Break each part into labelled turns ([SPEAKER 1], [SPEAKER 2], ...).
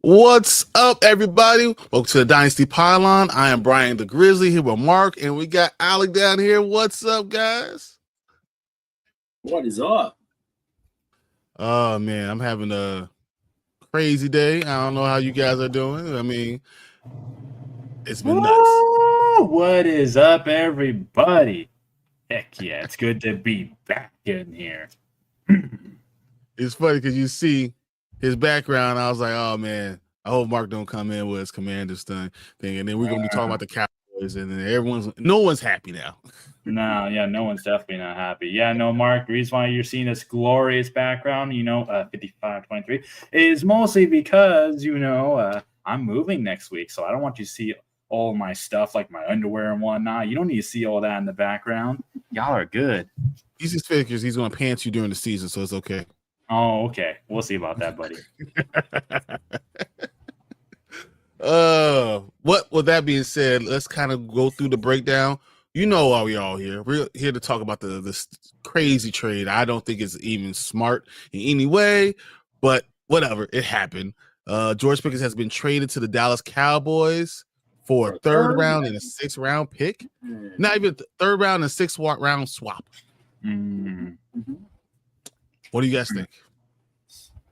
[SPEAKER 1] What's up, everybody? Welcome to the Dynasty Pylon. I am Brian the Grizzly here with Mark, and we got Alec down here. What's up, guys?
[SPEAKER 2] What is up?
[SPEAKER 1] Oh, man, I'm having a crazy day. I don't know how you guys are doing. I mean, it's been nuts.
[SPEAKER 3] What is up, everybody? Heck yeah, it's good to be back in here.
[SPEAKER 1] It's funny because you see his background. I was like, oh, man, I hope Mark don't come in with his Commanders thing. And then we're going to be talking about the Cowboys, and then no one's happy now.
[SPEAKER 3] No one's definitely not happy. Yeah, no, Mark, the reason why you're seeing this glorious background, 55-23, is mostly because, I'm moving next week, so I don't want you to see all my stuff, like my underwear and whatnot. You don't need to see all that in the background. Y'all are good.
[SPEAKER 1] He's just figures he's going to pants you during the season, so it's okay.
[SPEAKER 3] Oh, okay. We'll see about that, buddy.
[SPEAKER 1] What with that being said, let's kind of go through the breakdown. You know why we all here. We're here to talk about this crazy trade. I don't think it's even smart in any way, but whatever. It happened. George Pickens has been traded to the Dallas Cowboys for a third round and a sixth round pick. Not even third round and sixth round swap.
[SPEAKER 3] Mm-hmm.
[SPEAKER 1] What do you guys think?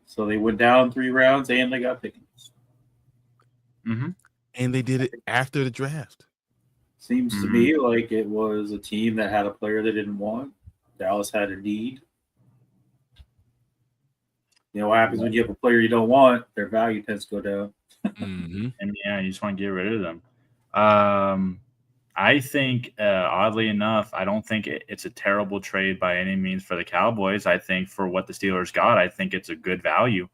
[SPEAKER 2] So they went down 3 rounds and they got Pickens.
[SPEAKER 3] Mm-hmm.
[SPEAKER 1] And they did it after the draft.
[SPEAKER 2] Seems to me like it was a team that had a player they didn't want. Dallas had a need. You know what happens when you have a player you don't want? Their value tends to go down.
[SPEAKER 1] Mm-hmm.
[SPEAKER 3] And yeah, you just want to get rid of them. I think, oddly enough, I don't think it's a terrible trade by any means for the Cowboys. I think for what the Steelers got, I think it's a good value.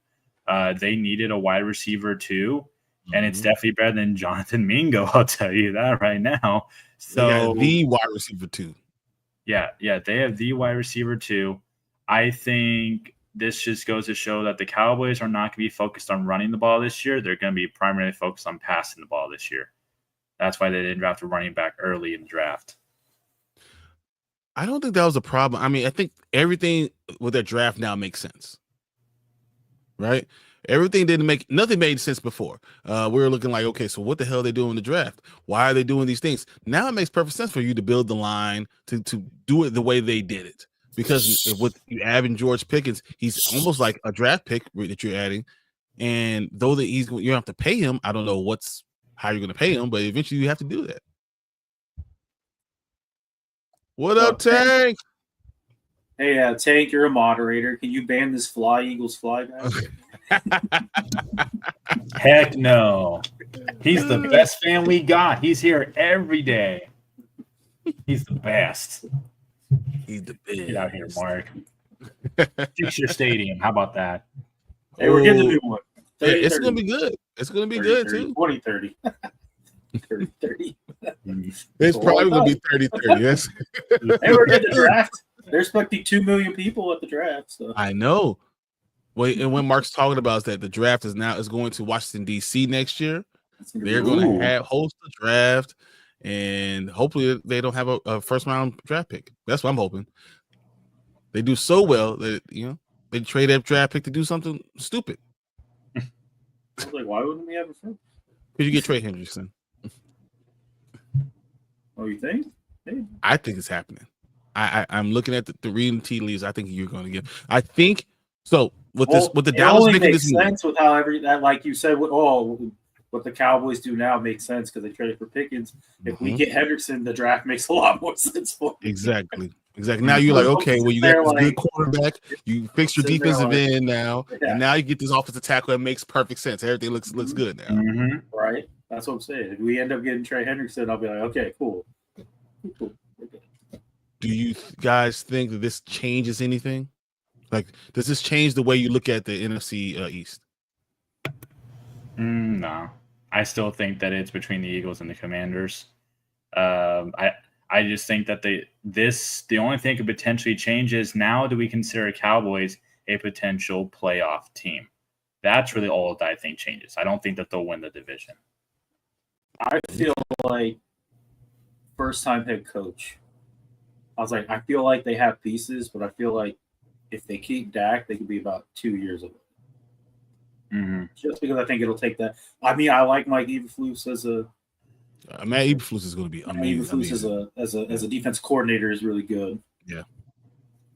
[SPEAKER 3] They needed a wide receiver too, and it's definitely better than Jonathan Mingo. I'll tell you that right now. So
[SPEAKER 1] the wide receiver too.
[SPEAKER 3] Yeah, they have the wide receiver too. I think this just goes to show that the Cowboys are not going to be focused on running the ball this year. They're going to be primarily focused on passing the ball this year. That's why they didn't draft a running back early in the draft.
[SPEAKER 1] I don't think that was a problem. I mean, I think everything with their draft now makes sense, right? Nothing made sense before. We were looking like, okay, so what the hell are they doing in the draft? Why are they doing these things? Now it makes perfect sense for you to build the line to do it the way they did it. Because with you adding George Pickens, he's almost like a draft pick that you're adding. And though that you don't have to pay him, I don't know how you're going to pay him, but eventually you have to do that. What up, Tank?
[SPEAKER 2] Hey, Tank, you're a moderator. Can you ban this Fly Eagles fly guy?
[SPEAKER 3] Heck no. He's the best fan we got. He's here every day. He's the best.
[SPEAKER 1] He's the best.
[SPEAKER 3] Get out here, Mark. Fix your stadium. How about that?
[SPEAKER 2] Hey, we're getting a new one. 30,
[SPEAKER 1] it's going to be good. It's going to be
[SPEAKER 2] 30,
[SPEAKER 1] good,
[SPEAKER 2] 30,
[SPEAKER 1] too.
[SPEAKER 2] 2030. 30.
[SPEAKER 1] It's probably going to be 30-30. Yes.
[SPEAKER 2] Hey, we're getting the draft. They're expecting 2 million people at the draft. So.
[SPEAKER 1] I know. Wait, and when Mark's talking about is that the draft is going to Washington, D.C. next year. They're going to host the draft, and hopefully they don't have a first-round draft pick. That's what I'm hoping. They do so well that, they trade that draft pick to do something stupid.
[SPEAKER 2] I was like, why wouldn't we have a first?
[SPEAKER 1] Because you get Trey Hendrickson.
[SPEAKER 2] Oh, you think? Hey.
[SPEAKER 1] I think it's happening. I'm looking at the reading tea leaves. I think you're going to get. I think so. With the Dallas making this move,
[SPEAKER 2] sense with how that, like you said, what the Cowboys do now makes sense because they traded for Pickens. If we get Hendrickson, the draft makes a lot more sense for me.
[SPEAKER 1] Exactly. Now you're like, okay, well, you got this good quarterback. You fix your defensive end now, and now you get this offensive tackle. It makes perfect sense. Everything looks good now.
[SPEAKER 2] Mm-hmm. Right. That's what I'm saying. If we end up getting Trey Hendrickson, I'll be like, okay, cool.
[SPEAKER 1] Do you guys think that this changes anything? Like, does this change the way you look at the NFC East?
[SPEAKER 3] No. I still think that it's between the Eagles and the Commanders. I just think that the only thing could potentially change is now do we consider Cowboys a potential playoff team? That's really all that I think changes. I don't think that they'll win the division.
[SPEAKER 2] I feel like first-time head coach. I was like, I feel like they have pieces, but I feel like if they keep Dak, they could be about 2 years away. Just because I think it'll take that. I mean, I like Mike Eberflus as a
[SPEAKER 1] Matt Eberflus is going to be amazing.
[SPEAKER 2] Eberflus as a defense coordinator is really good.
[SPEAKER 1] Yeah.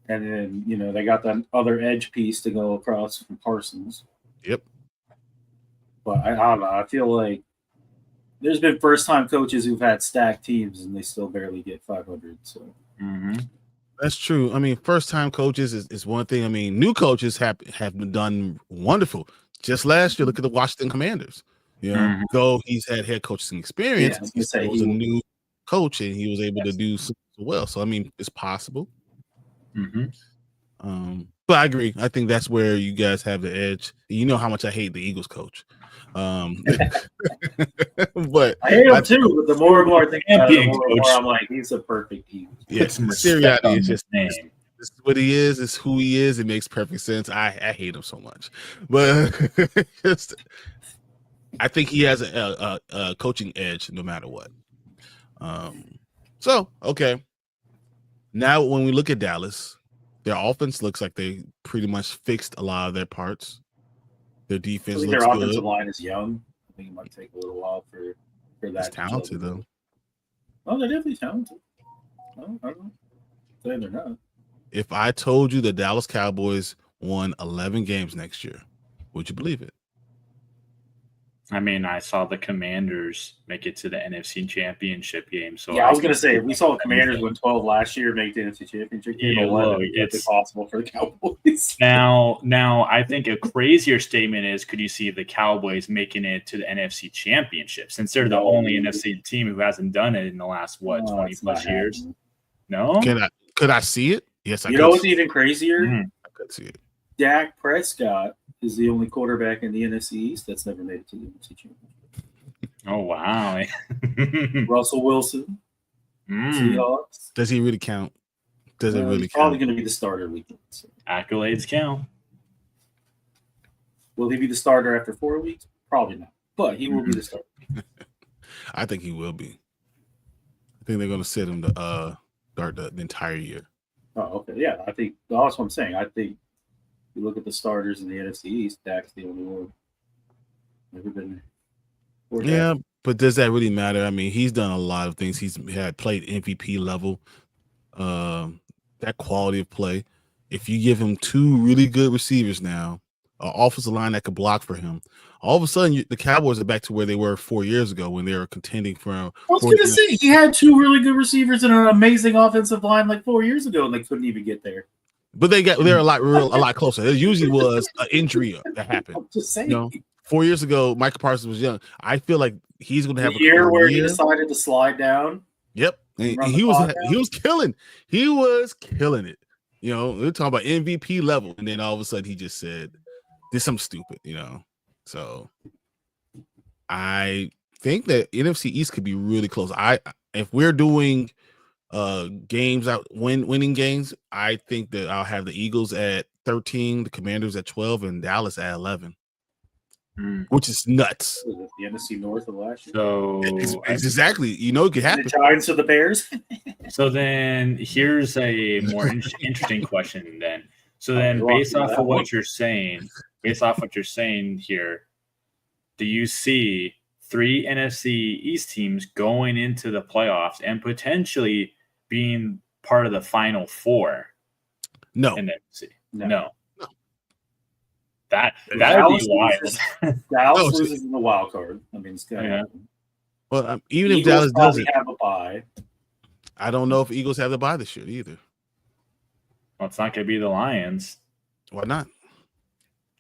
[SPEAKER 2] And then they got that other edge piece to go across from Parsons.
[SPEAKER 1] Yep.
[SPEAKER 2] But I don't know. I feel like there's been first-time coaches who've had stacked teams and they still barely get 500. So
[SPEAKER 1] that's true. I mean, first-time coaches is one thing. I mean, new coaches have been done wonderful. Just last year, look at the Washington Commanders. Though he's had head coaching experience, he was a new coach and he was able to do so well. So I mean, it's possible. But I agree. I think that's where you guys have the edge. You know how much I hate the Eagles coach. But
[SPEAKER 2] I hate him too. But the more and more I think about it, the more and more I'm like, he's a perfect Eagles.
[SPEAKER 1] Yes, Sirianni is just name. This is what he is. It's who he is. It makes perfect sense. I hate him so much, but I think he has a coaching edge no matter what. So okay. Now when we look at Dallas, their offense looks like they pretty much fixed a lot of their parts. Their defense looks good.
[SPEAKER 2] Their offensive line is young. I think it might take a little while for that.
[SPEAKER 1] It's talented though.
[SPEAKER 2] Oh, they're definitely talented. No, I don't know. Saying they're not.
[SPEAKER 1] If I told you the Dallas Cowboys won 11 games next year, would you believe it?
[SPEAKER 3] I mean, I saw the Commanders make it to the NFC Championship game. So
[SPEAKER 2] yeah, I was going to say, if we saw the Commanders win 12 last year, make the NFC Championship game, it's possible for the Cowboys.
[SPEAKER 3] Now, I think a crazier statement is, could you see the Cowboys making it to the NFC Championship, since they're the only NFC team who hasn't done it in the last 20 plus years?
[SPEAKER 2] Happening.
[SPEAKER 3] No,
[SPEAKER 1] could I see it? Yes, I.
[SPEAKER 2] You know what's even crazier?
[SPEAKER 1] I could see it.
[SPEAKER 2] Dak Prescott is the only quarterback in the NFC East that's never made it to the NFC Championship.
[SPEAKER 3] Oh wow!
[SPEAKER 2] Russell Wilson, Seahawks.
[SPEAKER 1] Does he really count? Does it really count?
[SPEAKER 2] Probably going to be the starter weekend. So.
[SPEAKER 3] Accolades count.
[SPEAKER 2] Will he be the starter after 4 weeks? Probably not, but he will be the starter.
[SPEAKER 1] I think he will be. I think they're going to sit him to start the entire year.
[SPEAKER 2] Oh, okay. Yeah, I think that's what I'm saying. I think you look at the starters in the NFC East, Dak's the only one. Never been there.
[SPEAKER 1] Yeah, but does that really matter? I mean, he's done a lot of things. He's had played MVP level. That quality of play. If you give him two really good receivers now, an offensive line that could block for him, all of a sudden the Cowboys are back to where they were 4 years ago when they were contending for. I
[SPEAKER 2] was going to say he had two really good receivers and an amazing offensive line like 4 years ago, and they couldn't even get there.
[SPEAKER 1] But they're a lot closer. There usually was an injury that happened.
[SPEAKER 2] I'm just saying.
[SPEAKER 1] 4 years ago, Michael Parsons was young. I feel like he's going to have
[SPEAKER 2] a year where he decided to slide down.
[SPEAKER 1] Yep, and he was killing. He was killing it. We're talking about MVP level, and then all of a sudden he just said, "Did something stupid," So I think that NFC East could be really close. If we're doing games out winning games, I think that I'll have the Eagles at 13, the Commanders at 12, and Dallas at 11. Which is nuts.
[SPEAKER 2] The NFC North of last year.
[SPEAKER 3] So
[SPEAKER 1] it's exactly, it could happen.
[SPEAKER 2] The Giants or the Bears.
[SPEAKER 3] So then here's a more interesting question then. So then based off what you're saying here, do you see 3 NFC East teams going into the playoffs and potentially being part of the Final Four?
[SPEAKER 1] No.
[SPEAKER 3] In the NFC? No. That would
[SPEAKER 2] Dallas
[SPEAKER 3] be wild.
[SPEAKER 2] Dallas loses in the wild card. I mean, it's going to happen.
[SPEAKER 1] Well, even if Dallas doesn't
[SPEAKER 2] have a bye,
[SPEAKER 1] I don't know if Eagles have the bye this year either.
[SPEAKER 3] Well, it's not going to be the Lions.
[SPEAKER 1] Why not?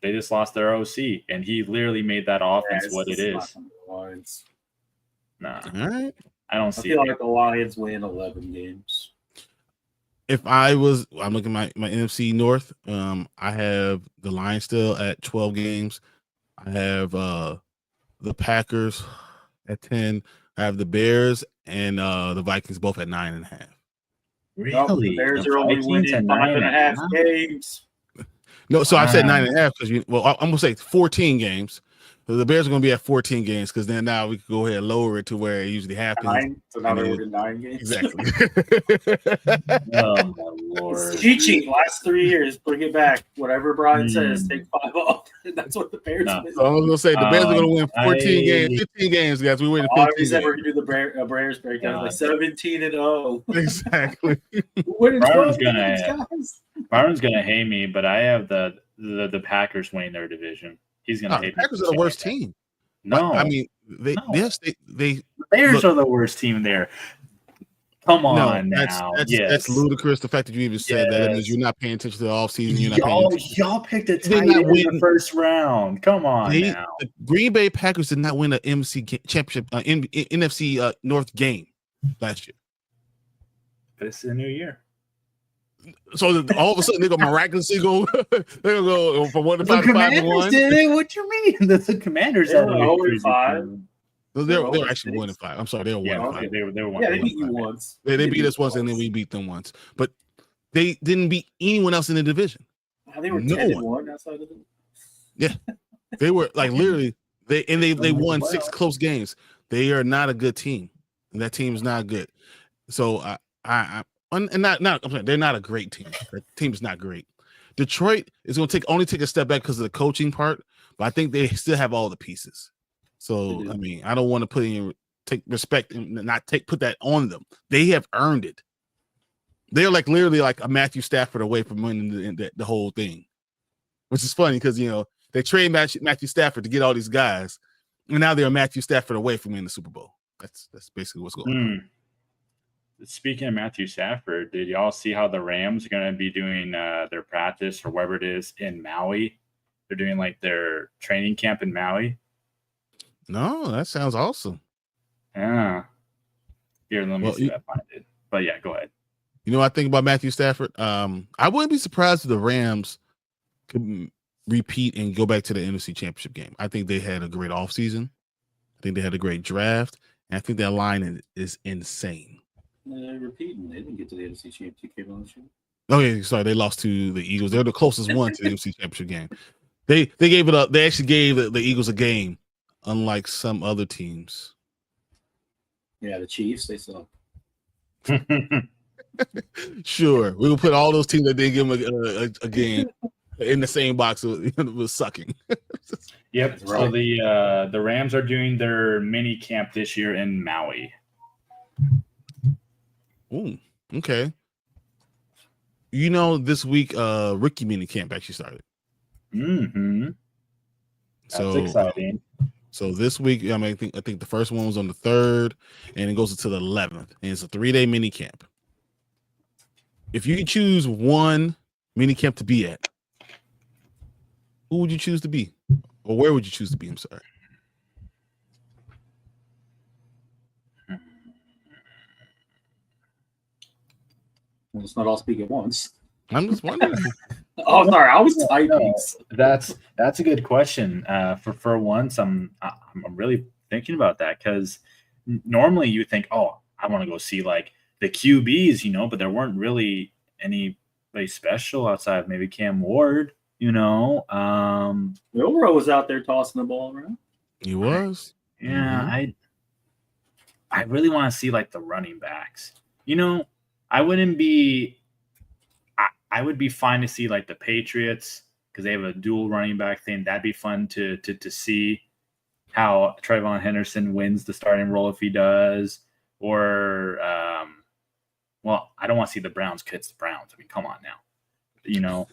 [SPEAKER 3] They just lost their OC, and he literally made that offense what it is. Nah.
[SPEAKER 1] All right.
[SPEAKER 3] I don't see
[SPEAKER 2] I feel like the Lions win 11 games.
[SPEAKER 1] If I'm looking at my NFC North, I have the Lions still at 12 games. I have the Packers at 10. I have the Bears and the Vikings both at 9.5.
[SPEAKER 3] Really?
[SPEAKER 2] The Bears are only winning 5.5 games.
[SPEAKER 1] No, so I said 9.5 because I'm gonna say 14 games So the Bears are going to be at 14 games because then now we can go ahead and lower it to where it usually happens.
[SPEAKER 2] 9. So now
[SPEAKER 1] And
[SPEAKER 2] they're
[SPEAKER 1] then-
[SPEAKER 2] working 9 games.
[SPEAKER 1] Exactly.
[SPEAKER 3] Oh my lord.
[SPEAKER 2] Cheat sheet last 3 years. Bring it back. Whatever Brian says, take 5 off. That's what the Bears
[SPEAKER 3] No.
[SPEAKER 2] did.
[SPEAKER 1] So I was going to say the Bears are going to win 14 games, 15 games, guys. We win 15
[SPEAKER 2] Obviously,
[SPEAKER 1] games.
[SPEAKER 2] we're going to do the Bears breakdown. Like 17-0.
[SPEAKER 1] Exactly.
[SPEAKER 2] Winning
[SPEAKER 3] Byron's
[SPEAKER 2] 12
[SPEAKER 3] gonna-
[SPEAKER 2] games, guys.
[SPEAKER 3] Byron's gonna hate me, but I have the Packers winning their division. He's gonna
[SPEAKER 1] No, the
[SPEAKER 3] hate me.
[SPEAKER 1] Packers are the worst team.
[SPEAKER 3] No,
[SPEAKER 1] I mean, they
[SPEAKER 3] No.
[SPEAKER 1] yes, they
[SPEAKER 3] the Bears
[SPEAKER 1] look-
[SPEAKER 3] are the worst team there. Come
[SPEAKER 1] no,
[SPEAKER 3] on
[SPEAKER 1] that's
[SPEAKER 3] now.
[SPEAKER 1] that's,
[SPEAKER 3] Yes.
[SPEAKER 1] that's ludicrous. The fact that you even said that, it means
[SPEAKER 3] Yes.
[SPEAKER 1] you're not paying attention to the offseason. You're not paying
[SPEAKER 3] Y'all,
[SPEAKER 1] attention.
[SPEAKER 3] y'all picked a
[SPEAKER 1] They
[SPEAKER 3] tight
[SPEAKER 1] not
[SPEAKER 3] end in the
[SPEAKER 1] win-
[SPEAKER 3] first round. Come on now.
[SPEAKER 1] The Green Bay Packers did not win an championship NFC North game last year.
[SPEAKER 3] But it's a new year.
[SPEAKER 1] So all of a sudden they're gonna miraculously go. They're gonna go from 1 to 5 to 5 to 1.
[SPEAKER 3] did it. What you mean? The Commanders
[SPEAKER 2] They
[SPEAKER 3] had
[SPEAKER 2] were
[SPEAKER 3] a
[SPEAKER 2] 0
[SPEAKER 3] crazy
[SPEAKER 2] 5.
[SPEAKER 3] season.
[SPEAKER 1] They're actually 1 and 5. I'm sorry, they were 1
[SPEAKER 3] Yeah,
[SPEAKER 1] and
[SPEAKER 3] okay,
[SPEAKER 1] 5.
[SPEAKER 3] they were one.
[SPEAKER 2] Yeah,
[SPEAKER 3] they
[SPEAKER 2] they
[SPEAKER 3] won
[SPEAKER 2] beat you
[SPEAKER 3] 5.
[SPEAKER 2] once.
[SPEAKER 1] They beat us once, and then we beat them once. But they didn't beat anyone else in the division.
[SPEAKER 2] They were
[SPEAKER 1] No
[SPEAKER 2] 10-1 outside of it.
[SPEAKER 1] They were like literally they won
[SPEAKER 3] Wow.
[SPEAKER 1] 6 close games. They are not a good team, and that team is not good. So they're not a great team. The team is not great. Detroit is going to only take a step back because of the coaching part, but I think they still have all the pieces. So
[SPEAKER 2] They do.
[SPEAKER 1] I mean, I don't want to take respect and not put that on them. They have earned it. They're like literally like a Matthew Stafford away from winning the whole thing, which is funny because they trade Matthew Stafford to get all these guys, and now they're Matthew Stafford away from winning the Super Bowl. That's basically what's going on.
[SPEAKER 3] Speaking of Matthew Stafford, did y'all see how the Rams are going to be doing their practice or whatever it is in Maui? They're doing like their training camp in Maui.
[SPEAKER 1] No, that sounds awesome.
[SPEAKER 3] Yeah. Here, let me
[SPEAKER 1] Well,
[SPEAKER 3] see if I find it. But yeah, go ahead.
[SPEAKER 1] You know what I think about Matthew Stafford? I wouldn't be surprised if the Rams could repeat and go back to the NFC Championship game. I think they had a great offseason. I think they had a great draft. And I think that line is insane.
[SPEAKER 2] They're repeating. They didn't get to the NFC Championship game last year.
[SPEAKER 1] Oh, yeah, sorry. They lost to the Eagles. They're the closest one to the NFC Championship game. They gave it up. They actually gave the Eagles a game, unlike some other teams.
[SPEAKER 2] Yeah, the Chiefs, they suck.
[SPEAKER 1] Sure. We will put all those teams that didn't give them a game in the same box with sucking.
[SPEAKER 3] Yep.
[SPEAKER 2] That's
[SPEAKER 3] So
[SPEAKER 2] right.
[SPEAKER 3] the Rams are doing their mini camp this year in Maui.
[SPEAKER 1] Ooh, okay. This week, rookie mini camp actually started.
[SPEAKER 3] Mm-hmm. That's
[SPEAKER 1] So
[SPEAKER 3] exciting.
[SPEAKER 1] So this week, I think the first one was on the 3rd, and it goes until the 11th, and it's a 3-day mini camp. If you could choose one mini camp to be at, who would you choose to be, or where would you choose to be? I'm sorry.
[SPEAKER 2] Let's not all speak at once.
[SPEAKER 1] I'm just wondering.
[SPEAKER 2] Oh, sorry, I was typing.
[SPEAKER 3] That's a good question. For once, I'm really thinking about that because normally you think, oh, I want to go see like the QBs, but there weren't really anybody special outside of maybe Cam Ward,
[SPEAKER 2] Milrow was out there tossing the ball around.
[SPEAKER 1] He was.
[SPEAKER 3] Yeah, I really want to see like the running backs. I wouldn't be. I would be fine to see like the Patriots because they have a dual running back thing. That'd be fun to see how Trayvon Henderson wins the starting role if he does. Or, well, I don't want to see the Browns catch the Browns. I mean, come on now.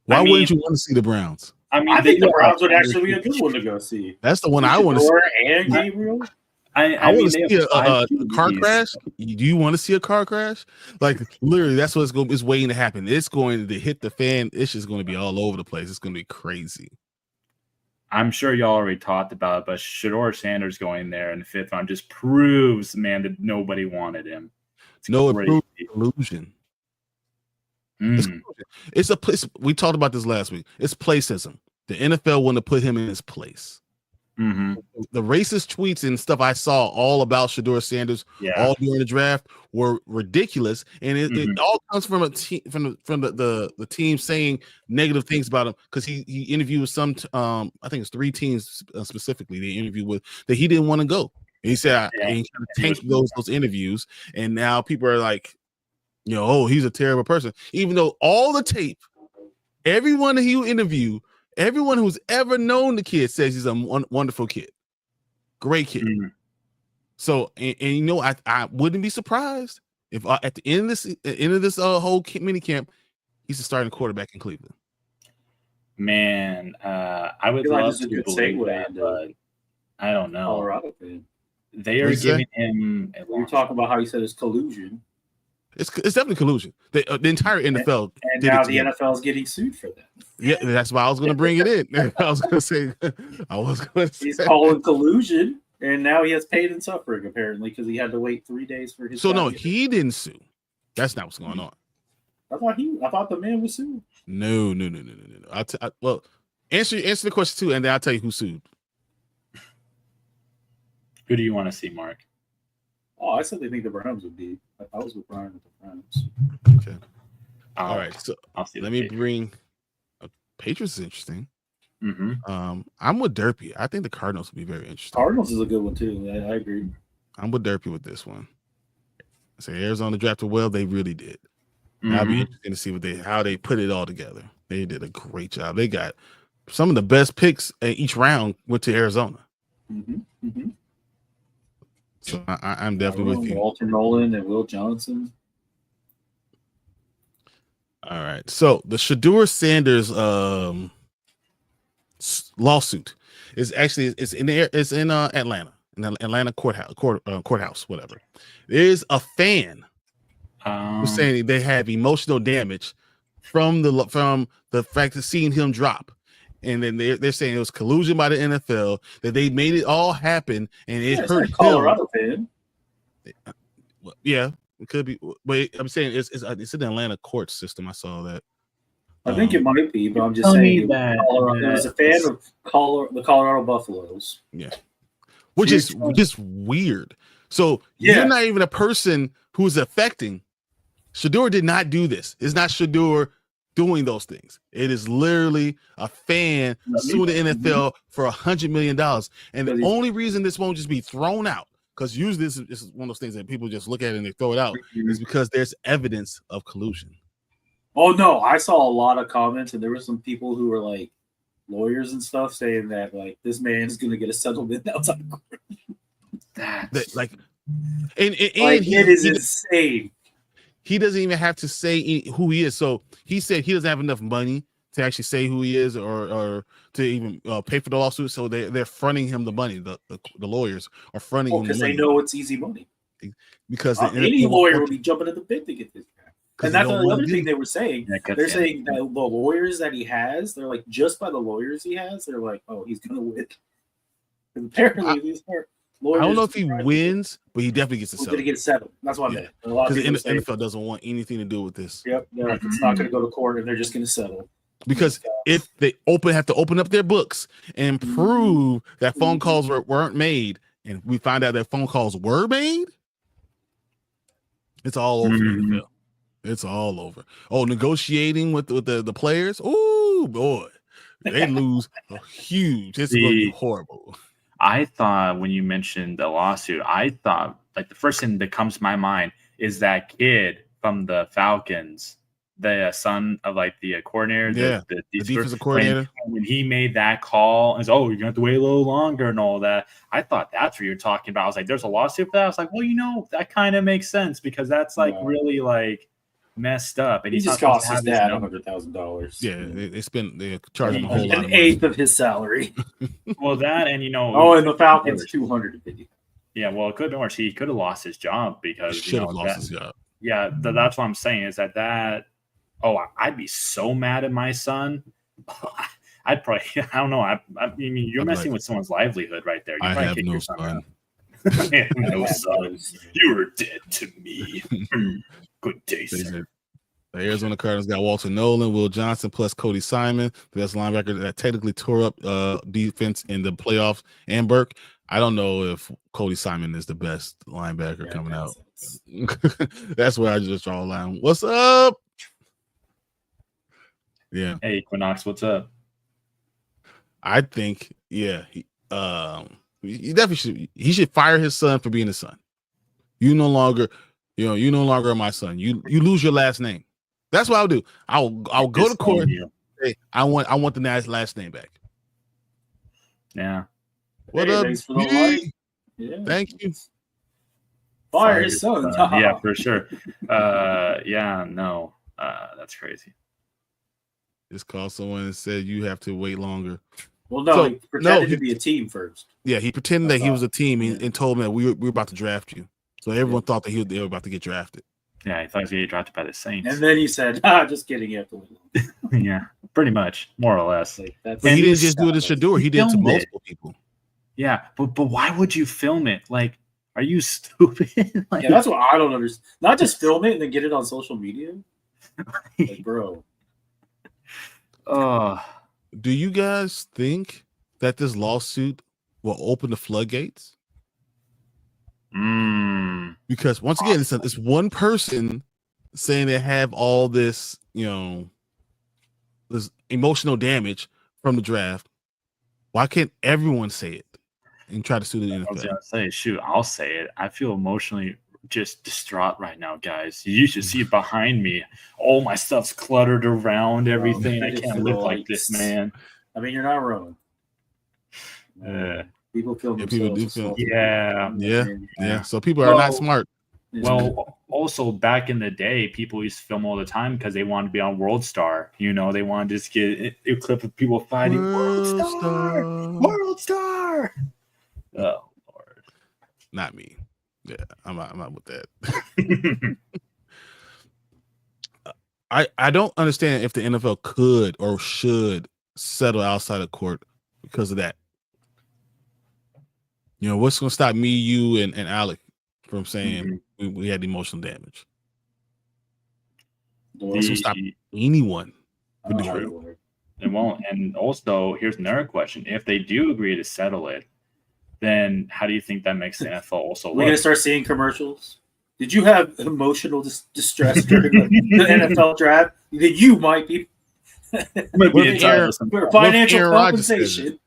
[SPEAKER 1] Why wouldn't you want to see the Browns?
[SPEAKER 2] I think the Browns would actually be a good one to go see.
[SPEAKER 1] That's the one I want to see.
[SPEAKER 2] Shador and Gabriel.
[SPEAKER 3] I
[SPEAKER 1] want
[SPEAKER 3] mean,
[SPEAKER 1] to
[SPEAKER 3] they
[SPEAKER 1] see
[SPEAKER 3] have
[SPEAKER 1] a
[SPEAKER 3] five
[SPEAKER 1] car
[SPEAKER 3] QBs.
[SPEAKER 1] crash. Do you want to see a car crash? Like literally, that's what's it's waiting to happen. It's going to hit the fan. It's just going to be all over the place. It's going to be crazy.
[SPEAKER 3] I'm sure y'all already talked about it, but Shador Sanders going there in the 5th round just proves, man, that nobody wanted him. It's
[SPEAKER 1] No
[SPEAKER 3] crazy.
[SPEAKER 1] illusion.
[SPEAKER 3] Mm.
[SPEAKER 1] It's a place. We talked about this last week. It's placism. The NFL want to put him in his place.
[SPEAKER 3] Mm-hmm.
[SPEAKER 1] The racist tweets and stuff I saw all about Shedeur Sanders all during the draft were ridiculous, and it all comes from a team from the team saying negative things about him because he interviewed with some I think it's 3 teams specifically they interviewed with that he didn't want to go. And he said he kind of tanked those interviews, and now people are like, oh, he's a terrible person, even though all the tape, everyone that he interviewed. Everyone who's ever known the kid says he's a wonderful kid, great kid. Mm-hmm. So, and I wouldn't be surprised if at the end of this whole mini camp, he's the starting quarterback in Cleveland.
[SPEAKER 3] Man, I would love to believe that, but I don't know.
[SPEAKER 2] Colorado fan.
[SPEAKER 3] They are giving him.
[SPEAKER 2] You're talking about how he said it's collusion.
[SPEAKER 1] It's definitely collusion. The entire NFL.
[SPEAKER 2] And now the NFL is getting sued for that.
[SPEAKER 1] Yeah, that's why I was going to bring it in. I was going to say.
[SPEAKER 2] He's calling collusion, and now he has pain and suffering, apparently, because he had to wait 3 days for his.
[SPEAKER 1] So, no, he didn't sue. That's not what's going on.
[SPEAKER 2] I thought the man was sued.
[SPEAKER 1] No. Well, answer the question, too, and then I'll tell you who sued.
[SPEAKER 3] Who do you want to see, Mark?
[SPEAKER 2] Oh, I said they think the Browns would be. I was with Brian with the Browns.
[SPEAKER 1] Okay. All right. So let me bring. Patriots is interesting.
[SPEAKER 3] Mm-hmm.
[SPEAKER 1] I'm with Derpy. I think the Cardinals will be very interesting.
[SPEAKER 2] Cardinals is a good one too. I agree.
[SPEAKER 1] I'm with Derpy with this one. I say Arizona drafted well. They really did. That'll be interesting to see how they put it all together. They did a great job. They got some of the best picks in each round went to Arizona.
[SPEAKER 2] Mm-hmm.
[SPEAKER 1] So I'm definitely with you.
[SPEAKER 2] Walter Nolan and Will Johnson.
[SPEAKER 1] All right. So the Shedeur Sanders lawsuit is actually in Atlanta, in the Atlanta courthouse, whatever. There's a fan who's saying they have emotional damage from the fact of seeing him drop. And then they're saying it was collusion by the NFL, that they made it all happen, and it hurt him.
[SPEAKER 2] Colorado fan.
[SPEAKER 1] Yeah, it could be. But I'm saying it's in the Atlanta court system. I saw that.
[SPEAKER 2] I think it might be, but I'm just saying it was a fan of the Colorado Buffaloes.
[SPEAKER 1] Yeah, which is just weird. So you're not even a person who's affecting. Shedeur did not do this. It's not Shedeur doing those things. It is literally a fan suing the NFL for $100 million. And the only reason this won't just be thrown out, because usually this is one of those things that people just look at it and they throw it out, is because there's evidence of collusion.
[SPEAKER 2] Oh no, I saw a lot of comments, and there were some people who were like lawyers and stuff saying that like this man's gonna get a settlement outside of court. It is insane.
[SPEAKER 1] He doesn't even have to say who he is. So he said he doesn't have enough money to actually say who he is or to even pay for the lawsuit. So they're fronting him the money. The lawyers are fronting him the money.
[SPEAKER 2] Because they know it's easy money.
[SPEAKER 1] Because
[SPEAKER 2] any lawyer would be jumping at the bit to get this guy. And that's the other thing they were saying. They're saying that the lawyers that he has, they're like, just by the lawyers he has, they're like, oh, he's going to win. And apparently these are lawyers.
[SPEAKER 1] I don't know if he wins, but he definitely gets a settle.
[SPEAKER 2] Going to get settled. That's what I meant.
[SPEAKER 1] Because the NFL doesn't want anything to do with this.
[SPEAKER 2] Yep. They're like, it's not going to go to court, and they're just going to settle.
[SPEAKER 1] Because if they have to open up their books and prove that phone calls weren't made, and we find out that phone calls were made, it's all over the NFL. It's all over. Oh, negotiating with the players. Oh boy, they lose huge. It's going to be horrible.
[SPEAKER 3] I thought when you mentioned the lawsuit, I thought like the first thing that comes to my mind is that kid from the Falcons, the son of like the coordinator, the defensive coordinator. When he made that call, and you're gonna have to wait a little longer and all that. I thought that's what you're talking about. I was like, there's a lawsuit for that. I was like, well, that kind of makes sense because that's like really like messed up. And
[SPEAKER 2] he just cost his dad $100,000.
[SPEAKER 1] Yeah, they charged him a whole lot of money.
[SPEAKER 2] An eighth of his salary.
[SPEAKER 3] Well, that and
[SPEAKER 2] and the Falcons $250.
[SPEAKER 3] Yeah, well, it could have been worse. He could have lost his job because
[SPEAKER 1] he should have lost his job.
[SPEAKER 3] Yeah, that's what I'm saying is that. Oh, I'd be so mad at my son. I'd probably, I don't know. I mean, you're messing with someone's livelihood right there. You
[SPEAKER 1] I have no son.
[SPEAKER 3] No son. You were dead to me. Good day, sir.
[SPEAKER 1] The Arizona Cardinals got Walter Nolan, Will Johnson, plus Cody Simon, the best linebacker that technically tore up defense in the playoffs. And Burke, I don't know if Cody Simon is the best linebacker coming out. That's where I just draw a line. What's up? Yeah.
[SPEAKER 3] Hey, Equinox, what's up?
[SPEAKER 1] I think, yeah, he definitely should. He should fire his son for being his son. You no longer are my son. You lose your last name. That's what I'll do. I'll go to court. Hey, I want the last name back.
[SPEAKER 3] Yeah.
[SPEAKER 1] What up?
[SPEAKER 2] Thanks for the like.
[SPEAKER 1] Yeah. Thank you.
[SPEAKER 2] Fire his son.
[SPEAKER 3] Yeah, for sure. Yeah, no. That's crazy.
[SPEAKER 1] Just called someone and said you have to wait longer.
[SPEAKER 2] Well, no, he pretended to be a team first.
[SPEAKER 1] Yeah, he pretended that he was a team and told me that we were about to draft you. So everyone thought that they were about to get drafted.
[SPEAKER 3] Yeah, he thought he was going to get drafted by the Saints.
[SPEAKER 2] And then he said, just kidding, you have to wait.
[SPEAKER 3] Yeah, pretty much, more or less.
[SPEAKER 1] But he didn't just do it to Shador. He did it to multiple people.
[SPEAKER 3] Yeah, but why would you film it? Like, are you stupid? Like,
[SPEAKER 2] yeah, that's what I don't understand. Not just film it and then get it on social media. Like, bro.
[SPEAKER 1] Do you guys think that this lawsuit will open the floodgates? Because once again, it's one person saying they have all this, this emotional damage from the draft. Why can't everyone say it and try to sue the NFL?
[SPEAKER 3] I was gonna say, shoot, I'll say it. I feel emotionally just distraught right now, guys. You should see behind me. All my stuff's cluttered around everything. I can't live like this, man.
[SPEAKER 2] I mean, you're not wrong. People feel themselves.
[SPEAKER 1] Yeah. So people are not smart.
[SPEAKER 3] Well, also back in the day, people used to film all the time because they wanted to be on World Star. They wanted to just get a clip of people fighting. World Star. Oh Lord,
[SPEAKER 1] not me. Yeah, I'm out with that. I don't understand if the NFL could or should settle outside of court because of that. What's going to stop me, you, and Alec from saying we had emotional damage? What's going to stop anyone?
[SPEAKER 3] It won't. And also, here's another question: if they do agree to settle it, then how do you think that makes the NFL also look?
[SPEAKER 2] We're gonna start seeing commercials. Did you have emotional distress during the NFL draft? That you might be financial compensation.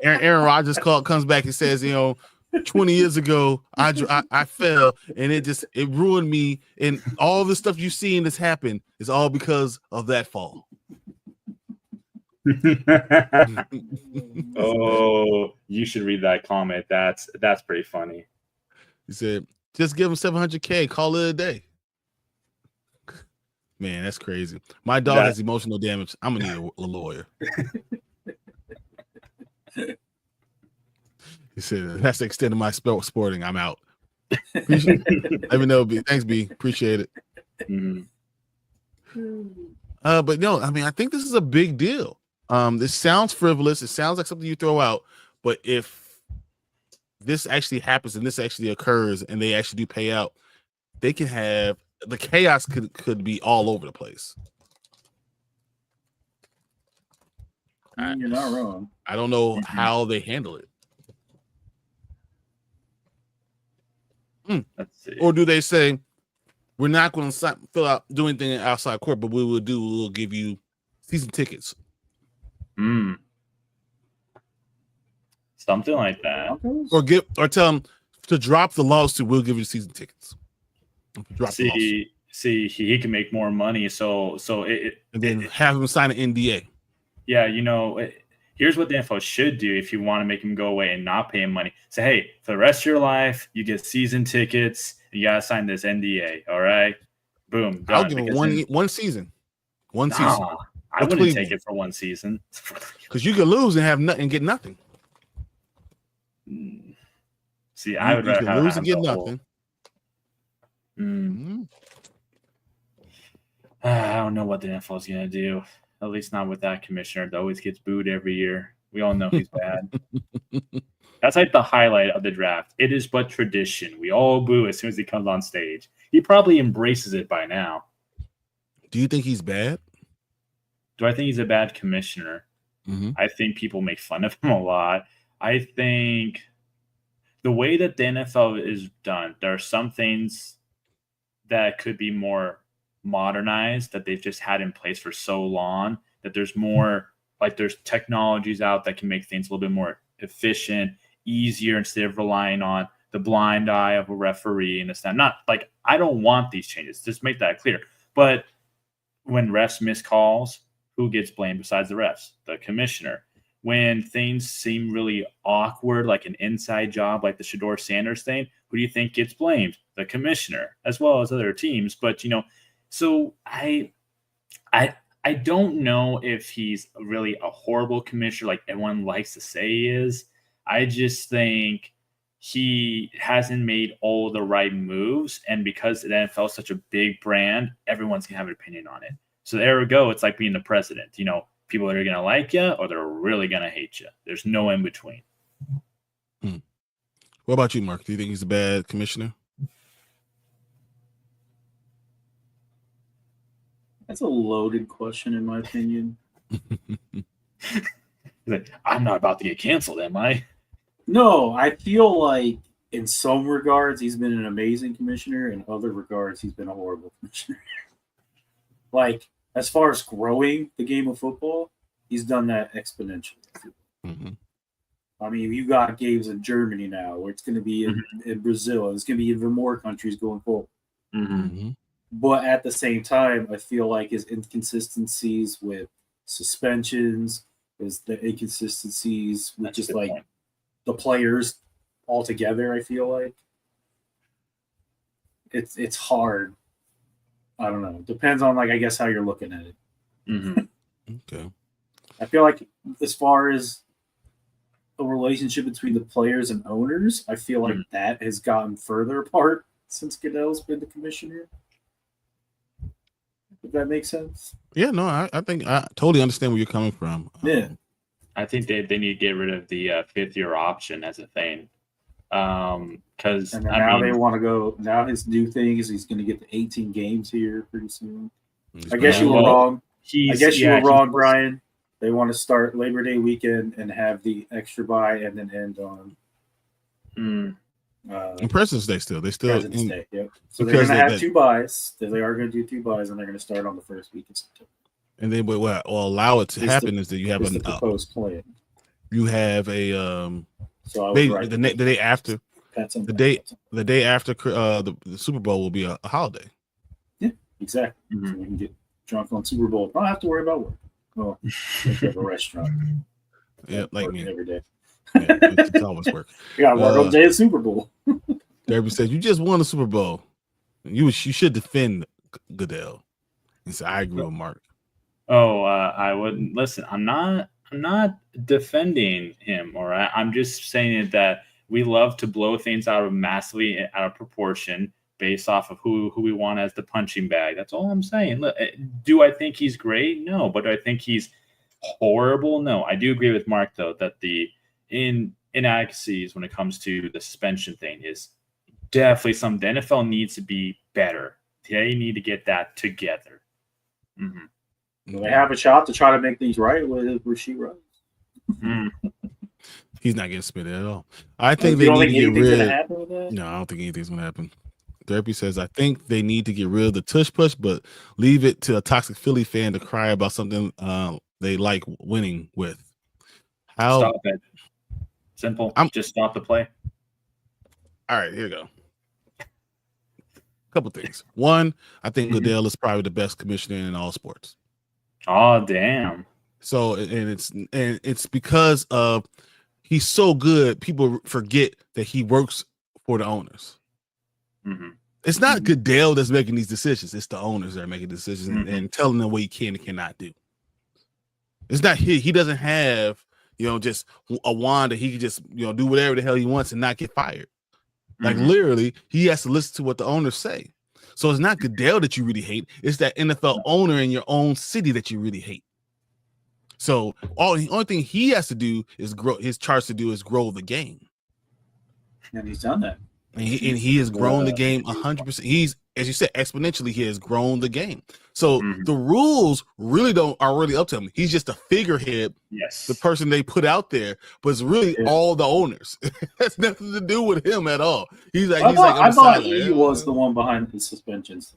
[SPEAKER 1] Aaron Rodgers comes back and says, 20 years ago, I fell and it ruined me, and all the stuff you've seen that's happened is all because of that fall.
[SPEAKER 3] Oh, you should read that comment. That's pretty funny.
[SPEAKER 1] He said, just give him $700K, call it a day. Man, that's crazy. My dog has emotional damage. I'm gonna need a lawyer. He said, that's the extent of my sporting. I'm out. Let me know, B. Thanks, B. Appreciate it. But no, I mean, I think this is a big deal. This sounds frivolous. It sounds like something you throw out. But if this actually happens and this actually occurs and they actually do pay out, they can have the chaos could be all over the place.
[SPEAKER 2] You're not wrong.
[SPEAKER 1] I don't know how they handle it.
[SPEAKER 3] Let's see.
[SPEAKER 1] Or do they say, we're not going to do anything outside court, but we'll give you season tickets.
[SPEAKER 3] Something like that.
[SPEAKER 1] Or tell them to drop the lawsuit, we'll give you season tickets.
[SPEAKER 3] See, he can make more money. So
[SPEAKER 1] and then have him sign an NDA.
[SPEAKER 3] Yeah, here's what the NFL should do if you want to make him go away and not pay him money. Say, hey, for the rest of your life, you get season tickets. You got to sign this NDA. All right? Boom. Done.
[SPEAKER 1] I'll give him one season. One season.
[SPEAKER 3] I wouldn't take it for one season.
[SPEAKER 1] Because you could lose and have nothing and get nothing.
[SPEAKER 3] See, I would rather
[SPEAKER 1] lose and get nothing.
[SPEAKER 3] I don't know what the NFL is going to do. At least not with that commissioner that always gets booed every year. We all know he's bad. That's like the highlight of the draft. It is but tradition. We all boo as soon as he comes on stage. He probably embraces it by now.
[SPEAKER 1] Do you think he's bad?
[SPEAKER 3] Do I think he's a bad commissioner?
[SPEAKER 1] Mm-hmm.
[SPEAKER 3] I think people make fun of him a lot. I think the way that the NFL is done, there are some things that could be more modernized that they've just had in place for so long that there's more, like there's technologies out that can make things a little bit more efficient, easier, instead of relying on the blind eye of a referee and this that. Not like I don't want these changes. Just make that clear. But when refs miss calls, who gets blamed besides the refs? The commissioner. When things seem really awkward, like an inside job, like the Shedeur Sanders thing, who do you think gets blamed? The commissioner, as well as other teams. But so I don't know if he's really a horrible commissioner, like everyone likes to say he is. I just think he hasn't made all the right moves, and because the NFL is such a big brand, everyone's gonna have an opinion on it. So there we go. It's like being the president. People that are going to like you or they're really going to hate you. There's no in between.
[SPEAKER 1] What about you, Mark? Do you think he's a bad commissioner?
[SPEAKER 2] That's a loaded question, in my opinion.
[SPEAKER 3] I'm not about to get canceled, am I?
[SPEAKER 2] No, I feel like in some regards he's been an amazing commissioner. In other regards, he's been a horrible commissioner. Like, as far as growing the game of football, he's done that exponentially.
[SPEAKER 1] Mm-hmm.
[SPEAKER 2] I mean, you got games in Germany now, where it's going to be in Brazil. It's going to be even more countries going forward.
[SPEAKER 1] Mm-hmm.
[SPEAKER 2] But at the same time, I feel like his inconsistencies with suspensions, is the inconsistencies with just like the players altogether. I feel like it's hard. I don't know. Depends on, like, I guess how you're looking at it.
[SPEAKER 3] Mm-hmm.
[SPEAKER 1] Okay.
[SPEAKER 2] I feel like as far as a relationship between the players and owners, I feel like that has gotten further apart since Goodell's been the commissioner. If that makes sense.
[SPEAKER 1] Yeah, no, I think I totally understand where you're coming from.
[SPEAKER 2] Yeah.
[SPEAKER 3] I think they need to get rid of the fifth-year option as a thing. Because
[SPEAKER 2] now they want to go. Now his new thing is he's going to get the 18 games here pretty soon. I guess you were wrong. You were wrong, Brian. They want to start Labor Day weekend and have the extra bye and then end on
[SPEAKER 1] President's Day.
[SPEAKER 2] President's Day. Yep. So they're going to have 2 buys. They are going to do 2 buys, and they're going to start on the first week of September.
[SPEAKER 1] And then what will allow it to happen is that you have
[SPEAKER 2] a proposed plan.
[SPEAKER 1] You have a
[SPEAKER 2] So I was right.
[SPEAKER 1] The day after the day after the Super Bowl will be a holiday.
[SPEAKER 2] Yeah, exactly.
[SPEAKER 3] Mm-hmm.
[SPEAKER 2] So we can get drunk on Super Bowl. Don't have to worry about work. Well, if you have a restaurant.
[SPEAKER 1] Yeah, like me
[SPEAKER 2] every day.
[SPEAKER 1] Yeah, it's always work.
[SPEAKER 2] You got to work on the day of Super Bowl.
[SPEAKER 1] Derby said, "You just won the Super Bowl. You should defend Goodell." He said, "I agree with Mark."
[SPEAKER 3] Oh, I wouldn't listen. I'm not defending him, all right? I'm just saying that we love to blow things massively out of proportion based off of who we want as the punching bag. That's all I'm saying. Look, do I think he's great? No. But do I think he's horrible? No. I do agree with Mark, though, that the inaccuracies when it comes to the suspension thing is definitely something the NFL needs to be better. They need to get that together. Mm-hmm.
[SPEAKER 2] They have a shot to try to make things right with Rasheed Rice.
[SPEAKER 1] He's not getting spit at all. I think they need to get rid. No, I don't think anything's going to happen. Therapy says, I think they need to get rid of the tush push, but leave it to a toxic Philly fan to cry about something they like winning with. How?
[SPEAKER 3] Stop it. Simple. Just stop the play.
[SPEAKER 1] All right, here we go. Couple things. One, I think Goodell is probably the best commissioner in all sports.
[SPEAKER 3] Oh, damn.
[SPEAKER 1] So it's because of he's so good, people forget that he works for the owners.
[SPEAKER 3] Mm-hmm.
[SPEAKER 1] It's not Goodell that's making these decisions. It's the owners that are making decisions and telling them what he can and cannot do. It's not he doesn't have, just a wand that he can just, do whatever the hell he wants and not get fired. Like literally, he has to listen to what the owners say. So it's not Goodell that you really hate. It's that NFL owner in your own city that you really hate. So the only thing he has to do is grow. His charge to do is grow the game,
[SPEAKER 2] and he's done that.
[SPEAKER 1] And he has grown the game 100%. as you said, exponentially, he has grown the game. So the rules really are really up to him. He's just a figurehead, the person they put out there, but it's really all the owners. It has nothing to do with him at all.
[SPEAKER 2] I thought he was the one behind the suspensions.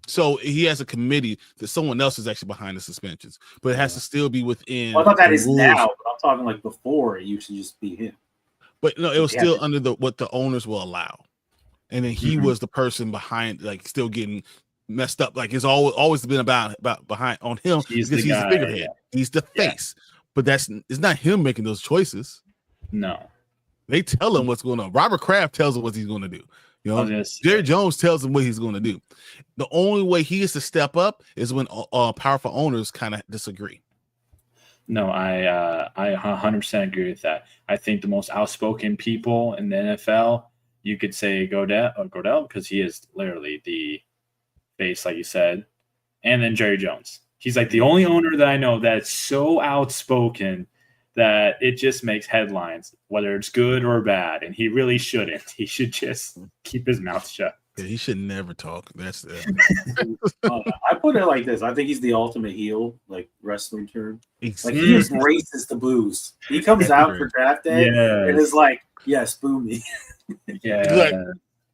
[SPEAKER 1] So he has a committee that someone else is actually behind the suspensions, but it has to still be within.
[SPEAKER 2] Well, I thought that is rules. Now, but I'm talking like before. It used to just be him.
[SPEAKER 1] But no, it was still under what the owners will allow, and then he was the person behind, like still getting messed up. Like it's always been about behind on him because he's the figurehead. Yeah. He's the face, but it's not him making those choices.
[SPEAKER 3] No,
[SPEAKER 1] they tell him what's going on. Robert Kraft tells him what he's going to do. You know, Jerry Jones tells him what he's going to do. The only way he is to step up is when powerful owners kind of disagree.
[SPEAKER 3] No, I 100% agree with that. I think the most outspoken people in the NFL, you could say Goodell, because he is literally the face, like you said, and then Jerry Jones. He's like the only owner that I know that's so outspoken that it just makes headlines, whether it's good or bad, and he really shouldn't. He should just keep his mouth shut.
[SPEAKER 1] Yeah, he should never talk. That's
[SPEAKER 2] I put it like this. I think he's the ultimate heel, like wrestling term. Like he embraces the booze. He comes out for draft day and is like, "Yes, boo me."
[SPEAKER 1] Like,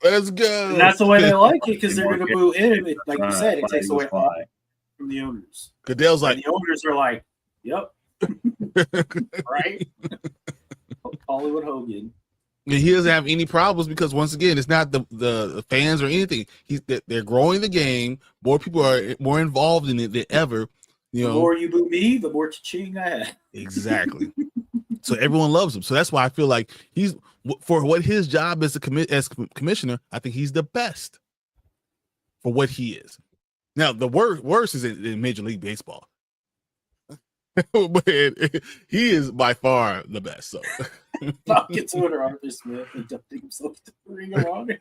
[SPEAKER 1] let's go.
[SPEAKER 2] And that's the way they like it because they're going to boo him. Like you said, it takes away from the owners.
[SPEAKER 1] Goodell's like,
[SPEAKER 2] and the owners are like, "Yep." Right? Hollywood Hogan.
[SPEAKER 1] And he doesn't have any problems because once again, it's not the fans or anything. They're growing the game. More people are more involved in it than ever. You know,
[SPEAKER 2] the more you boo me, the more cha-ching I have.
[SPEAKER 1] Exactly. So everyone loves him. So that's why I feel like he's for what his job as commissioner. I think he's the best for what he is. Now the worst is in Major League Baseball. But he is by far the best. So
[SPEAKER 2] Falcons owner Arthur Smith inducting himself to the Ring of Honor.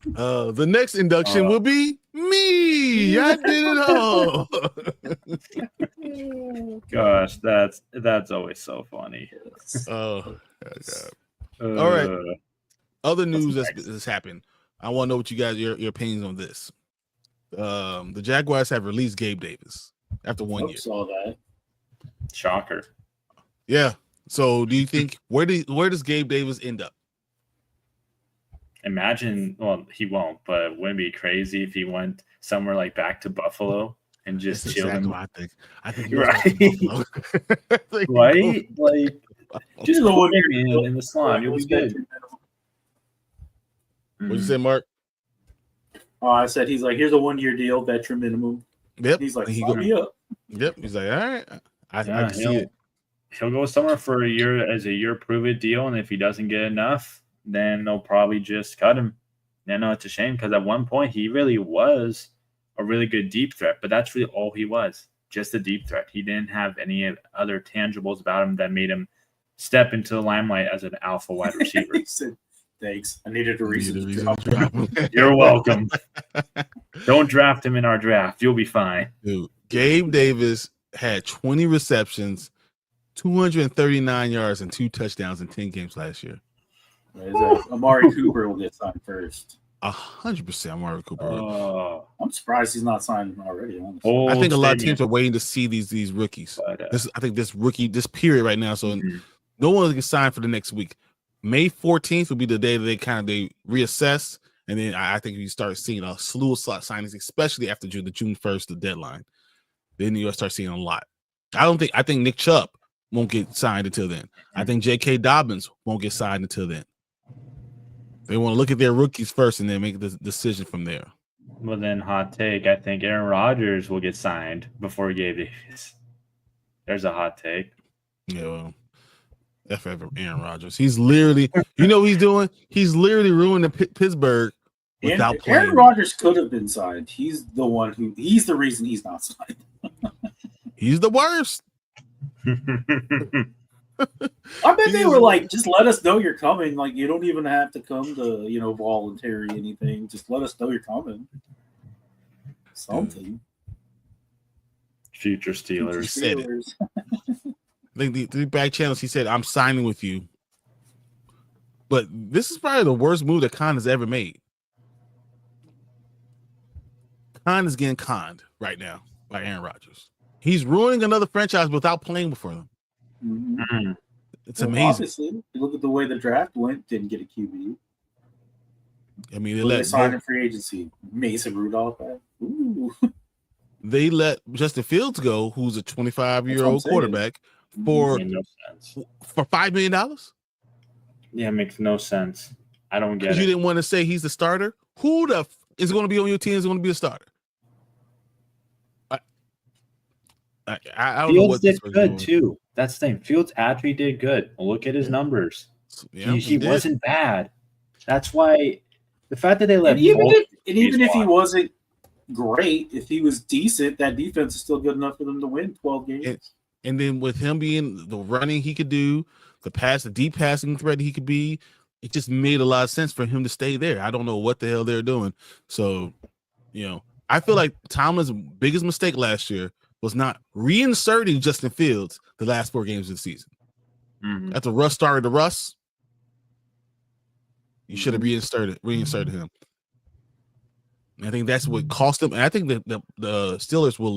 [SPEAKER 1] The next induction will be me. I did it all.
[SPEAKER 3] Gosh, that's always so funny.
[SPEAKER 1] Oh God. All right. Other news that's happened. I want to know what you guys your opinions on this. The Jaguars have released Gabe Davis after 1 year.
[SPEAKER 2] Saw that.
[SPEAKER 3] Shocker.
[SPEAKER 1] Yeah. So, do you think where does Gabe Davis end up?
[SPEAKER 3] Imagine, well, he won't, but wouldn't it be crazy if he went somewhere like back to Buffalo and just chilled?
[SPEAKER 1] Exactly what I think
[SPEAKER 3] right. Right? Like just go in the slime. You'll be good.
[SPEAKER 1] What'd you say, Mark?
[SPEAKER 2] Oh, I said he's like, here's a 1 year deal, veteran minimum.
[SPEAKER 1] Yep.
[SPEAKER 2] He's like, sign me up.
[SPEAKER 1] Yep. He's like, all right. I can see it.
[SPEAKER 3] He'll go somewhere for a year as a year prove it deal, and if he doesn't get enough, then they'll probably just cut him. I know it's a shame because at one point he really was a really good deep threat, but that's really all he was, just a deep threat. He didn't have any other tangibles about him that made him step into the limelight as an alpha wide receiver.
[SPEAKER 2] Thanks. I needed a reason to drop him.
[SPEAKER 3] You're welcome. Don't draft him in our draft. You'll be fine.
[SPEAKER 1] Dude, Gabe Davis had 20 receptions, 239 yards, and 2 touchdowns in 10 games last year.
[SPEAKER 2] Amari Cooper will get signed first.
[SPEAKER 1] 100% Amari Cooper.
[SPEAKER 2] I'm surprised he's not signed already.
[SPEAKER 1] Honestly. I think a lot of teams are waiting to see these rookies. But, I think this period right now. So no one can sign for the next week. May 14th will be the day that they reassess, and then I think you start seeing a slew of slot signings, especially after the June 1st, the deadline. Then you'll start seeing a lot. I think Nick Chubb won't get signed until then. I think J.K. Dobbins won't get signed until then. They want to look at their rookies first and then make the decision from there.
[SPEAKER 3] Well, then, hot take. I think Aaron Rodgers will get signed before Gabe Davis. There's a hot take.
[SPEAKER 1] Yeah, well, F Aaron Rodgers. He's literally, you know what he's doing? He's literally ruining Pittsburgh without playing.
[SPEAKER 2] Aaron Rodgers could have been signed. He's the reason he's not signed.
[SPEAKER 1] He's the worst.
[SPEAKER 2] I bet they were like, just let us know you're coming. Like, you don't even have to come to, voluntary anything. Just let us know you're coming. Something.
[SPEAKER 3] Future Steelers.
[SPEAKER 1] He said it. The back channels, he said, I'm signing with you. But this is probably the worst move that Khan has ever made. Khan is getting conned right now by Aaron Rodgers. He's ruining another franchise without playing for them.
[SPEAKER 2] Mm-hmm.
[SPEAKER 1] It's amazing.
[SPEAKER 2] Obviously, you look at the way the draft went, didn't get a QB.
[SPEAKER 1] I mean,
[SPEAKER 2] they signed in free agency. Mason Rudolph. Ooh.
[SPEAKER 1] They let Justin Fields go, who's a 25-year-old quarterback, for $5 million.
[SPEAKER 3] Yeah, it makes no sense. I don't get it.
[SPEAKER 1] You didn't want to say he's the starter. Who is going to be on your team is going to be a starter? I don't know what
[SPEAKER 3] Fields did good too. That's the thing. Fields actually did good. Look at his numbers.
[SPEAKER 1] Yeah,
[SPEAKER 3] he wasn't bad. That's why the fact that they let
[SPEAKER 2] even if he wasn't great, if he was decent, that defense is still good enough for them to win 12 games.
[SPEAKER 1] And then with him being the running he could do, the deep passing threat he could be, it just made a lot of sense for him to stay there. I don't know what the hell they're doing. So, I feel like Tomlin's biggest mistake last year was not reinserting Justin Fields the last 4 games of the season.
[SPEAKER 3] Mm-hmm.
[SPEAKER 1] After Russ started to Russ, you should have reinserted him. And I think that's what cost them. And I think that the Steelers will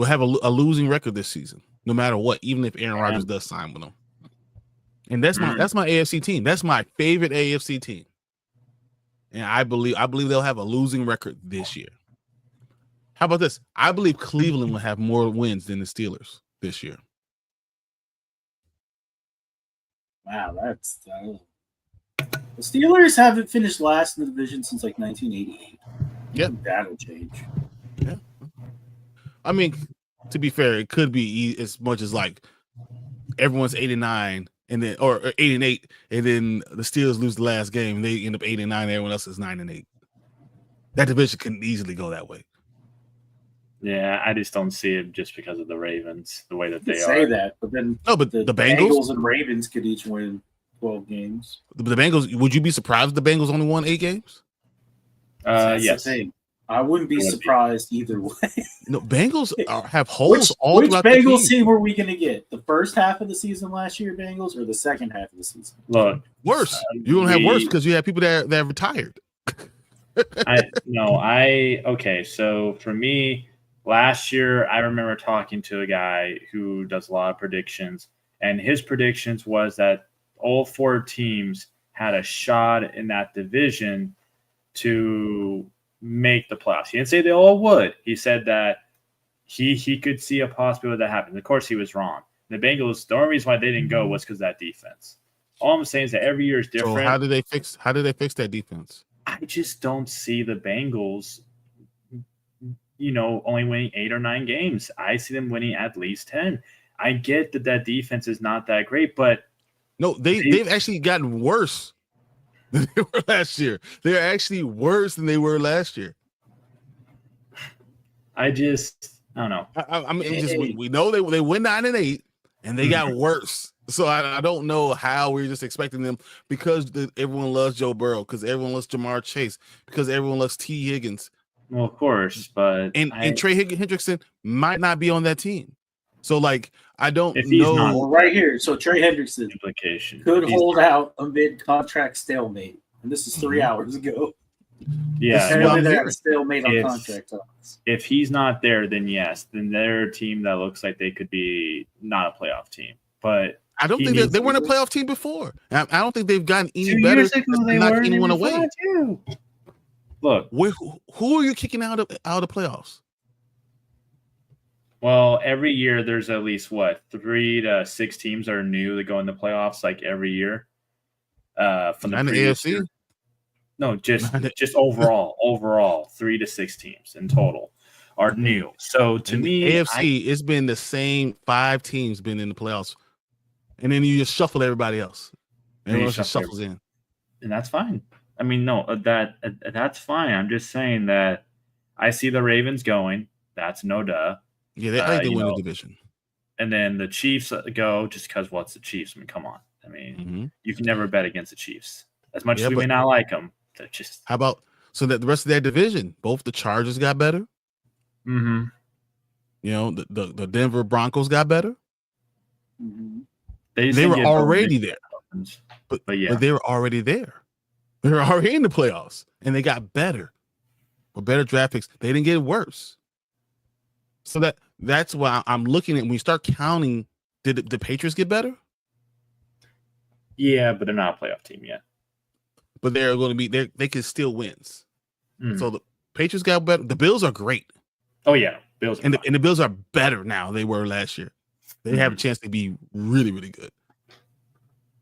[SPEAKER 1] have a losing record this season, no matter what, even if Aaron Rodgers does sign with them. And that's my AFC team. That's my favorite AFC team. And I believe they'll have a losing record this year. How about this? I believe Cleveland will have more wins than the Steelers this year.
[SPEAKER 2] Wow, that's the Steelers haven't finished last in the division since like 1988.
[SPEAKER 1] Yep,
[SPEAKER 2] that'll change.
[SPEAKER 1] Yeah, I mean, to be fair, it could be as much as like everyone's 8-9 and then or 8-8, and then the Steelers lose the last game. They end up 8-9. Everyone else is 9-8. That division can easily go that way.
[SPEAKER 3] Yeah, I just don't see it just because of the Ravens, the way that they
[SPEAKER 2] say that, but then
[SPEAKER 1] but the Bengals
[SPEAKER 2] and Ravens could each win 12 games.
[SPEAKER 1] The Bengals, would you be surprised if the Bengals only won 8 games?
[SPEAKER 3] Yes.
[SPEAKER 2] I wouldn't be surprised either way.
[SPEAKER 1] No, Bengals have holes all throughout the
[SPEAKER 2] team. Which Bengals team were we going to get? The first half of the season last year, Bengals, or the second half of the season?
[SPEAKER 3] Look,
[SPEAKER 1] worse. You're going to have worse because you have people that have retired.
[SPEAKER 3] Okay, so for me, last year, I remember talking to a guy who does a lot of predictions, and his predictions was that all 4 teams had a shot in that division to make the playoffs. He didn't say they all would. He said that he could see a possibility that happened. Of course, he was wrong. The Bengals, the only reason why they didn't go was because of that defense. All I'm saying is that every year is different.
[SPEAKER 1] So how did they fix that defense?
[SPEAKER 3] I just don't see the Bengals only winning 8 or 9 games. I see them winning at least 10. I get that defense is not that great, but
[SPEAKER 1] no, they've actually gotten worse than they were last year. They're actually worse than they were last year.
[SPEAKER 3] I don't know.
[SPEAKER 1] I mean, we know they win 9-8, and they got worse. So I don't know how we're just expecting them because everyone loves Joe Burrow, because everyone loves Jamar Chase, because everyone loves T. Higgins.
[SPEAKER 3] Well, of course, but
[SPEAKER 1] and Trey Hendrickson might not be on that team. So like I don't
[SPEAKER 2] know. Well, right here, so Trey Hendrickson could hold out amid contract stalemate, and this is 3 hours ago.
[SPEAKER 3] Yeah,
[SPEAKER 2] they're stalemate on contract talks.
[SPEAKER 3] If he's not there, then yes, then they're a team that looks like they could be not a playoff team. But
[SPEAKER 1] I don't think they weren't a playoff team before. I don't think they've gotten any better. They knocked anyone away.
[SPEAKER 3] Look,
[SPEAKER 1] who are you kicking out of the playoffs?
[SPEAKER 3] Well, every year there's at least 3 to 6 teams that are new that go in the playoffs, like every year. From the
[SPEAKER 1] AFC.
[SPEAKER 3] Year. No, just overall, 3 to 6 teams in total are new. So to me,
[SPEAKER 1] AFC, it's been the same 5 teams been in the playoffs, and then you just shuffle everybody else. Everyone else just shuffles in,
[SPEAKER 3] and that's fine. I mean, no, that's fine. I'm just saying that I see the Ravens going. That's no duh.
[SPEAKER 1] Yeah, I think they win the division.
[SPEAKER 3] And then the Chiefs go just because what's the Chiefs? I mean, come on. I mean, you can never bet against the Chiefs. As much as we may not like them, they're just.
[SPEAKER 1] How about so that the rest of their division? Both the Chargers got better.
[SPEAKER 3] Mm-hmm.
[SPEAKER 1] The Denver Broncos got better.
[SPEAKER 2] Mm-hmm.
[SPEAKER 1] They were already there. But they were already there. They were already in the playoffs, and they got better. With better draft picks. They didn't get worse. So that's why I'm looking at when you start counting, did the Patriots get better?
[SPEAKER 3] Yeah, but they're not a playoff team yet.
[SPEAKER 1] But they're going to be there. They can still wins. So the Patriots got better. The Bills are great.
[SPEAKER 3] Oh yeah, Bills.
[SPEAKER 1] And the Bills are better now than they were last year. They have a chance to be really, really good.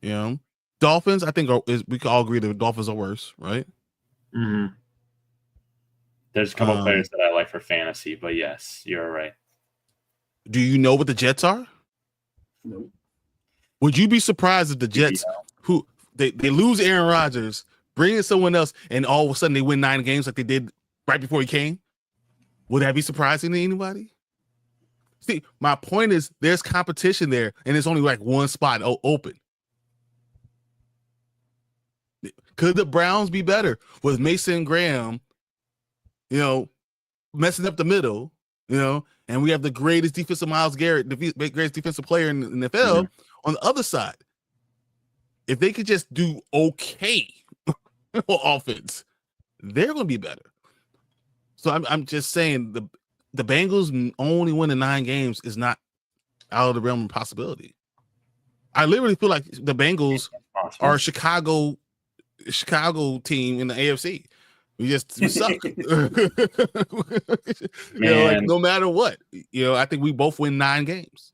[SPEAKER 1] You know, Dolphins. I think we can all agree that the Dolphins are worse, right?
[SPEAKER 3] Mm-hmm. There's a couple of players that I like for fantasy, but yes, you're right.
[SPEAKER 1] Do you know what the Jets are?
[SPEAKER 2] No.
[SPEAKER 1] Would you be surprised if the Jets, who they lose Aaron Rodgers, bring in someone else, and all of a sudden they win 9 games like they did right before he came? Would that be surprising to anybody? See, my point is there's competition there, and there's only like one spot open. Could the Browns be better with Mason Graham, messing up the middle, and we have the greatest defensive Myles Garrett, the greatest defensive player in the NFL on the other side? If they could just do okay on offense, they're going to be better. So I'm just saying the Bengals only winning 9 games is not out of the realm of possibility. I literally feel like the Bengals are a Chicago team in the AFC. We suck. No matter what, I think we both win 9 games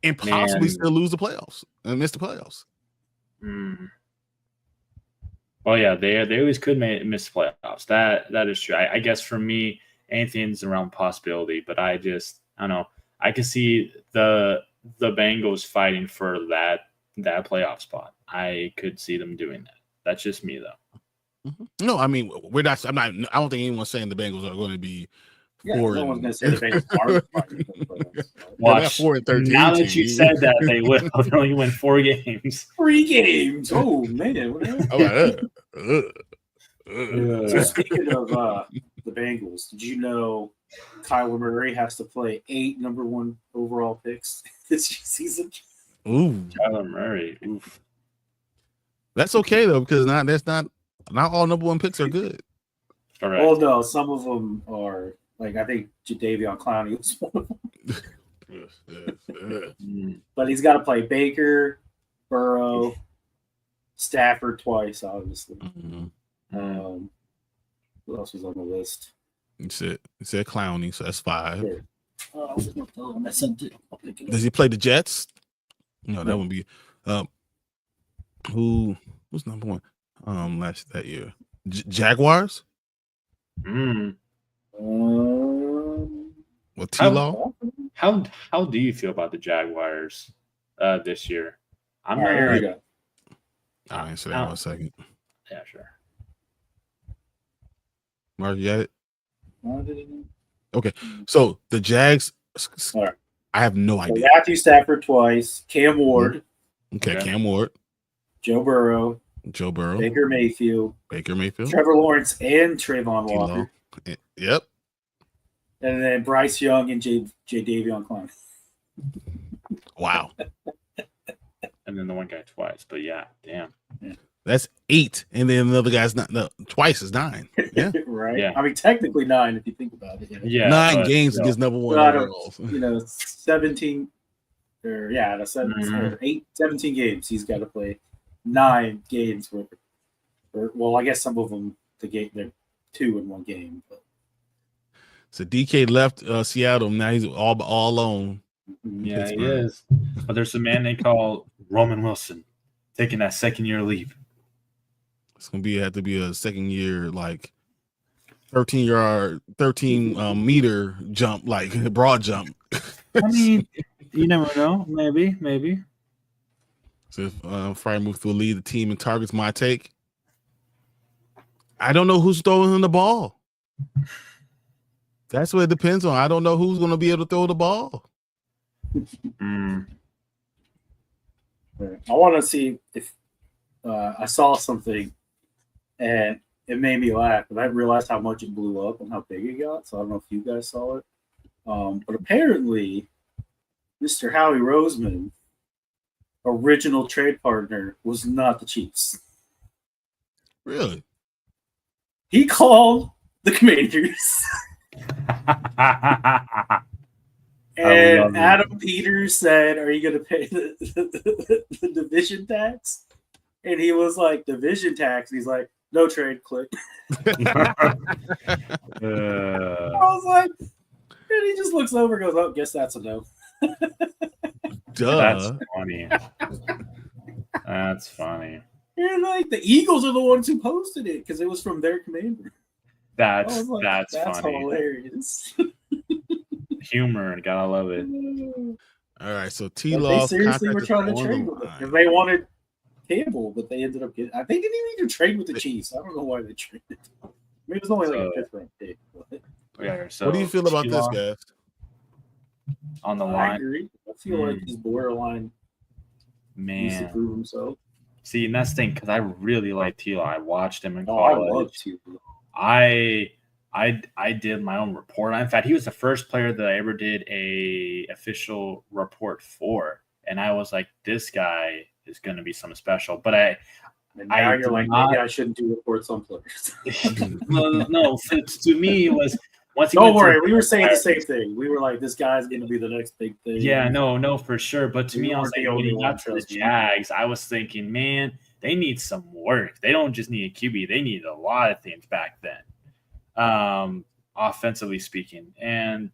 [SPEAKER 1] and possibly still lose the playoffs and miss the playoffs.
[SPEAKER 3] Well, yeah, they always could miss playoffs. That is true. I guess for me, anything's around possibility, but I don't know. I can see the Bengals fighting for that playoff spot. I could see them doing that. That's just me, though.
[SPEAKER 1] No, I mean we're not. I don't think anyone's saying the Bengals are going to be.
[SPEAKER 2] No one's going to say the Bengals are.
[SPEAKER 3] Watch.
[SPEAKER 1] 4-13.
[SPEAKER 3] Now that you said that, they will. They'll only win 4 games.
[SPEAKER 2] 3 games. Oh man. So speaking of the Bengals, did you know Kyler Murray has to play 8 number 1 overall picks this season?
[SPEAKER 1] Ooh,
[SPEAKER 3] Kyler Murray. Oof.
[SPEAKER 1] That's okay though, because not all number 1 picks are good.
[SPEAKER 3] Correct.
[SPEAKER 2] Well, no, some of them are. Like, I think Jadeveon Clowney was one of them. But he's got to play Baker, Burrow, Stafford twice, obviously. Who else was on the list?
[SPEAKER 1] It said Clowney, so that's 5.
[SPEAKER 2] Sure.
[SPEAKER 1] Does he play the Jets? No, that would be who's number 1 that year? Jaguars? What T-Law?
[SPEAKER 3] How do you feel about the Jaguars this year? I'm not.
[SPEAKER 2] Here we go.
[SPEAKER 1] I'll answer that in 1 second.
[SPEAKER 3] Yeah, sure.
[SPEAKER 1] Mark, you got it? Okay. So the Jags.
[SPEAKER 2] All right.
[SPEAKER 1] I have no idea.
[SPEAKER 2] Matthew Stafford twice. Cam Ward.
[SPEAKER 1] Okay. Cam Ward.
[SPEAKER 2] Joe Burrow.
[SPEAKER 1] Baker
[SPEAKER 2] Mayfield.
[SPEAKER 1] Mayfield.
[SPEAKER 2] Trevor Lawrence and Trayvon Walker.
[SPEAKER 1] Yep.
[SPEAKER 2] And then Bryce Young and Jadeveon Clowney.
[SPEAKER 1] Wow.
[SPEAKER 3] And then the one guy twice, but yeah, damn.
[SPEAKER 1] That's 8, and then another guy's not. No, twice is 9. Yeah,
[SPEAKER 2] right.
[SPEAKER 3] Yeah.
[SPEAKER 2] I mean, technically 9 if you think about it.
[SPEAKER 3] Yeah,
[SPEAKER 1] 9 games against number 1.
[SPEAKER 2] 17. Or 17 games. He's got to play 9 games with. Well, I guess some of them they're 2 in 1 game. But.
[SPEAKER 1] So DK left Seattle. Now he's all alone.
[SPEAKER 3] Yeah, he is. But there's a man they call Roman Wilson taking that 2nd-year leap.
[SPEAKER 1] It's gonna have to be a 2nd year, like 13 meter jump, like broad jump.
[SPEAKER 3] I mean, you never know. Maybe.
[SPEAKER 1] So if Freiermuth will lead the team in targets, my take. I don't know who's throwing the ball. That's what it depends on. I don't know who's going to be able to throw the ball.
[SPEAKER 2] I want to see if I saw something and it made me laugh, but I didn't realize how much it blew up and how big it got. So I don't know if you guys saw it. But apparently, Mr. Howie Roseman original trade partner was not the Chiefs.
[SPEAKER 1] Really?
[SPEAKER 2] He called the Commanders. And Adam Peters said, "Are you going to pay the division tax?" And he was like, "Division tax." And he's like, "No trade." Click. I was like, and he just looks over, and goes, "Oh, guess that's a no."
[SPEAKER 1] Duh.
[SPEAKER 3] That's funny. That's funny.
[SPEAKER 2] And like the Eagles are the ones who posted it because it was from their commander.
[SPEAKER 3] That's
[SPEAKER 2] that's
[SPEAKER 3] funny.
[SPEAKER 2] Hilarious.
[SPEAKER 3] Humor, gotta love it.
[SPEAKER 1] All right, so T-Law.
[SPEAKER 2] They seriously were trying to trade with him because they wanted Campbell, but they ended up getting. I think they didn't even trade with the Chiefs. I don't know why they traded. I mean, it was only like a 5th round pick.
[SPEAKER 3] Yeah. So
[SPEAKER 1] what do you feel about this, guys?
[SPEAKER 3] On the line,
[SPEAKER 2] I agree. I feel like he's borderline. Needs to prove himself.
[SPEAKER 3] See, and that's the thing because I really like T-Law. I watched him in college.
[SPEAKER 2] I love T-Law.
[SPEAKER 3] I did my own report. In fact, he was the first player that I ever did a official report for, and I was like, this guy is going to be something special. But
[SPEAKER 2] you're like, maybe I shouldn't do reports on players.
[SPEAKER 3] no, to me it was once.
[SPEAKER 2] Don't worry, we were saying the same thing. We were like, this guy's going to be the next big thing.
[SPEAKER 3] Yeah, no, for sure. But to me, I was like, when he got to the Jags, I was thinking, man, they need some work. They don't just need a QB; they need a lot of things back then. Offensively speaking. And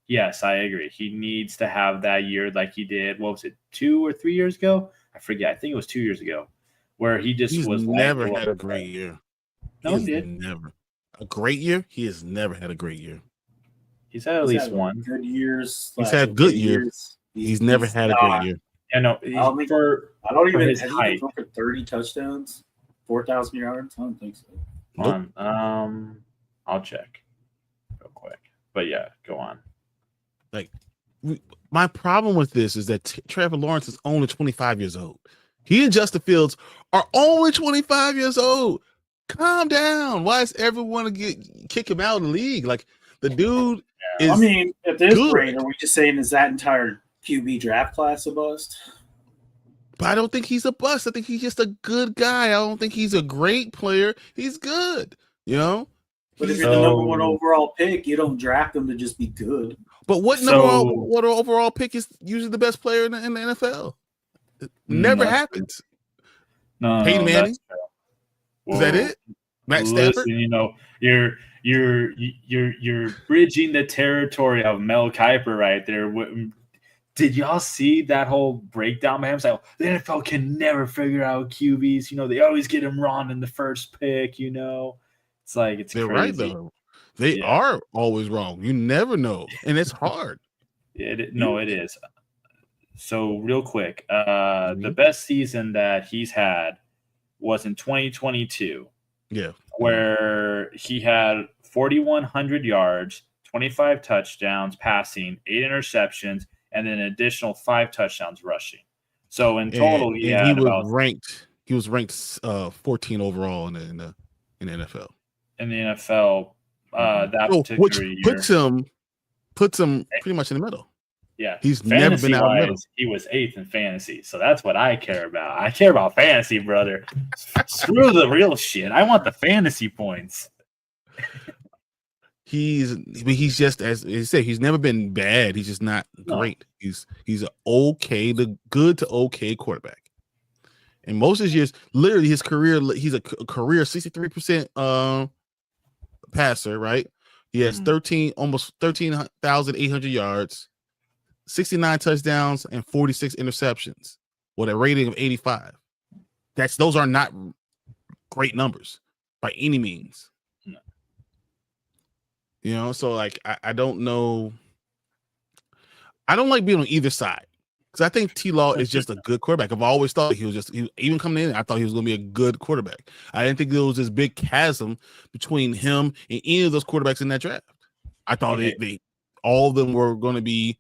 [SPEAKER 3] yes, I agree. He needs to have that year like he did. What was it, 2 or 3 years ago? I forget. I think it was 2 years ago where he's
[SPEAKER 1] was never had a great year.
[SPEAKER 3] No, he did.
[SPEAKER 1] Never. A great year? He has never had a great year.
[SPEAKER 3] He's had at least one.
[SPEAKER 2] Good years.
[SPEAKER 1] He's had good years. He's never had a great year.
[SPEAKER 3] Yeah, no.
[SPEAKER 2] I don't even has he thrown for 30 touchdowns, 4,000 yards. I don't think so.
[SPEAKER 3] Nope. I'll check real quick. But yeah, go on.
[SPEAKER 1] Like, my problem with this is that Trevor Larwance is only 25 years old. He and Justin Fields are only 25 years old. Calm down. Why is everyone kick him out of the league? Like, the dude is.
[SPEAKER 2] I mean, at this rate, are we just saying is that entire QB draft class a bust?
[SPEAKER 1] But I don't think he's a bust. I think he's just a good guy. I don't think he's a great player. He's good, you know.
[SPEAKER 2] But if you're the number 1 overall pick, you don't draft him to just be good.
[SPEAKER 1] But what overall pick is usually the best player in the NFL? It never happens.
[SPEAKER 3] No,
[SPEAKER 1] Peyton Manning. Is that it? Matt Stafford.
[SPEAKER 3] You know, you're bridging the territory of Mel Kiper right there. Did y'all see that whole breakdown by him? It's like, the NFL can never figure out QBs. You know, they always get him wrong in the first pick. You know, it's like
[SPEAKER 1] they're
[SPEAKER 3] crazy.
[SPEAKER 1] Right though. They are always wrong. You never know, and it's hard.
[SPEAKER 3] It is. So real quick, the best season that he's had was in 2022.
[SPEAKER 1] Yeah,
[SPEAKER 3] where he had 4,100 yards, 25 touchdowns passing, 8 interceptions, and then an additional 5 touchdowns rushing. So in total, he was ranked 14 overall in the NFL. In the NFL, that particular year,
[SPEAKER 1] puts him pretty much in the middle.
[SPEAKER 3] Yeah,
[SPEAKER 1] he's never been out in the middle.
[SPEAKER 3] He was 8th in fantasy, so that's what I care about. I care about fantasy, brother. Screw the real shit. I want the fantasy points.
[SPEAKER 1] He's just, as you say, he's never been bad. He's just not great. He's an good to okay quarterback. And most of his years, literally his career, he's a career 63% passer, right? He has almost 13,800 yards, 69 touchdowns, and 46 interceptions with a rating of 85. Those are not great numbers by any means.
[SPEAKER 3] No.
[SPEAKER 1] You know, so like I don't know. I don't like being on either side because I think T-Law is just a good quarterback. I've always thought even coming in, I thought he was going to be a good quarterback. I didn't think there was this big chasm between him and any of those quarterbacks in that draft. I thought all of them were going to be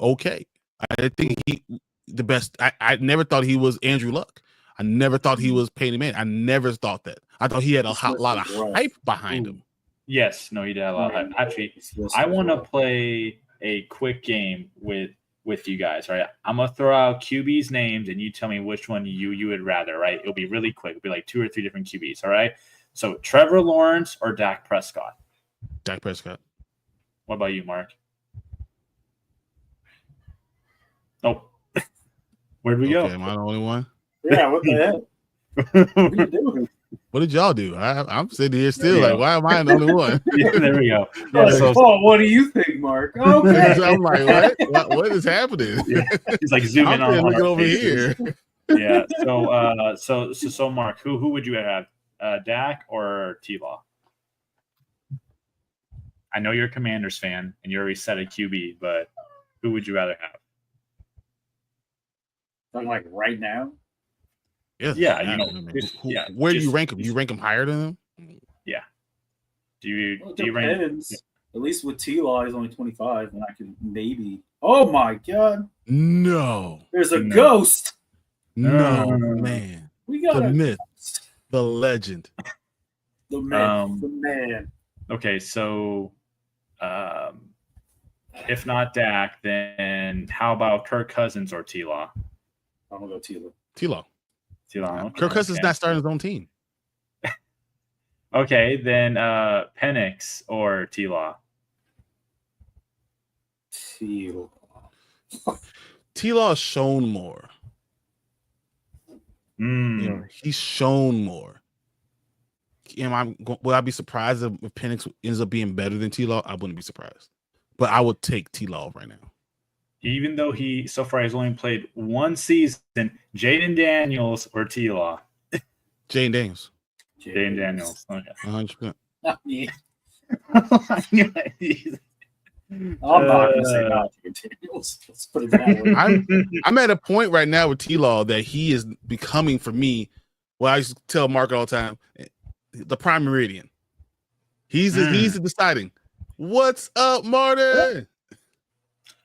[SPEAKER 1] okay. I think the best. I never thought he was Andrew Luck. I never thought he was Peyton Manning. I never thought that. I thought he had a lot of hype behind him.
[SPEAKER 3] Yes, no, he did have a lot of hype. Actually, I want to play a quick game with with you guys, right? I'm gonna throw out QB's names, and you tell me which one you would rather, right? It'll be really quick. It'll be like 2 or 3 different QBs, all right? So Trevor Lawrence or Dak Prescott?
[SPEAKER 1] Dak Prescott.
[SPEAKER 3] What about you, Mark? Oh, where'd we go?
[SPEAKER 1] Am I the only one?
[SPEAKER 2] Yeah, what the hell? What are you doing?
[SPEAKER 1] What did y'all do? I'm sitting here still like, why am I the only one?
[SPEAKER 3] Yeah, there we go.
[SPEAKER 2] Yeah, oh, what do you think, Mark? Okay.
[SPEAKER 1] I'm like, what is happening?
[SPEAKER 3] Yeah. He's like zooming
[SPEAKER 1] I'm
[SPEAKER 3] on.
[SPEAKER 1] looking over here.
[SPEAKER 3] Yeah. So Mark, who would you have? Dak or T-Law? I know you're a Commanders fan and you already said a QB, but who would you rather have?
[SPEAKER 2] I'm like right now.
[SPEAKER 3] Yeah, you know,
[SPEAKER 1] where do you rank him? You rank him higher than him?
[SPEAKER 3] Yeah. Do you
[SPEAKER 2] rank? At least with T-Law, he's only 25, and I can maybe. Oh my God!
[SPEAKER 1] No,
[SPEAKER 2] there's a ghost.
[SPEAKER 1] No, man.
[SPEAKER 2] We got
[SPEAKER 1] the myth, the legend,
[SPEAKER 2] the man, the man.
[SPEAKER 3] Okay, so if not Dak, then how about Kirk Cousins or T-Law?
[SPEAKER 2] I'm gonna go T-Law.
[SPEAKER 1] T-Law.
[SPEAKER 3] Okay.
[SPEAKER 1] Kirk Cousins is not starting his own team.
[SPEAKER 3] Okay, then Penix or T-Law?
[SPEAKER 2] T-Law.
[SPEAKER 1] T-Law has shown more. You know, he's shown more. Would I be surprised if Penix ends up being better than T-Law? I wouldn't be surprised. But I would take T-Law right now.
[SPEAKER 3] Even though he so far has only played one season, Jaden Daniels or T-Law?
[SPEAKER 1] Jaden Daniels.
[SPEAKER 3] Jaden Daniels. Okay.
[SPEAKER 1] 100%.
[SPEAKER 2] Not me. I'm not going to say not Jaden Daniels. Let's put it that way.
[SPEAKER 1] I'm at a point right now with T-Law that he is becoming, for me, what I used to tell Mark all the time, the prime meridian. He's deciding. What's up, Martin?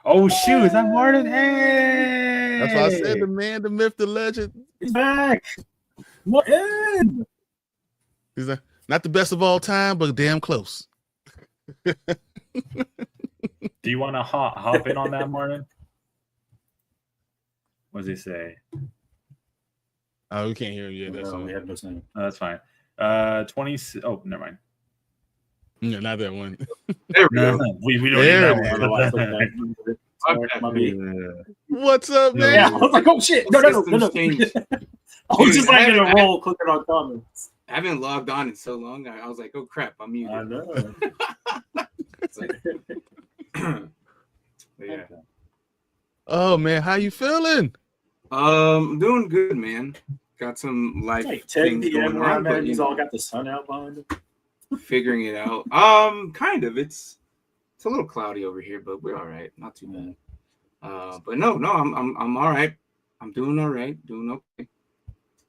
[SPEAKER 3] Oh shoot, is that Martin? Hey,
[SPEAKER 1] that's why I said the man, the myth, the legend.
[SPEAKER 2] He's back. Martin.
[SPEAKER 1] He's not the best of all time, but damn close.
[SPEAKER 3] Do you want to hop in on that, Martin? What does he say?
[SPEAKER 1] Oh, we can't hear him yet.
[SPEAKER 2] We have no sound.
[SPEAKER 3] Oh, that's fine. 20. Oh, never mind.
[SPEAKER 1] No, not that one.
[SPEAKER 3] There we go. We don't need that
[SPEAKER 2] one.
[SPEAKER 1] What's up, man?
[SPEAKER 2] Yeah, I was like, oh shit. No. I was just like in a roll clicking on comments.
[SPEAKER 4] I haven't logged on in so long. I was like, oh crap, I'm muted.
[SPEAKER 2] I know.
[SPEAKER 4] Yeah.
[SPEAKER 1] Oh man, how you feeling?
[SPEAKER 4] Doing good, man. Got some life things going on, but
[SPEAKER 2] he's all got the sun out behind him.
[SPEAKER 4] Figuring it out. Kind of. It's a little cloudy over here, but we're all right. Not too bad. But no, I'm all right. I'm doing all right. Doing okay.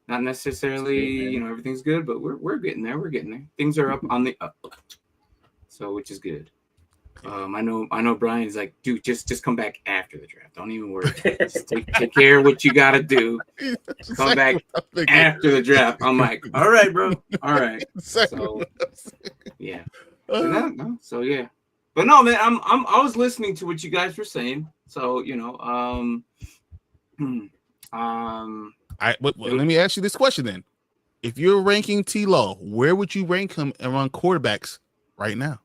[SPEAKER 4] Not necessarily, good, everything's good, but we're getting there. We're getting there. Things are up on the up. So, which is good. I know Brian's like, dude, just come back after the draft. Don't even worry. Just take care of what you gotta do. Come back after the draft. I'm like, all right, bro. All right. So yeah. So yeah. But no, man, I was listening to what you guys were saying. So, let
[SPEAKER 1] me ask you this question then. If you're ranking T-Law, where would you rank him around quarterbacks right now?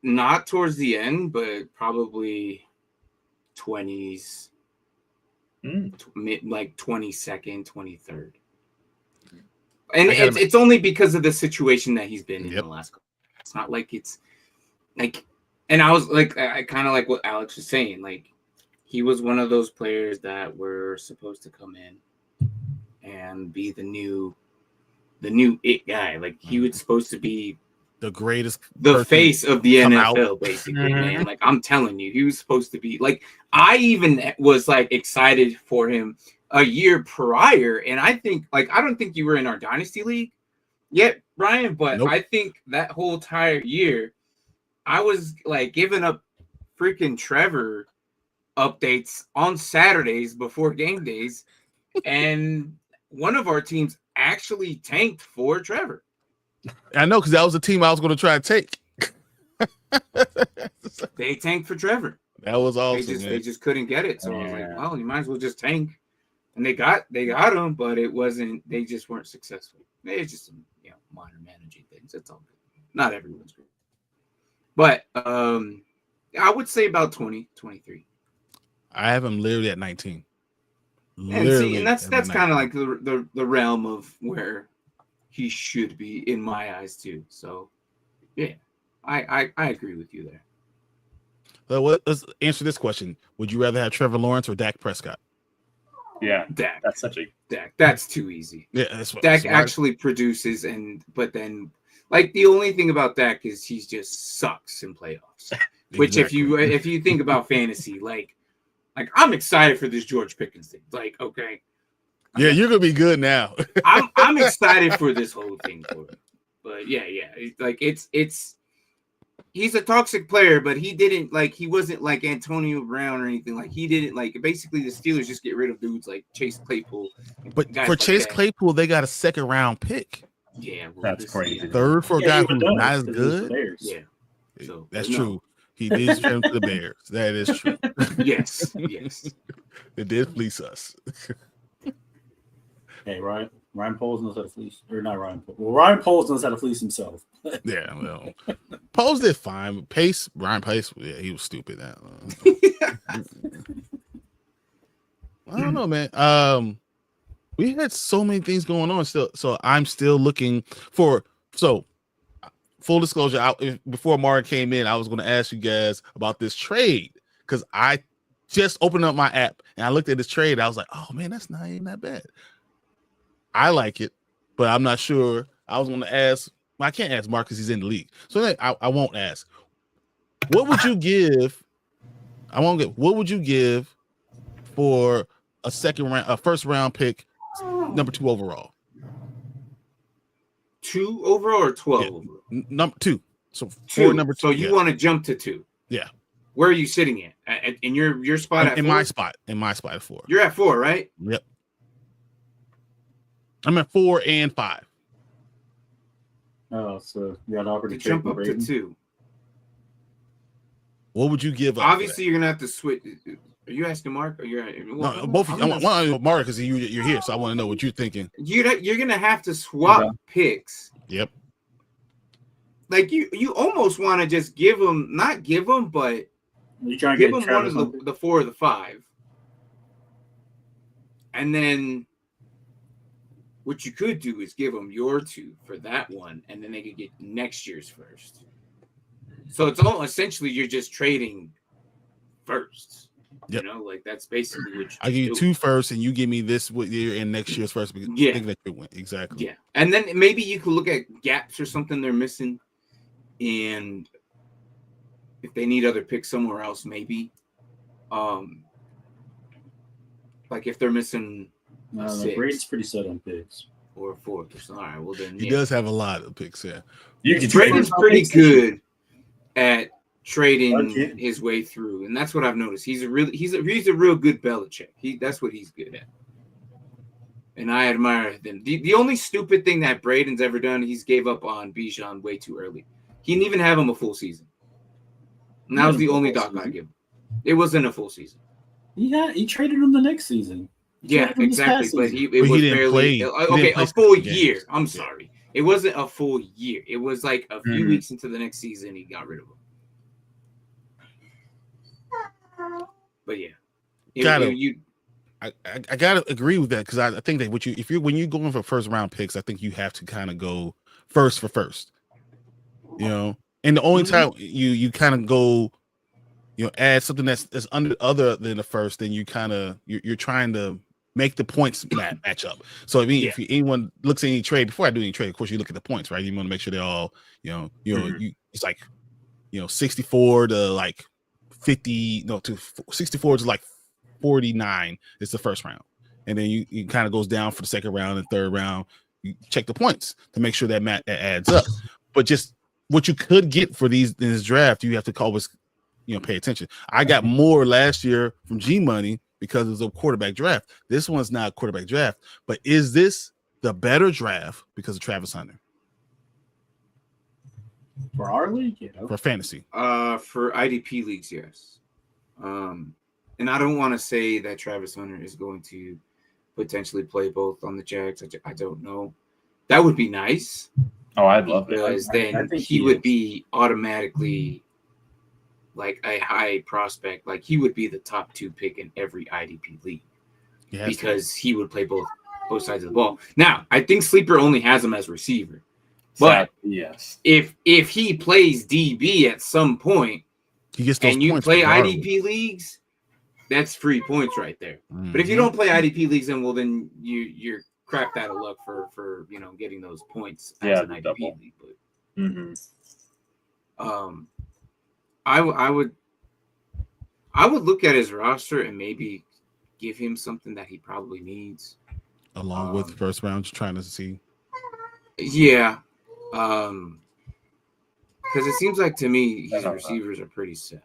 [SPEAKER 4] Not towards the end, but probably 20s, like 22nd, 23rd. And it's only because of the situation that he's been in the last couple. It's not like it's like, and I was like, I kind of like what Alex was saying. Like, he was one of those players that were supposed to come in and be the new it guy. Like, he was supposed to be
[SPEAKER 1] the greatest,
[SPEAKER 4] the face of the NFL, basically, man. Like, I'm telling you, he was supposed to be like, I even was like excited for him a year prior. And I think, like, I don't think you were in our Dynasty League yet, Brian, but nope. I think that whole entire year, I was like giving up freaking Trevor updates on Saturdays before game days. And one of our teams actually tanked for Trevor.
[SPEAKER 1] I know, because that was the team I was going to try to take.
[SPEAKER 4] They tanked for Trevor.
[SPEAKER 1] That was awesome.
[SPEAKER 4] They just couldn't get it. So I was like, well, you might as well just tank. And they got him, but it wasn't. They just weren't successful. It's just some minor managing things. That's all good. Not everyone's great. But I would say about 20, 23.
[SPEAKER 1] I have him literally at 19.
[SPEAKER 4] And that's kind of like the realm of where he should be in my eyes too. So yeah, I agree with you there.
[SPEAKER 1] So let's answer this question: would you rather have Trevor Lawrence or Dak Prescott?
[SPEAKER 3] Yeah,
[SPEAKER 4] Dak.
[SPEAKER 3] That's such a
[SPEAKER 4] Dak. That's too easy.
[SPEAKER 1] Yeah, that's what
[SPEAKER 4] Dak actually produces, but then like the only thing about Dak is he just sucks in playoffs. Which if you think about fantasy, like I'm excited for this George Pickens thing. Like, okay.
[SPEAKER 1] Yeah, you're gonna be good now.
[SPEAKER 4] I'm excited for this whole thing for him. But yeah. Like it's he's a toxic player, but he wasn't like Antonio Brown or anything. Like he didn't basically the Steelers just get rid of dudes like Chase Claypool.
[SPEAKER 1] But for Chase Claypool, they got a 2nd round pick.
[SPEAKER 4] Yeah,
[SPEAKER 3] that's crazy.
[SPEAKER 1] 3rd for a guy who's not as good.
[SPEAKER 4] Yeah. So
[SPEAKER 1] that's true. He did trim to the Bears. That is true.
[SPEAKER 4] Yes.
[SPEAKER 1] It did fleece us.
[SPEAKER 2] Hey, Ryan Poles knows how to fleece, or not Ryan Poles. Well, Ryan Poles knows how to fleece himself.
[SPEAKER 1] Yeah, well, Poles did fine. Ryan Pace, yeah, he was stupid. I don't know, man. We had so many things going on still, so I'm still looking for. So, full disclosure, before Mark came in, I was going to ask you guys about this trade because I just opened up my app and I looked at this trade. I was like, oh man, that's not even that bad. I like it, but I'm not sure. I was going to ask. Well, I can't ask Mark because he's in the league, so I won't ask. What would you give? What would you give for a 1st round pick, number 2 overall?
[SPEAKER 4] 2 overall or 12 overall?
[SPEAKER 1] Number 2. So
[SPEAKER 4] 2.
[SPEAKER 1] Number 2.
[SPEAKER 4] So you want to jump to 2?
[SPEAKER 1] Yeah.
[SPEAKER 4] Where are you sitting at? In your spot?
[SPEAKER 1] In my spot at 4.
[SPEAKER 4] You're at 4, right?
[SPEAKER 1] Yep. I'm at 4 and 5.
[SPEAKER 2] Oh, so you got offered
[SPEAKER 4] to jump up to 2.
[SPEAKER 1] What would you give up?
[SPEAKER 4] Obviously, you're gonna have to switch. Are you asking Mark? Or
[SPEAKER 1] both of you. I want Mark because you're here, so I want to know what you're thinking.
[SPEAKER 4] You're gonna have to swap picks.
[SPEAKER 1] Yep.
[SPEAKER 4] Like you almost want to just not give them, but
[SPEAKER 2] you trying to
[SPEAKER 4] give
[SPEAKER 2] get
[SPEAKER 4] them one of the 4 or the 5, and then what you could do is give them your 2 for that one, and then they could get next year's first. So it's all essentially you're just trading firsts.
[SPEAKER 1] Yep.
[SPEAKER 4] That's basically what
[SPEAKER 1] I give you 2 firsts, and you give me this year and next year's first. Because I think that you win exactly.
[SPEAKER 4] Yeah, and then maybe you could look at gaps or something they're missing, and if they need other picks somewhere else, maybe. Like if they're missing.
[SPEAKER 2] Brady's pretty set on picks.
[SPEAKER 4] Or a 4th. All right, well then
[SPEAKER 1] he does have a lot of picks. Yeah,
[SPEAKER 4] Brady's pretty good at trading his way through, and that's what I've noticed. He's a real good Belichick. That's what he's good at, and I admire him. The only stupid thing that Braden's ever done, he's gave up on Bijan way too early. He didn't even have him a full season. And that was the only doc I give him. It wasn't a full season.
[SPEAKER 2] Yeah, he traded him the next season.
[SPEAKER 4] Yeah, exactly. But it was barely a full year. I'm sorry. It wasn't a full year. It was like a few weeks into the next season he got rid of him. But yeah.
[SPEAKER 1] I gotta agree with that because I think that when you're going for 1st round picks, I think you have to kind of go first for first. And the only time you kind of go, add something that's other than the first, then you're trying to make the points match up. So if anyone looks at any trade, before I do any trade, of course you look at the points, right? You want to make sure they're all, it's like, 64 to like 50, to 64 to like 49 is the 1st round, and then you kind of goes down for the 2nd round and 3rd round. You check the points to make sure that adds up. But just what you could get for in this draft, you have to always, pay attention. I got more last year from G Money because it was a quarterback draft. This one's not a quarterback draft, but is this the better draft because of Travis Hunter?
[SPEAKER 2] For our league,
[SPEAKER 1] for fantasy.
[SPEAKER 4] For IDP leagues, yes. And I don't want to say that Travis Hunter is going to potentially play both on the Jags. I don't know. That would be nice.
[SPEAKER 3] Oh, I'd love it.
[SPEAKER 4] Because then he would be automatically like a high prospect. Like he would be the top 2 pick in every IDP league because he would play both sides of the ball. Now, I think Sleeper only has him as receiver. But
[SPEAKER 3] yes,
[SPEAKER 4] if he plays DB at some point
[SPEAKER 1] he gets those
[SPEAKER 4] and you
[SPEAKER 1] points
[SPEAKER 4] play
[SPEAKER 1] regardless.
[SPEAKER 4] IDP leagues, that's free points right there.
[SPEAKER 1] Mm-hmm.
[SPEAKER 4] But if you don't play IDP leagues, then you're crapped out of luck for getting those points as an IDP league. But I would look at his roster and maybe give him something that he probably needs.
[SPEAKER 1] Along with first round, just trying to see.
[SPEAKER 4] Yeah. Because it seems like to me his receivers are pretty set.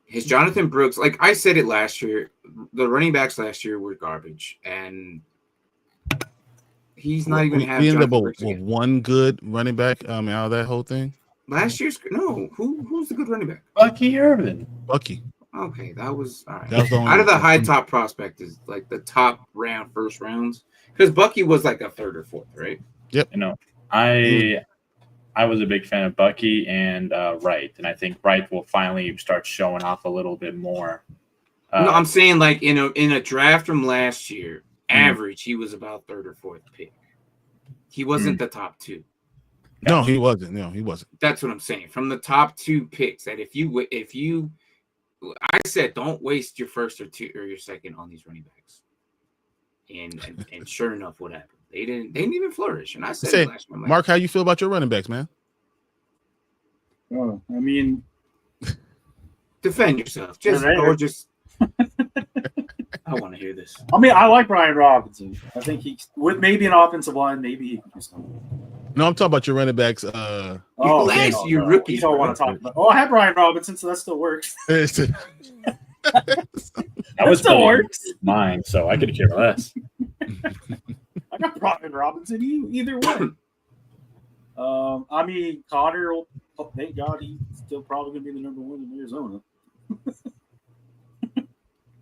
[SPEAKER 4] His Jonathan Brooks, like I said it last year, the running backs last year were garbage, and he's not even going to have.
[SPEAKER 1] We ended up with one good running back out of that whole thing.
[SPEAKER 4] Last year's who's the good running back?
[SPEAKER 3] Bucky Irvin.
[SPEAKER 1] Bucky.
[SPEAKER 4] Okay, that was all right.
[SPEAKER 1] That was the only
[SPEAKER 4] out of the high top prospect is like the top first rounds, because Bucky was like a 3rd or 4th, right?
[SPEAKER 1] Yep.
[SPEAKER 3] I was a big fan of Bucky and Wright, and I think Wright will finally start showing off a little bit more.
[SPEAKER 4] No, I'm saying like in a draft from last year, average he was about 3rd or 4th pick. He wasn't the top 2.
[SPEAKER 1] No, he wasn't. No, he wasn't.
[SPEAKER 4] That's what I'm saying. From the top 2 picks, that if you, I said don't waste your 1st or your 2nd on these running backs. And sure enough, what happened? They didn't even flourish. And I said it last year.
[SPEAKER 1] Mark, how you feel about your running backs, man?
[SPEAKER 2] Oh, I mean,
[SPEAKER 4] defend yourself. I want to hear this.
[SPEAKER 2] I mean, I like Brian Robinson. I think he's with maybe an offensive line, maybe he can do something.
[SPEAKER 1] No, I'm talking about your running backs.
[SPEAKER 4] Your rookies.
[SPEAKER 2] You don't want to talk about. Oh, I have Brian Robinson, so that still works.
[SPEAKER 3] That was
[SPEAKER 2] still works.
[SPEAKER 3] Mine, so I could care less.
[SPEAKER 2] I got Brian Robinson. Either way. I mean, Connor. Thank God he's still probably going to be the number 1 in Arizona.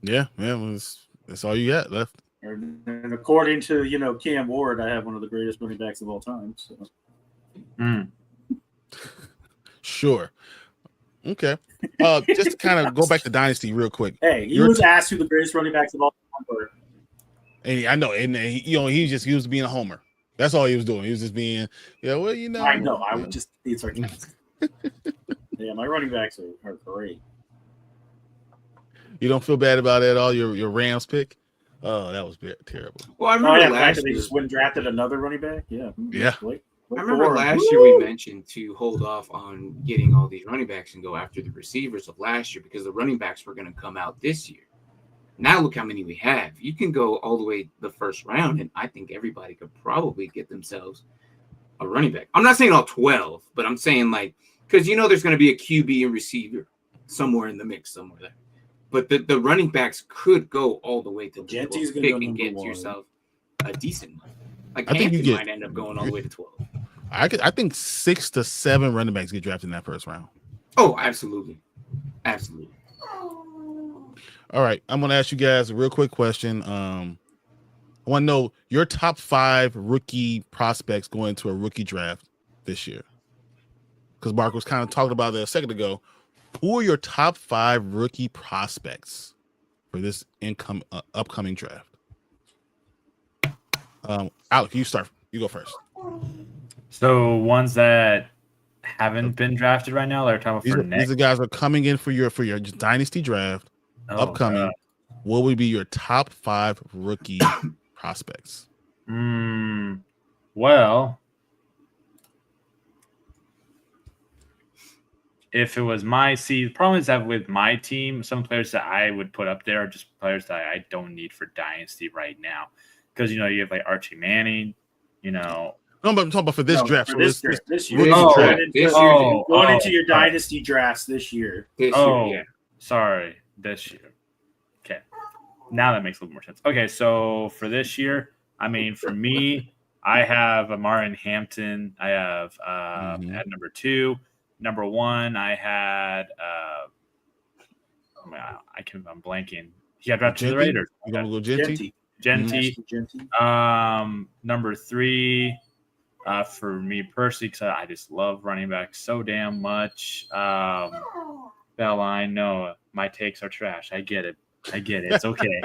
[SPEAKER 1] Yeah, that's all you got left.
[SPEAKER 2] And according to Cam Ward, I have one of the greatest running backs of all time. So.
[SPEAKER 1] Sure. Okay. Just to kind of go back to Dynasty real quick.
[SPEAKER 2] Hey, he was asked who the greatest running backs of all time were.
[SPEAKER 1] And I know, and he was being a homer. That's all he was doing. He was just being,
[SPEAKER 2] I know. I would just be sarcastic. Yeah, my running backs are great.
[SPEAKER 1] You don't feel bad about it at all? Your Rams pick? Oh, that was terrible.
[SPEAKER 4] Well, I remember last
[SPEAKER 2] year they just went and drafted another running back. Yeah.
[SPEAKER 4] I remember last year we mentioned to hold off on getting all these running backs and go after the receivers of last year because the running backs were going to come out this year. Now look how many we have. You can go all the way the first round, and I think everybody could probably get themselves a running back. I'm not saying all 12, but I'm saying because there's going to be a QB and receiver somewhere in the mix somewhere there. But the running backs could go all the way to the 12th pick and get yourself a decent one. Like Hampton might end up going all the way to 12.
[SPEAKER 1] I think 6 to 7 running backs get drafted in that first round.
[SPEAKER 4] Oh, absolutely. Absolutely.
[SPEAKER 1] All right. I'm going to ask you guys a real quick question. I want to know your top 5 rookie prospects going into a rookie draft this year. Because Mark was kind of talking about that a second ago. Who are your top 5 rookie prospects for this upcoming draft? Alec, you start. You go first.
[SPEAKER 3] So ones that haven't been drafted right now, they're talking for next.
[SPEAKER 1] These guys are coming in for your Dynasty draft upcoming. What would be your top 5 rookie prospects?
[SPEAKER 3] Well, if it was the problem is that with my team, some players that I would put up there are just players that I don't need for Dynasty right now. Because, you have like Archie Manning,
[SPEAKER 1] No, but I'm talking about for this draft.
[SPEAKER 2] For this year.
[SPEAKER 3] Going
[SPEAKER 2] into your Dynasty drafts this year.
[SPEAKER 3] Sorry. This year. Okay. Now that makes a little more sense. Okay, so for this year, I mean, for me, I have Martin Hampton. I have at number 2. Number 1, I had I'm blanking. He got drafted to the Raiders.
[SPEAKER 1] You gonna go Genty?
[SPEAKER 3] Genty. Number 3, for me personally, because I just love running back so damn much. Bella, I know my takes are trash. I get it. It's okay.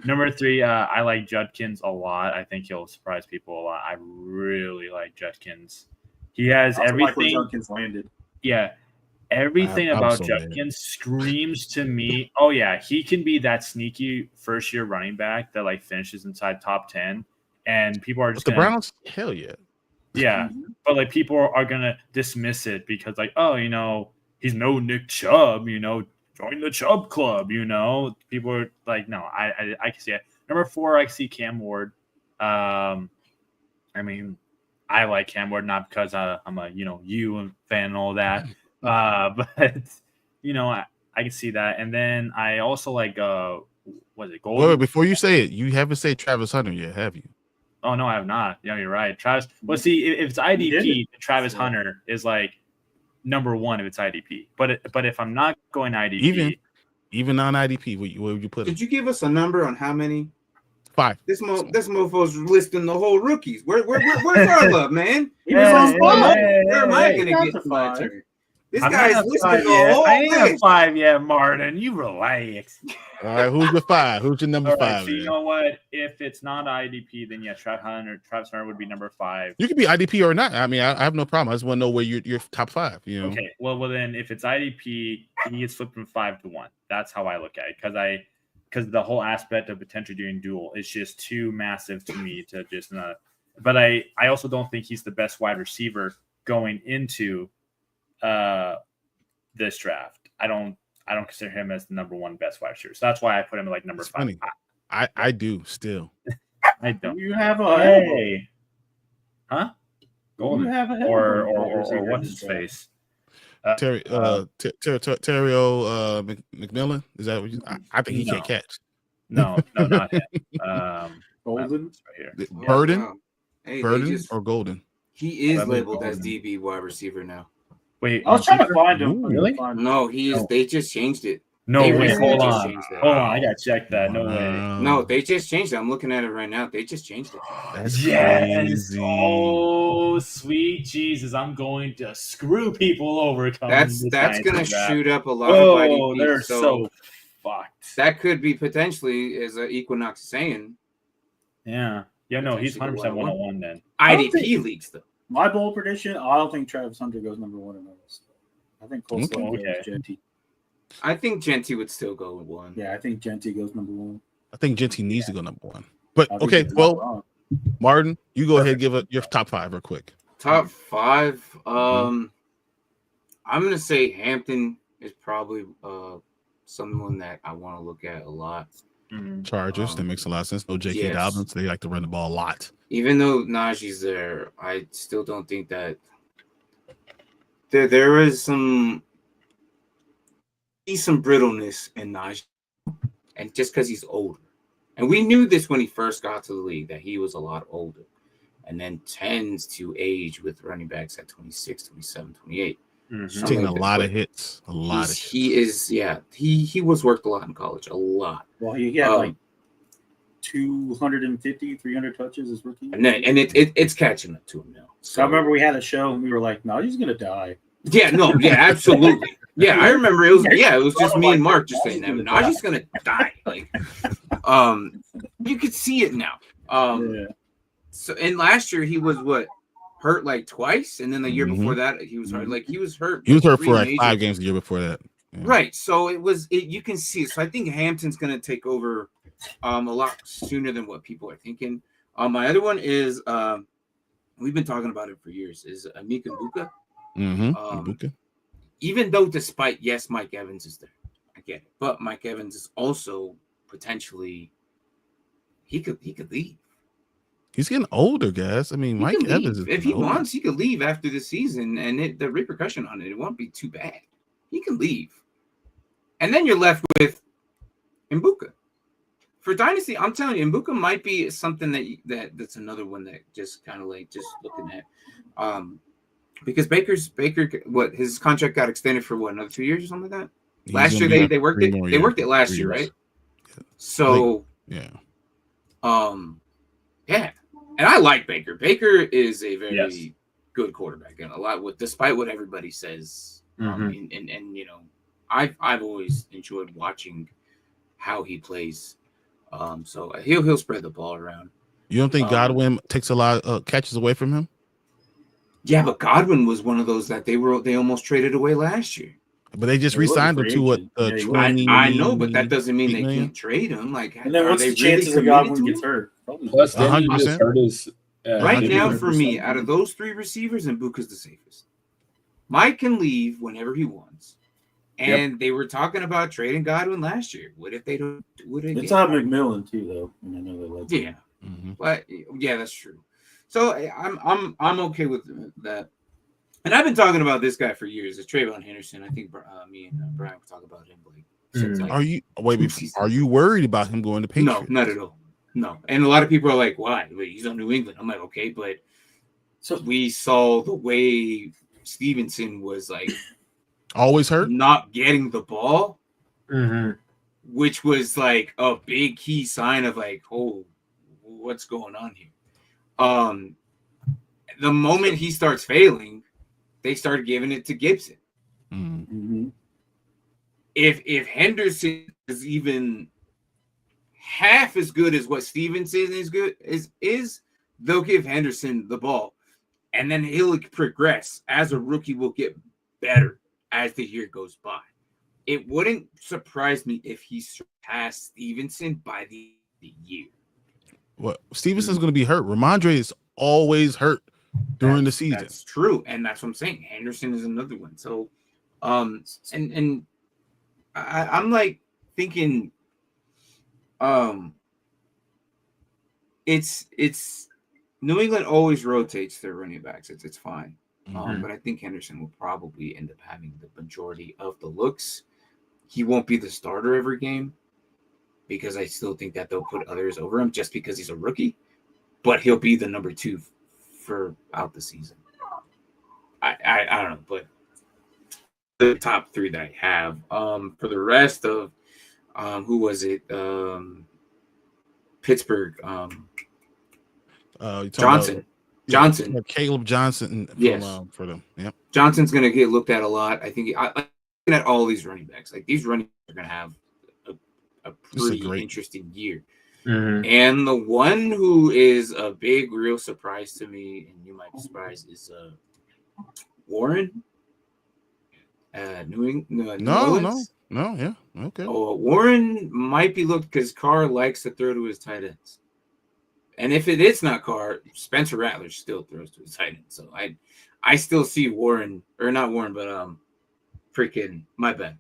[SPEAKER 3] Number 3, I like Judkins a lot. I think he'll surprise people a lot. I really like Judkins. He has everything.
[SPEAKER 2] Judkins landed.
[SPEAKER 3] Yeah. Everything about Judkins screams to me, oh, yeah, he can be that sneaky first-year running back that, like, finishes inside top 10, and people are just
[SPEAKER 1] the Browns? Hell yeah.
[SPEAKER 3] Yeah, but, like, people are going to dismiss it because, like, oh, you know, he's no Nick Chubb, you know, join the Chubb club, you know. People are like, no, I can see it. Number 4, I see Cam Ward. I mean, I like Cam Ward not because I'm a, you know, you fan and all that. But you know, I can see that. And then I also like was it Golden?
[SPEAKER 1] Wait, before you say it, you haven't said Travis Hunter yet, have you?
[SPEAKER 3] Oh no, I have not. Yeah, you're right. Travis. Well, see, if it's IDP, Travis Hunter is like number 1 if it's IDP. But if I'm not going IDP,
[SPEAKER 1] even non IDP, where would you put it?
[SPEAKER 4] Did you give us a number on how many?
[SPEAKER 1] 5.
[SPEAKER 4] This mofo's listing the whole rookies. Where's our love, man?
[SPEAKER 2] Where
[SPEAKER 4] am I gonna get to my turn? This guy's listing the whole
[SPEAKER 3] thing. I ain't 5 yet, Martin. You relax.
[SPEAKER 1] All right, who's your 5? Who's your number 5?
[SPEAKER 3] So you know what? If it's not IDP, then yeah, Travis Hunter would be number 5.
[SPEAKER 1] You could be IDP or not. I mean, I have no problem. I just want to know where your top 5. You know.
[SPEAKER 3] Okay. Well, then if it's IDP, he gets flipped from 5 to 1. That's how I look at it because the whole aspect of potentially doing dual is just too massive to me to just not. But I also don't think he's the best wide receiver going into this draft. I don't consider him as the number 1 best wide receiver. So that's why I put him like number 5.
[SPEAKER 1] Funny. I do still.
[SPEAKER 3] I don't.
[SPEAKER 2] You have a
[SPEAKER 3] huh?
[SPEAKER 2] Golden. You have a
[SPEAKER 3] or what's his face?
[SPEAKER 1] Terry McMillan. Is that what I think he can't catch?
[SPEAKER 3] No, not him.
[SPEAKER 2] Golden
[SPEAKER 3] right here.
[SPEAKER 1] Burden,
[SPEAKER 4] wow. Hey,
[SPEAKER 1] Burden or Golden?
[SPEAKER 4] He is labeled as DB wide receiver now.
[SPEAKER 3] Wait,
[SPEAKER 2] I was trying to find him.
[SPEAKER 3] Really?
[SPEAKER 4] No, he is. They just changed it.
[SPEAKER 3] No way. Hold on.
[SPEAKER 4] I
[SPEAKER 3] gotta check that. No way.
[SPEAKER 4] No, they just changed it. I'm looking at it right now. They just changed it.
[SPEAKER 1] That's
[SPEAKER 3] crazy. Oh, sweet Jesus! I'm going to screw people over.
[SPEAKER 4] That's gonna shoot up a lot of IDP.
[SPEAKER 3] Oh, they're so fucked.
[SPEAKER 4] That could be potentially, as Equinox is saying.
[SPEAKER 3] Yeah. No, he's 100% 101 then.
[SPEAKER 4] IDP leagues though.
[SPEAKER 2] My bold prediction: I don't think Travis Hunter goes number 1 in those. I think Cole goes Genty.
[SPEAKER 4] I think Genty would still go 1.
[SPEAKER 2] Yeah, I think Genty goes number 1.
[SPEAKER 1] I think Genty needs to go number 1. But okay, well, Martin, you go ahead and give it your top 5 real quick.
[SPEAKER 4] Top 5. I'm gonna say Hampton is probably someone that I want to look at a lot.
[SPEAKER 1] Chargers, that makes a lot of sense. No J.K. Dobbins, they like to run the ball a lot.
[SPEAKER 4] Even though Najee's there, I still don't think that there is some brittleness in Najee, and just because he's older. And we knew this when he first got to the league, that he was a lot older and then tends to age with running backs at 26, 27, 28.
[SPEAKER 1] He's taking a lot of hits.
[SPEAKER 4] He is, he was worked a lot in college, a lot.
[SPEAKER 2] Well, he had like 250, 300 touches as rookie.
[SPEAKER 4] And it's catching up to him now.
[SPEAKER 2] So I remember we had a show and we were like, no, he's going to die.
[SPEAKER 4] Yeah, no, yeah, absolutely. Yeah, I remember it was just me and Mark just saying that. Najee's gonna die. Like, you could see it now. So and last year he was hurt like twice, and then the year before that he was hurt. Like he was hurt.
[SPEAKER 1] He was hurt for like 5 games the year before that.
[SPEAKER 4] Yeah. Right. So you can see it. So I think Hampton's gonna take over a lot sooner than what people are thinking. My other one is we've been talking about it for years. Is Mika Buka. Even though, despite Mike Evans is there, I get it, but Mike Evans is also potentially he could leave.
[SPEAKER 1] He's getting older, guys. I mean, Mike Evans is
[SPEAKER 4] if he wants, he could leave after the season, and the repercussion on it won't be too bad. He can leave, and then you're left with Mbuka. for Dynasty, I'm telling you, Mbuka might be something that's another one that just kind of like just looking at, because Baker, what his contract got extended for what, another 2 years or something like that. Last year they worked it. They worked it last year, right? So
[SPEAKER 1] yeah.
[SPEAKER 4] Yeah, and I like Baker. Baker is a very good quarterback, and despite what everybody says. And you know, I've always enjoyed watching how he plays. So he'll spread the ball around.
[SPEAKER 1] You don't think Godwin takes a lot of catches away from him?
[SPEAKER 4] Yeah, but Godwin was one of those that they almost traded away last year.
[SPEAKER 1] But they just re-signed him to what 20.
[SPEAKER 4] I know, but that doesn't mean they can't trade him. Like,
[SPEAKER 2] and then what's the chances of Godwin gets hurt?
[SPEAKER 5] Plus, 100%.
[SPEAKER 4] Right now, for me, out of those three receivers, Mbuka's the safest. Mike can leave whenever he wants, and they were talking about trading Godwin last year. What if they don't?
[SPEAKER 2] It's on McMillan too, though. And I know they like
[SPEAKER 4] but yeah, that's true. So I'm okay with that. And I've been talking about this guy for years. It's Trayvon Henderson. I think me and Brian will talk about him. Since
[SPEAKER 1] are you worried about him going to Patriots?
[SPEAKER 4] No, not at all. No. And a lot of people are like, why? Wait, he's on New England. I'm like, okay, but so we saw the way Stevenson was like
[SPEAKER 1] always hurt,
[SPEAKER 4] not getting the ball, which was like a big key sign of like, oh, what's going on here? The moment he starts failing, they started giving it to Gibson. If Henderson is even half as good as what Stevenson is, they'll give Henderson the ball, and then he'll progress as a rookie. Will get better as the year goes by. It wouldn't surprise me if he surpassed Stevenson by the year.
[SPEAKER 1] Well, Stevenson's going to be hurt. Ramondre is always hurt during the season.
[SPEAKER 4] That's true, and that's what I'm saying. Henderson is another one. So, and I'm like thinking, it's New England always rotates their running backs. It's fine, but I think Henderson will probably end up having the majority of the looks. He won't be the starter every game because I still think that they'll put others over him just because he's a rookie, but he'll be the number 2 throughout the season. I don't know, but the top 3 that I have. For the rest of who was it? Pittsburgh. Johnson. Johnson.
[SPEAKER 1] Caleb Johnson. For them. Yep.
[SPEAKER 4] Johnson's going to get looked at a lot. I think looking at all these running backs. Like these running backs are going to have a pretty interesting year. And the one who is a big, real surprise to me, and you might be surprised, is Warren. New England.
[SPEAKER 1] No, yeah, okay.
[SPEAKER 4] Oh, Warren might be looked because Carr likes to throw to his tight ends, and if it is not Carr, Spencer Rattler still throws to his tight end. So I still see Warren, or not Warren, but freaking my bad.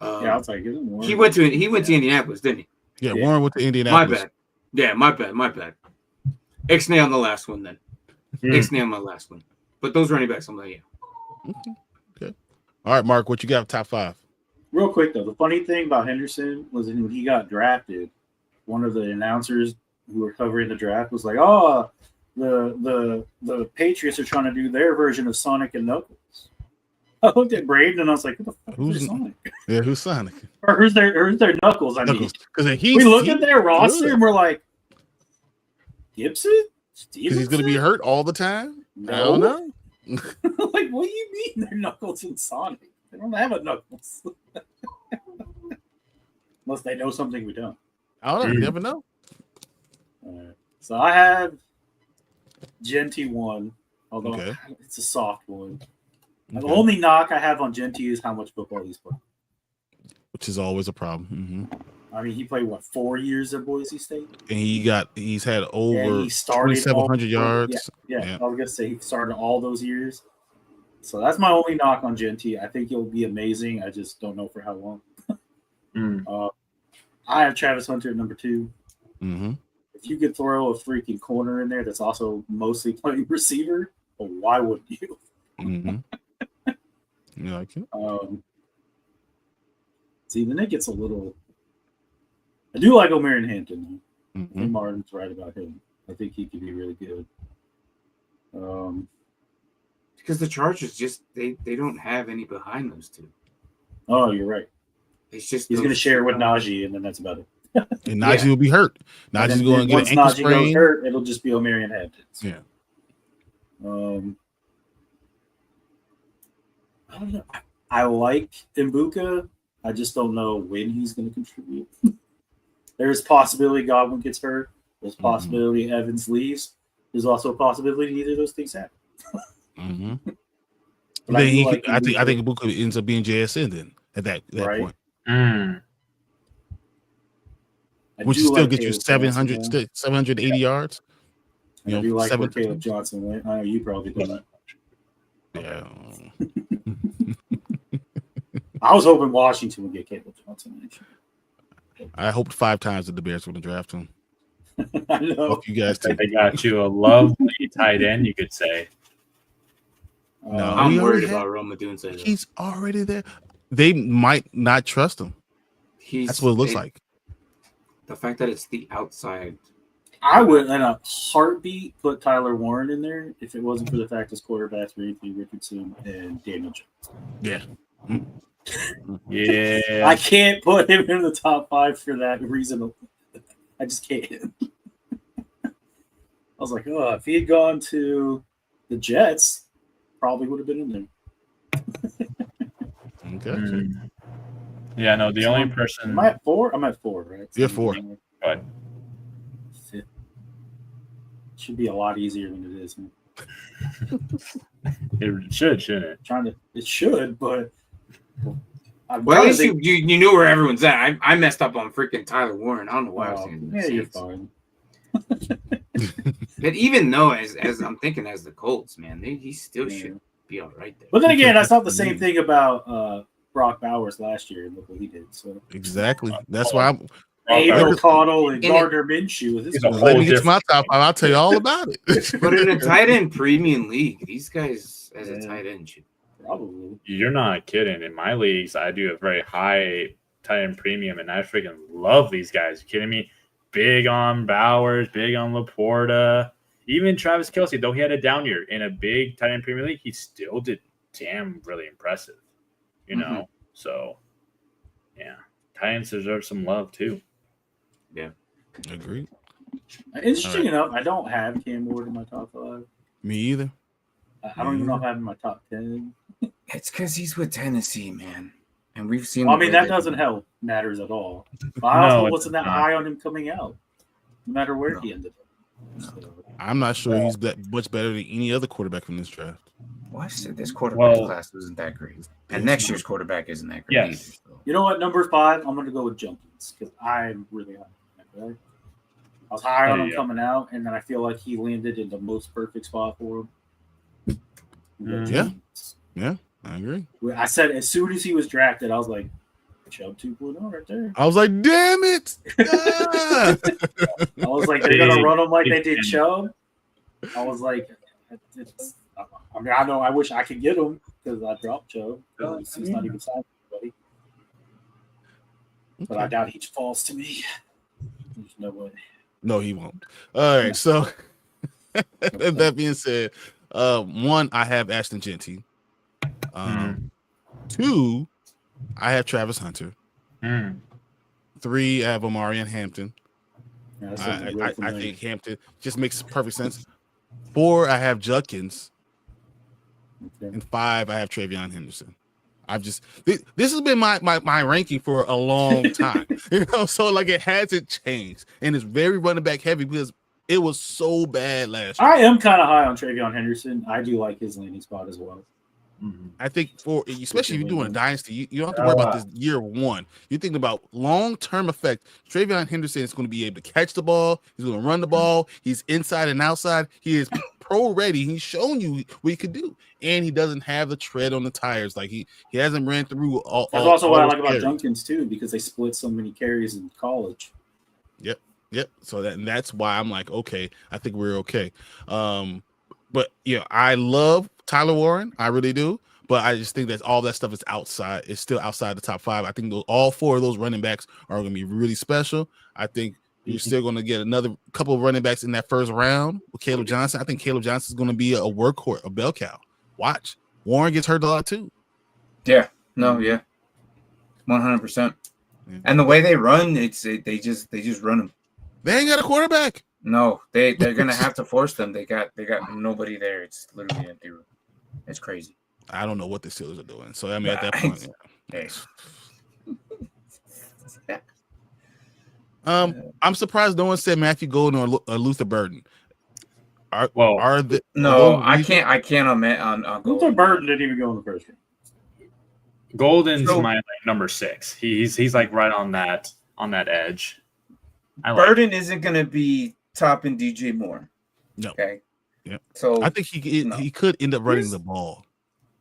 [SPEAKER 2] Yeah, I'll take it. Warren.
[SPEAKER 4] He went to Indianapolis, didn't he?
[SPEAKER 1] Yeah, Warren went to Indianapolis.
[SPEAKER 4] My bad. Yeah, my bad. Ixnay on the last one then. Ixnay on my last one. But those running backs, I'm like, yeah.
[SPEAKER 1] Okay. All right, Mark, what you got? Top 5.
[SPEAKER 2] Real quick though, the funny thing about Henderson was when he got drafted, one of the announcers who were covering the draft was like, "Oh, the Patriots are trying to do their version of Sonic and Knuckles." I looked at Braden and I was like, "Who the fuck is Sonic?"
[SPEAKER 1] Yeah, who's Sonic?
[SPEAKER 2] Or who's their Knuckles? I mean,
[SPEAKER 1] because
[SPEAKER 2] we look at their roster and we're like, Gibson,
[SPEAKER 1] because he's going to be hurt all the time.
[SPEAKER 2] No.
[SPEAKER 1] I don't know.
[SPEAKER 2] Like, what do you mean they're Knuckles and Sonic? They don't have a Knuckles. Unless they know something we don't.
[SPEAKER 1] I don't know. You never know.
[SPEAKER 2] So I have Genty 1, although it's a soft one. The only knock I have on Genty is how much football he's played.
[SPEAKER 1] Which is always a problem.
[SPEAKER 2] I mean, he played, 4 years at Boise State?
[SPEAKER 1] And he's had over
[SPEAKER 2] 2,700
[SPEAKER 1] yards.
[SPEAKER 2] Yeah, I was going to say he started all those years. So that's my only knock on Genty. I think he'll be amazing. I just don't know for how long. I have Travis Hunter at number 2. If you could throw a freaking corner in there that's also mostly playing receiver, well, why wouldn't you?
[SPEAKER 1] You like it?
[SPEAKER 2] See, then it gets a little I do like O'Marion Hampton. I
[SPEAKER 1] Mm-hmm.
[SPEAKER 2] think Martin's right about him. I think he could be really good.
[SPEAKER 4] Because the Chargers just they don't have any behind those two.
[SPEAKER 2] Oh, you're right.
[SPEAKER 4] It's just
[SPEAKER 2] He's going to share with Najee, and then that's about it.
[SPEAKER 1] And Najee will be hurt. Najee's going to get an ankle
[SPEAKER 2] Once Najee goes
[SPEAKER 1] sprain.
[SPEAKER 2] hurt, it'll just be O'Marion Hampton.
[SPEAKER 1] Yeah.
[SPEAKER 2] I don't know. I like Mbuka. I just don't know when he's going to contribute. There's possibility Godwin gets hurt. There's possibility Evans leaves. There's also a possibility neither of those things happen.
[SPEAKER 1] Mm-hmm.
[SPEAKER 2] But
[SPEAKER 1] I think Mbuka ends up being JSN then at that
[SPEAKER 2] Right.
[SPEAKER 1] point.
[SPEAKER 3] Mm.
[SPEAKER 1] Which
[SPEAKER 2] do
[SPEAKER 1] still
[SPEAKER 2] like
[SPEAKER 1] get you
[SPEAKER 2] Caleb
[SPEAKER 1] 780 yards.
[SPEAKER 2] I do like where Caleb Johnson went. I know you probably don't.
[SPEAKER 1] Yeah.
[SPEAKER 2] I was hoping Washington would get Caleb Johnson. Actually.
[SPEAKER 1] I hoped 5 times that the Bears would draft him.
[SPEAKER 2] I know.
[SPEAKER 1] Fuck you guys too.
[SPEAKER 3] They got you a lovely tight end, you could say.
[SPEAKER 1] No,
[SPEAKER 4] I'm
[SPEAKER 1] he
[SPEAKER 4] worried
[SPEAKER 1] already
[SPEAKER 4] about Rome Odunze.
[SPEAKER 1] He's already there. They might not trust him. That's what it looks like.
[SPEAKER 4] The fact that it's the outside.
[SPEAKER 2] I would, in a heartbeat, put Tyler Warren in there if it wasn't for the fact his quarterbacks were Anthony Richardson and Daniel Jones.
[SPEAKER 1] Yeah.
[SPEAKER 3] Yeah.
[SPEAKER 2] I can't put him in the top 5 for that reason. I just can't. I was like, oh, if he had gone to the Jets, probably would have been in there.
[SPEAKER 1] Okay.
[SPEAKER 3] Yeah, no, the only person.
[SPEAKER 2] Am I at 4? I'm at 4, right?
[SPEAKER 1] You're 4.
[SPEAKER 3] But
[SPEAKER 2] should be a lot easier than it is. Man.
[SPEAKER 3] it should, shouldn't it?
[SPEAKER 2] It should, but
[SPEAKER 4] Well, at least you knew where everyone's at. I messed up on freaking Tyler Warren. I don't know why I was saying
[SPEAKER 2] yeah, you're fine.
[SPEAKER 4] But even though, as I'm thinking, as the Colts, man, he still should be all right there.
[SPEAKER 2] But then again, I thought the same thing about Brock Bowers last year, and look what he did. So
[SPEAKER 1] Exactly. That's why I'm.
[SPEAKER 2] Abel Connell and Gardner Minshew.
[SPEAKER 1] Let me get to my top 5. I'll tell you all about it.
[SPEAKER 4] But in a tight end premium league, these guys as a tight end should
[SPEAKER 2] probably.
[SPEAKER 3] You're not kidding. In my leagues, I do a very high tight end premium, and I freaking love these guys. You kidding me? Big on Bowers, big on Laporta, even Travis Kelce. Though he had a down year in a big tight end premium league, he still did damn really impressive. You know, so yeah, tight ends deserve some love too.
[SPEAKER 4] Yeah,
[SPEAKER 1] agreed.
[SPEAKER 2] Interesting enough, I don't have Cam Ward in my top 5.
[SPEAKER 1] Me either.
[SPEAKER 2] I don't even know if I have him in my top 10.
[SPEAKER 4] It's because he's with Tennessee, man, and we've seen.
[SPEAKER 2] Well, I mean, that doesn't help matters at all. But I also wasn't that high on him coming out, no matter where he ended up. So,
[SPEAKER 1] I'm not sure he's that much better than any other quarterback from this draft.
[SPEAKER 4] Well, I said this quarterback class isn't that great, and next year's quarterback isn't that great either. So.
[SPEAKER 2] You know what? Number 5, I'm going to go with Jenkins because I'm really high. Right? I was high on him coming out, and then I feel like he landed in the most perfect spot for him.
[SPEAKER 1] Yeah, I agree.
[SPEAKER 2] I said as soon as he was drafted, I was like, Chubb 2.0 right there.
[SPEAKER 1] I was like, damn it.
[SPEAKER 2] I was like, they're going to run him like they did Chubb. I was like, I wish I could get him because I dropped Chubb. He's not even signed anybody. But I doubt he falls to me. There's no way.
[SPEAKER 1] No, he won't. All right. So that being said, 1, I have Ashton Genty. 2, I have Travis Hunter. 3, I have Omarion Hampton.
[SPEAKER 2] Yeah,
[SPEAKER 1] I think Hampton just makes perfect sense. 4, I have Judkins.
[SPEAKER 2] Okay.
[SPEAKER 1] And 5, I have Travion Henderson. This has been my ranking for a long time, so like it hasn't changed, and it's very running back heavy because it was so bad last year.
[SPEAKER 2] I am kind of high on Travion Henderson. I do like his landing spot as well.
[SPEAKER 1] I think especially if you're doing a dynasty, you don't have to worry about this year 1. You're thinking about long-term effect. Travion Henderson is going to be able to catch the ball. He's going to run the ball. He's inside and outside. He is pro ready. He's shown you what he could do, and he doesn't have the tread on the tires. Like he hasn't ran through all.
[SPEAKER 2] That's also what I like about Jenkins too, because they split so many carries in college.
[SPEAKER 1] Yep. So that's why I'm like, okay, I think we're okay. But I love Tyler Warren. I really do. But I just think that all that stuff is outside. It's still outside the top 5. I think all 4 of those running backs are going to be really special. I think you're still going to get another couple of running backs in that first round with Caleb Johnson. I think Caleb Johnson is going to be a workhorse, a bell cow. Watch. Warren gets hurt a lot too.
[SPEAKER 6] Yeah. No. Yeah. 100%. And the way they run, they just run them.
[SPEAKER 1] They ain't got a quarterback.
[SPEAKER 6] No, they're gonna have to force them. They got nobody there. It's literally empty room. It's crazy.
[SPEAKER 1] I don't know what the Steelers are doing. So I mean, at that point, I'm surprised no one said Matthew Golden or Luther Burden.
[SPEAKER 6] I can't on
[SPEAKER 2] Luther Burden didn't even go in the first round.
[SPEAKER 3] Golden's my number 6. He's like right on that edge.
[SPEAKER 6] Burden isn't gonna be topping DJ Moore.
[SPEAKER 1] No.
[SPEAKER 6] Okay.
[SPEAKER 1] Yeah.
[SPEAKER 6] So
[SPEAKER 1] I think he could end up running the ball.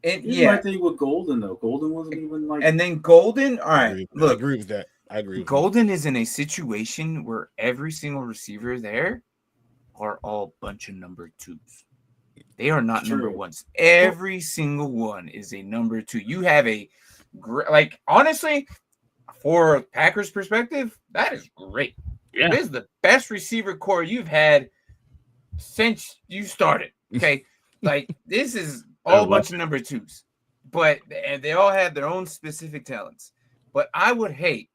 [SPEAKER 2] I think with Golden though. Golden wasn't even like.
[SPEAKER 6] And then Golden. All right. Look,
[SPEAKER 1] I agree with that.
[SPEAKER 6] Golden is in a situation where every single receiver there are all bunch of number 2s. They are not number 1s. Every single one is a number 2. You have honestly, for Packers perspective, that is great. Yeah. This is the best receiver core you've had since you started. Okay. This is all a bunch of number 2s. But they all have their own specific talents. But I would hate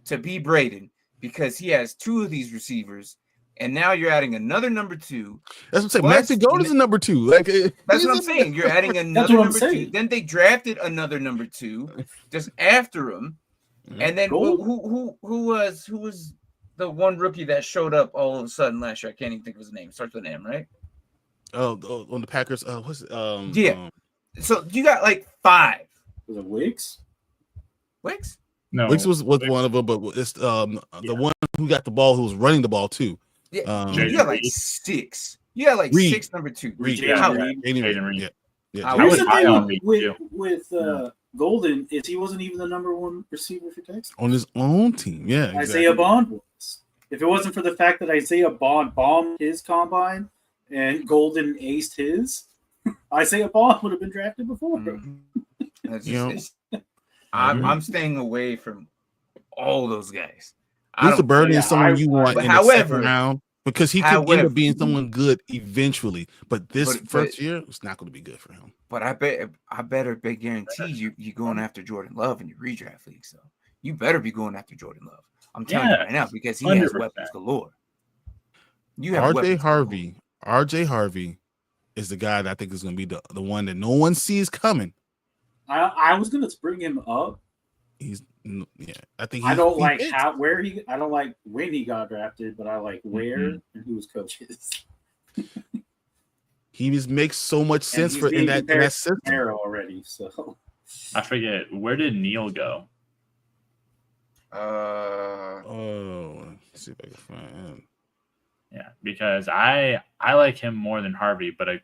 [SPEAKER 6] to be Braden because he has 2 of these receivers, and now you're adding another number 2.
[SPEAKER 1] That's what I'm saying. Matthew Golden is a number 2.
[SPEAKER 6] That's what I'm saying. You're adding another number 2. Then they drafted another number 2 just after him. And then who was the one rookie that showed up all of a sudden last year? I can't even think of his name. Starts with an M, right?
[SPEAKER 1] Oh, on the Packers. What's it?
[SPEAKER 6] So you got 5.
[SPEAKER 2] Was it Wicks?
[SPEAKER 6] Wicks?
[SPEAKER 1] No, Wicks was one of them, but it's the one who got the ball, who was running the ball too.
[SPEAKER 6] Yeah, you got 6. You got
[SPEAKER 1] Reed.
[SPEAKER 6] 6 number 2.
[SPEAKER 1] Reed.
[SPEAKER 6] Yeah.
[SPEAKER 2] Here's the thing with Golden is he wasn't even the number 1 receiver for Texas
[SPEAKER 1] on his own team. Yeah,
[SPEAKER 2] exactly. Isaiah Bond was. If it wasn't for the fact that Isaiah Bond bombed his combine and Golden aced his, Isaiah Bond would have been drafted before.
[SPEAKER 6] I'm staying away from all those guys.
[SPEAKER 1] Luther Burden is someone you want in the second round because he could end up being someone good eventually. But first year, it's not going to be good for him.
[SPEAKER 6] But I better guarantee you're going after Jordan Love in your redraft league. So you better be going after Jordan Love. I'm telling you right now because he 100%. Has weapons galore. You have
[SPEAKER 1] RJ Harvey is the guy that I think is going to be the one that no one sees coming.
[SPEAKER 2] I was going to bring him up.
[SPEAKER 1] I think
[SPEAKER 2] I don't like I don't like when he got drafted, but I like where and who his coaches.
[SPEAKER 1] He just makes so much sense in that system
[SPEAKER 2] already. So
[SPEAKER 3] I forget, where did Neil go?
[SPEAKER 1] Let's see if I can find him.
[SPEAKER 3] Yeah, because I like him more than Harvey, but New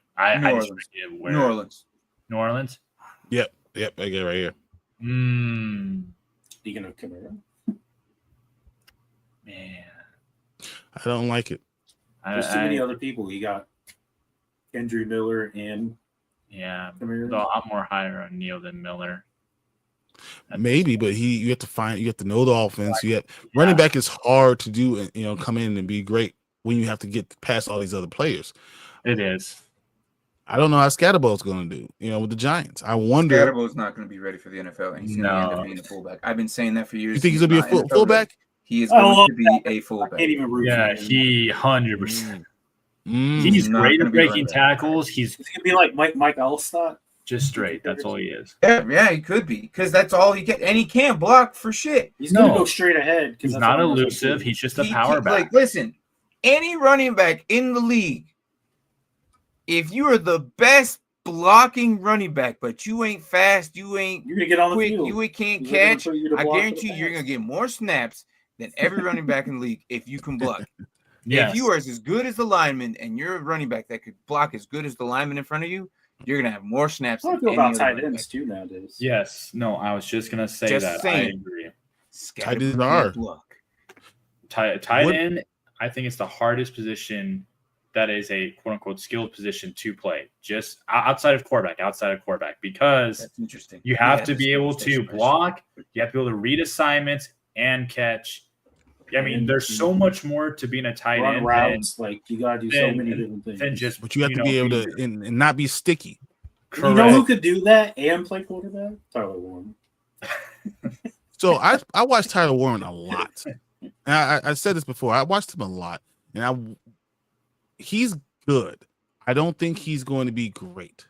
[SPEAKER 6] Orleans.
[SPEAKER 3] New Orleans.
[SPEAKER 1] Yep, I get it right here.
[SPEAKER 2] Speaking of Camaro,
[SPEAKER 3] man,
[SPEAKER 1] I don't like it.
[SPEAKER 2] There's too many other people. You got Kendry Miller and
[SPEAKER 3] Camaro. Though I'm more higher on Neil than Miller.
[SPEAKER 1] Maybe, but you have to know the offense. Running back is hard to do, come in and be great when you have to get past all these other players.
[SPEAKER 3] It is.
[SPEAKER 1] I don't know how Scatterbow's going to do, with the Giants. I wonder.
[SPEAKER 6] Scatterbow's not going to be ready for the NFL, and he's going to end up being a fullback. I've been saying that for years.
[SPEAKER 1] You think he's going to be a fullback?
[SPEAKER 6] He is going to be a fullback.
[SPEAKER 3] He 100%. He's great at breaking tackles. He's
[SPEAKER 2] going to be like Mike Allstott.
[SPEAKER 3] Just straight. That's all he is.
[SPEAKER 6] Yeah, he could be because that's all he get, and he can't block for shit.
[SPEAKER 2] He's going to go straight ahead.
[SPEAKER 3] He's not elusive. He's just a power back.
[SPEAKER 6] Listen, any running back in the league, if you are the best blocking running back, but you ain't fast, you're
[SPEAKER 2] gonna get on
[SPEAKER 6] quick,
[SPEAKER 2] the field.
[SPEAKER 6] You can't catch. I guarantee you're gonna get more snaps than every running back in the league if you can block. Yes. If you are as good as the lineman and you're a running back that could block as good as the lineman in front of you, you're gonna have more snaps.
[SPEAKER 2] I feel about tight ends too nowadays.
[SPEAKER 3] Yes. No, I was just gonna say that. I agree.
[SPEAKER 1] Tight ends are
[SPEAKER 3] tight end. I think it's the hardest position that is a quote unquote skilled position to play, just outside of quarterback, because
[SPEAKER 6] That's interesting.
[SPEAKER 3] you have to be able to block, you have to be able to read assignments and catch. I mean, there's so much more to being a tight
[SPEAKER 2] run
[SPEAKER 3] end.
[SPEAKER 2] Routes, like you gotta do so many different things.
[SPEAKER 3] Than just,
[SPEAKER 1] but you have to be able to and not be sticky.
[SPEAKER 2] You know who could do that and play quarterback? Tyler Warren.
[SPEAKER 1] So I watched Tyler Warren a lot. And I said this before. I watched him a lot, and he's good. I don't think he's going to be great.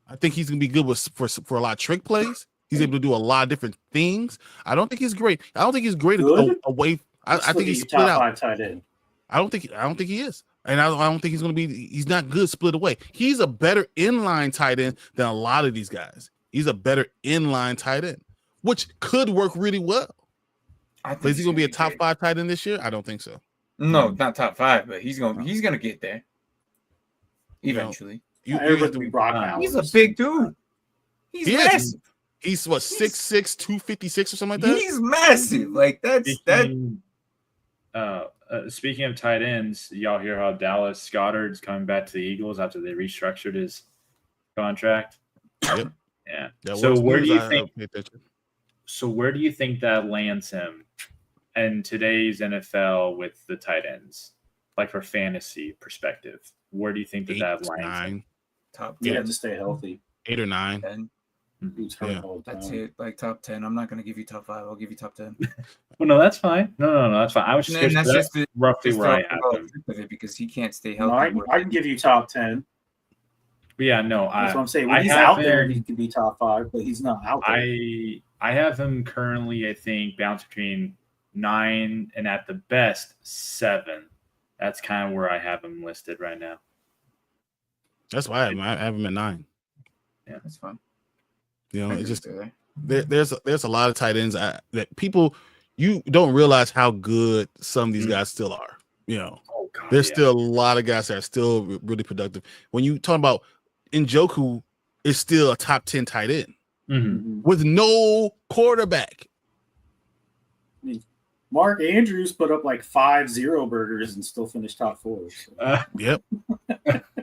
[SPEAKER 1] I think he's going to be good for a lot of trick plays. He's able to do a lot of different things. I don't think he's great. I don't think he's great away. I think he's split out.
[SPEAKER 2] 5 tight end.
[SPEAKER 1] I don't think he is. And I don't think he's going to be. He's not good split away. He's a better inline tight end than a lot of these guys. He's a better inline tight end, which could work really well. But is he going to be a top 5 tight end this year? I don't think so.
[SPEAKER 6] No, not top 5, but he's gonna get there eventually.
[SPEAKER 2] He's
[SPEAKER 6] a big dude. He's massive.
[SPEAKER 1] He's what 6'6", 256 or something like that.
[SPEAKER 6] He's massive. Like
[SPEAKER 3] Speaking of tight ends, y'all hear how Dallas Goedert's coming back to the Eagles after they restructured his contract?
[SPEAKER 1] Yep.
[SPEAKER 3] Yeah. So where do you think that lands him in today's NFL with the tight ends? Like for fantasy perspective, where do you think that lands him?
[SPEAKER 6] Top 10.
[SPEAKER 2] You have to stay healthy.
[SPEAKER 1] 8 or 9.
[SPEAKER 6] 10.
[SPEAKER 1] Yeah.
[SPEAKER 6] That's it. Like top 10. I'm not going to give you top 5. I'll give you top 10.
[SPEAKER 3] Well, no, that's fine. No, that's fine. I was just curious. That's just roughly where I have him.
[SPEAKER 6] Because he can't stay healthy.
[SPEAKER 2] I can give you top 10.
[SPEAKER 3] But yeah, no.
[SPEAKER 2] That's what I'm saying. When he's out there, he could be top 5, but he's not out there.
[SPEAKER 3] I have him currently, I think, bounced between 9 and at the best 7. That's kind of where I have him listed right now.
[SPEAKER 1] That's why I have him at 9.
[SPEAKER 6] Yeah, that's fine.
[SPEAKER 1] You know, it's just there's a lot of tight ends that people you don't realize how good some of these guys still are. You know, there's still a lot of guys that are still really productive. When you talk about Njoku, is still a top 10 tight end with no quarterback.
[SPEAKER 2] Mark Andrews put up like 5-0 burgers and still finished top 4. So.
[SPEAKER 1] Yep.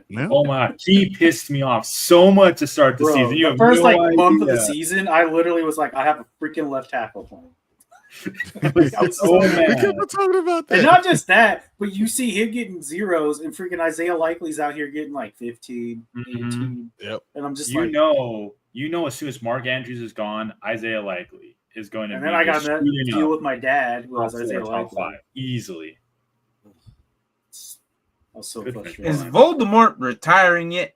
[SPEAKER 1] Yeah.
[SPEAKER 3] Oh my! He pissed me off so much to start the season.
[SPEAKER 2] The first month of the season, I literally was like, I have a freaking left tackle playing. I was so mad.
[SPEAKER 1] We kept talking about that.
[SPEAKER 2] And not just that, but you see him getting zeros, and freaking Isaiah Likely's out here getting like 15, 18.
[SPEAKER 1] Yep.
[SPEAKER 2] And I'm just
[SPEAKER 3] you know, as soon as Mark Andrews is gone, Isaiah Likely is going to.
[SPEAKER 2] And then I got that deal with my dad, who was Isaiah Likely.
[SPEAKER 3] 5 easily.
[SPEAKER 2] I was so frustrated.
[SPEAKER 6] Is Voldemort retiring yet?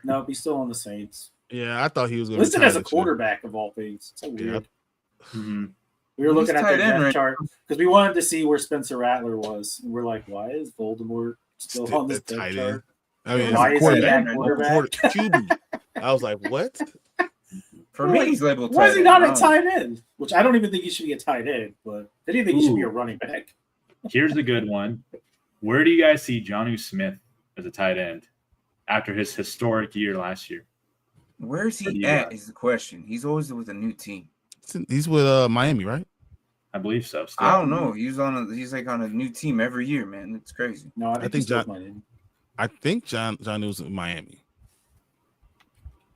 [SPEAKER 2] No, he's still on the Saints.
[SPEAKER 1] Yeah, I thought he was going to
[SPEAKER 2] listed as a quarterback of all things. It's so weird.
[SPEAKER 3] Mm-hmm.
[SPEAKER 2] We were looking at their depth chart because we wanted to see where Spencer Rattler was. And we're like, why is Voldemort still on this depth chart?
[SPEAKER 1] I mean,
[SPEAKER 2] why is he that
[SPEAKER 1] quarterback? QB. I was like, what?
[SPEAKER 6] For me, he's labeled.
[SPEAKER 2] Why is he not a tight end? Which I don't even think he should be a tight end, but I didn't think he should be a running back.
[SPEAKER 3] Here's a good one. Where do you guys see Jonnu Smith as a tight end after his historic year last year?
[SPEAKER 6] Where's he at is the question. He's always with a new team.
[SPEAKER 1] He's with Miami, right?
[SPEAKER 3] I believe so. Still.
[SPEAKER 6] I don't know. He's like on a new team every year, man. It's crazy.
[SPEAKER 2] No, I think
[SPEAKER 1] John was in Miami.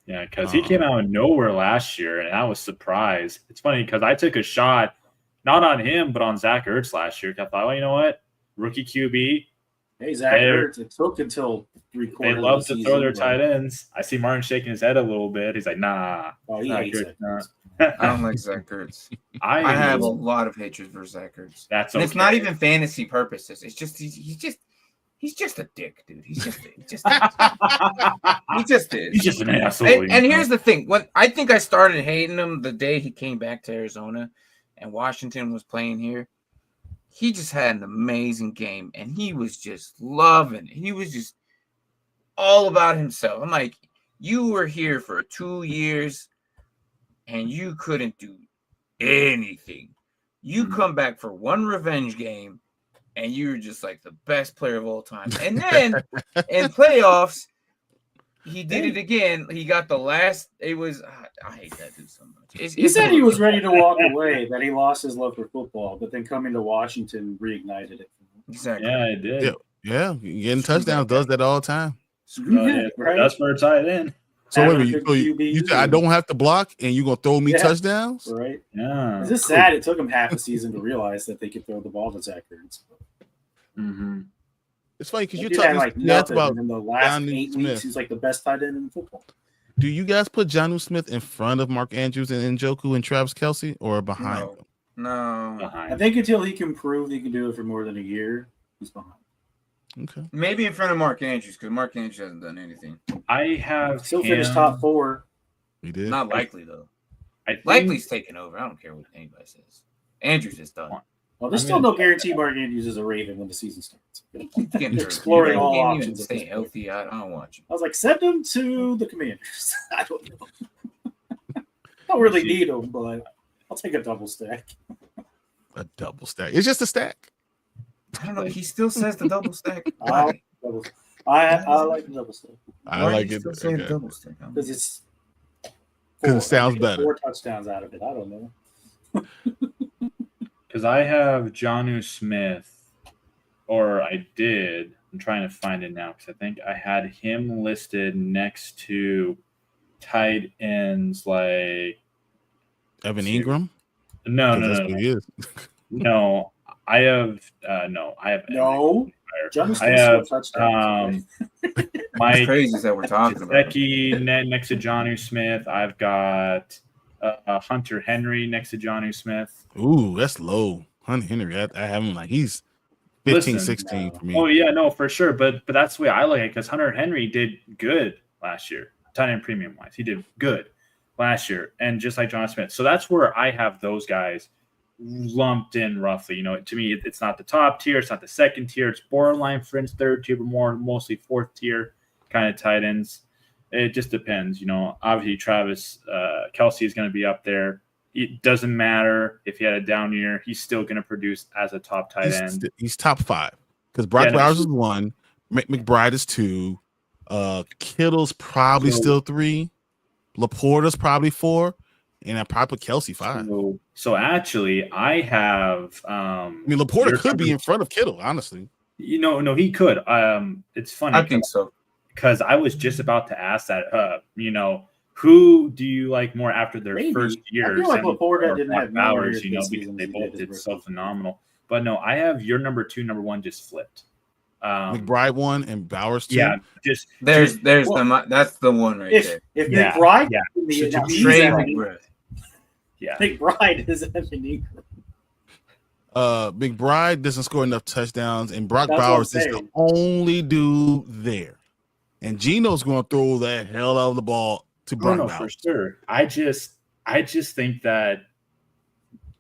[SPEAKER 3] Yeah, because he came out of nowhere last year, and I was surprised. It's funny because I took a shot, not on him, but on Zach Ertz last year. I thought, well, you know what? Rookie QB.
[SPEAKER 2] Hey, Zach Ertz. It took until 3/4.
[SPEAKER 3] They love to throw their tight ends. I see Martin shaking his head a little bit. He's like, nah.
[SPEAKER 2] Oh, he hates it.
[SPEAKER 6] I don't like Zach Ertz. I have a lot of hatred for Zach Ertz.
[SPEAKER 3] That's okay.
[SPEAKER 6] And it's not even fantasy purposes. It's just he's just a dick, dude. He just is. He's just an asshole. And here's the thing: I think I started hating him the day he came back to Arizona, and Washington was playing here. He just had an amazing game, and he was just loving it. He was just all about himself. I'm like, you were here for 2 years, and you couldn't do anything. You come back for one revenge game, and you're just like the best player of all time. And then in playoffs, he did it again. He got the last. It was. I hate that dude so much.
[SPEAKER 2] He said he was ready to walk away, that he lost his love for football, but then coming to Washington reignited it.
[SPEAKER 6] Exactly.
[SPEAKER 3] Yeah, it did.
[SPEAKER 1] Yeah, getting touchdowns does that all the time.
[SPEAKER 2] Right?
[SPEAKER 3] That's where it's tied in.
[SPEAKER 1] So wait a
[SPEAKER 2] Average
[SPEAKER 1] minute, so you
[SPEAKER 2] QBs
[SPEAKER 1] said I don't have to block, and you gonna throw me touchdowns?
[SPEAKER 2] Right.
[SPEAKER 3] Yeah.
[SPEAKER 2] It's just sad. It took him half a season to realize that they could throw the ball to Zach Ertz.
[SPEAKER 3] Mm-hmm.
[SPEAKER 1] It's funny because
[SPEAKER 2] He
[SPEAKER 1] you're
[SPEAKER 2] had
[SPEAKER 1] talking
[SPEAKER 2] like
[SPEAKER 1] nothing
[SPEAKER 2] nothing
[SPEAKER 1] about
[SPEAKER 2] in the last
[SPEAKER 1] Jonnu
[SPEAKER 2] 8
[SPEAKER 1] Smith.
[SPEAKER 2] weeks. He's like the best tight end in football.
[SPEAKER 1] Do you guys put Jonnu Smith in front of Mark Andrews and Njoku and Travis Kelce, or behind them?
[SPEAKER 6] No.
[SPEAKER 2] I think until he can prove he can do it for more than a year, he's behind.
[SPEAKER 1] Okay.
[SPEAKER 6] Maybe in front of Mark Andrews because Mark Andrews hasn't done anything.
[SPEAKER 3] I have
[SPEAKER 2] Still finished top 4.
[SPEAKER 1] He did.
[SPEAKER 6] Not likely though.
[SPEAKER 3] I think,
[SPEAKER 6] Likely's taking over. I don't care what anybody says. Andrews is done.
[SPEAKER 2] Well, there's still no guarantee Mark Andrews is a Raven when the season starts.
[SPEAKER 6] He's getting hurt.
[SPEAKER 2] Exploring all
[SPEAKER 6] He can't
[SPEAKER 2] options
[SPEAKER 6] even
[SPEAKER 2] at
[SPEAKER 6] stay
[SPEAKER 2] this
[SPEAKER 6] healthy. I don't watch him.
[SPEAKER 2] I was like, send him to the Commanders. I don't know. Don't really need him, but I'll take a double stack.
[SPEAKER 1] A double stack. It's just a stack.
[SPEAKER 6] I don't know. He still says the double stack.
[SPEAKER 2] I like the double stack
[SPEAKER 1] I like it
[SPEAKER 6] Say double stack.
[SPEAKER 2] because it's
[SPEAKER 1] because it sounds better.
[SPEAKER 2] 4 touchdowns out of it. I don't know.
[SPEAKER 3] because I have Jonnu Smith, or I did. I'm trying to find it now because I think I had him listed next to tight ends like
[SPEAKER 1] Evan Ingram.
[SPEAKER 3] no.
[SPEAKER 1] That's what he is.
[SPEAKER 3] No, I have
[SPEAKER 2] No. Jonnu
[SPEAKER 3] I have
[SPEAKER 2] touchdowns.
[SPEAKER 3] Mike
[SPEAKER 6] It's crazy that we're talking about.
[SPEAKER 3] Becky next to Jonnu Smith. I've got Hunter Henry next to Jonnu Smith.
[SPEAKER 1] Ooh, that's low. Hunter Henry, I have him like he's 15,
[SPEAKER 3] Listen,
[SPEAKER 1] 16 for me.
[SPEAKER 3] Oh yeah, no, for sure. But that's the way I look at it because Hunter Henry did good last year, tight end premium wise. He did good last year, and just like Jonnu Smith. So that's where I have those guys lumped in roughly. You know, to me, it's not the top tier, it's not the second tier, it's borderline fringe third tier, but mostly fourth tier kind of tight ends. It just depends. You know, obviously Travis Kelce is going to be up there. It doesn't matter if he had a down year; he's still going to produce as a top tight end.
[SPEAKER 1] He's top 5 because Brock Bowers is 1, McBride is 2, Kittle's probably still 3, Laporta's probably 4, and I probably put Kelce 5.
[SPEAKER 3] So actually, I have.
[SPEAKER 1] I mean, Laporta could be in front of Kittle, honestly.
[SPEAKER 3] You know, no, he could. It's funny.
[SPEAKER 6] I think so
[SPEAKER 3] because I was just about to ask that. You know, who do you like more after their first year?
[SPEAKER 2] I feel like Laporta didn't have
[SPEAKER 3] Bowers, you know, because they both did so phenomenal. But no, I have your number 2, number 1 just flipped.
[SPEAKER 1] McBride 1 and Bowers 2.
[SPEAKER 3] Yeah,
[SPEAKER 6] that's the one right there.
[SPEAKER 2] If McBride, McBride is Evan Ingram.
[SPEAKER 1] McBride doesn't score enough touchdowns, and Brock Bowers is the only dude there. And Geno's going to throw that hell out of the ball to Brock Bowers.
[SPEAKER 3] For sure. I just think that,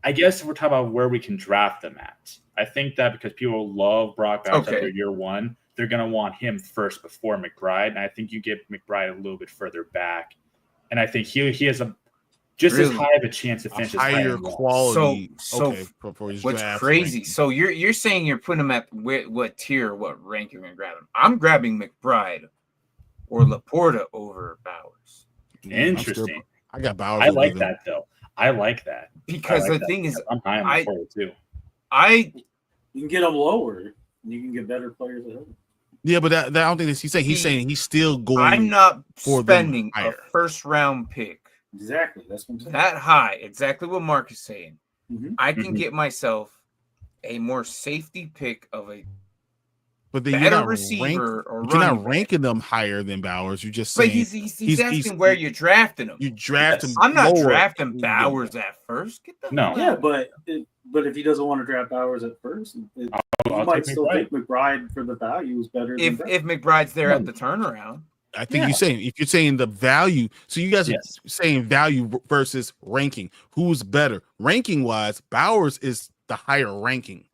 [SPEAKER 3] I guess if we're talking about where we can draft them at, I think that because people love Brock Bowers after year 1, they're going to want him first before McBride. And I think you get McBride a little bit further back. And I think he has as high of a chance to finish
[SPEAKER 1] higher quality.
[SPEAKER 6] So what's crazy? Ranking. So you're saying you're putting him at what tier, what rank you're going to grab him? I'm grabbing McBride or Laporta over Bowers.
[SPEAKER 3] Interesting.
[SPEAKER 1] I got Bowers.
[SPEAKER 3] I like that though. I like that
[SPEAKER 6] because the thing is,
[SPEAKER 3] I'm high on Laporta too.
[SPEAKER 2] You can get them lower. You can get better players ahead.
[SPEAKER 1] Yeah, but that I don't think he's saying. He's saying he's still going.
[SPEAKER 6] I'm not spending a first round pick.
[SPEAKER 2] Exactly. That's what I'm saying.
[SPEAKER 6] That high. Exactly what Mark is saying.
[SPEAKER 2] Mm-hmm.
[SPEAKER 6] I can get myself a more safety pick of a
[SPEAKER 1] better
[SPEAKER 6] receiver or
[SPEAKER 1] you're not ranking them higher than Bowers. You're just saying.
[SPEAKER 6] But he's asking where you're drafting him.
[SPEAKER 1] You draft him.
[SPEAKER 6] I'm not drafting Bowers at first. Get the
[SPEAKER 2] yeah, but if he doesn't want to draft Bowers at first, he might still think McBride for the value is better.
[SPEAKER 6] If McBride's there at the turnaround.
[SPEAKER 1] I think you're saying the value. So you guys are saying value versus ranking. Who's better? Ranking wise, Bowers is the higher ranking.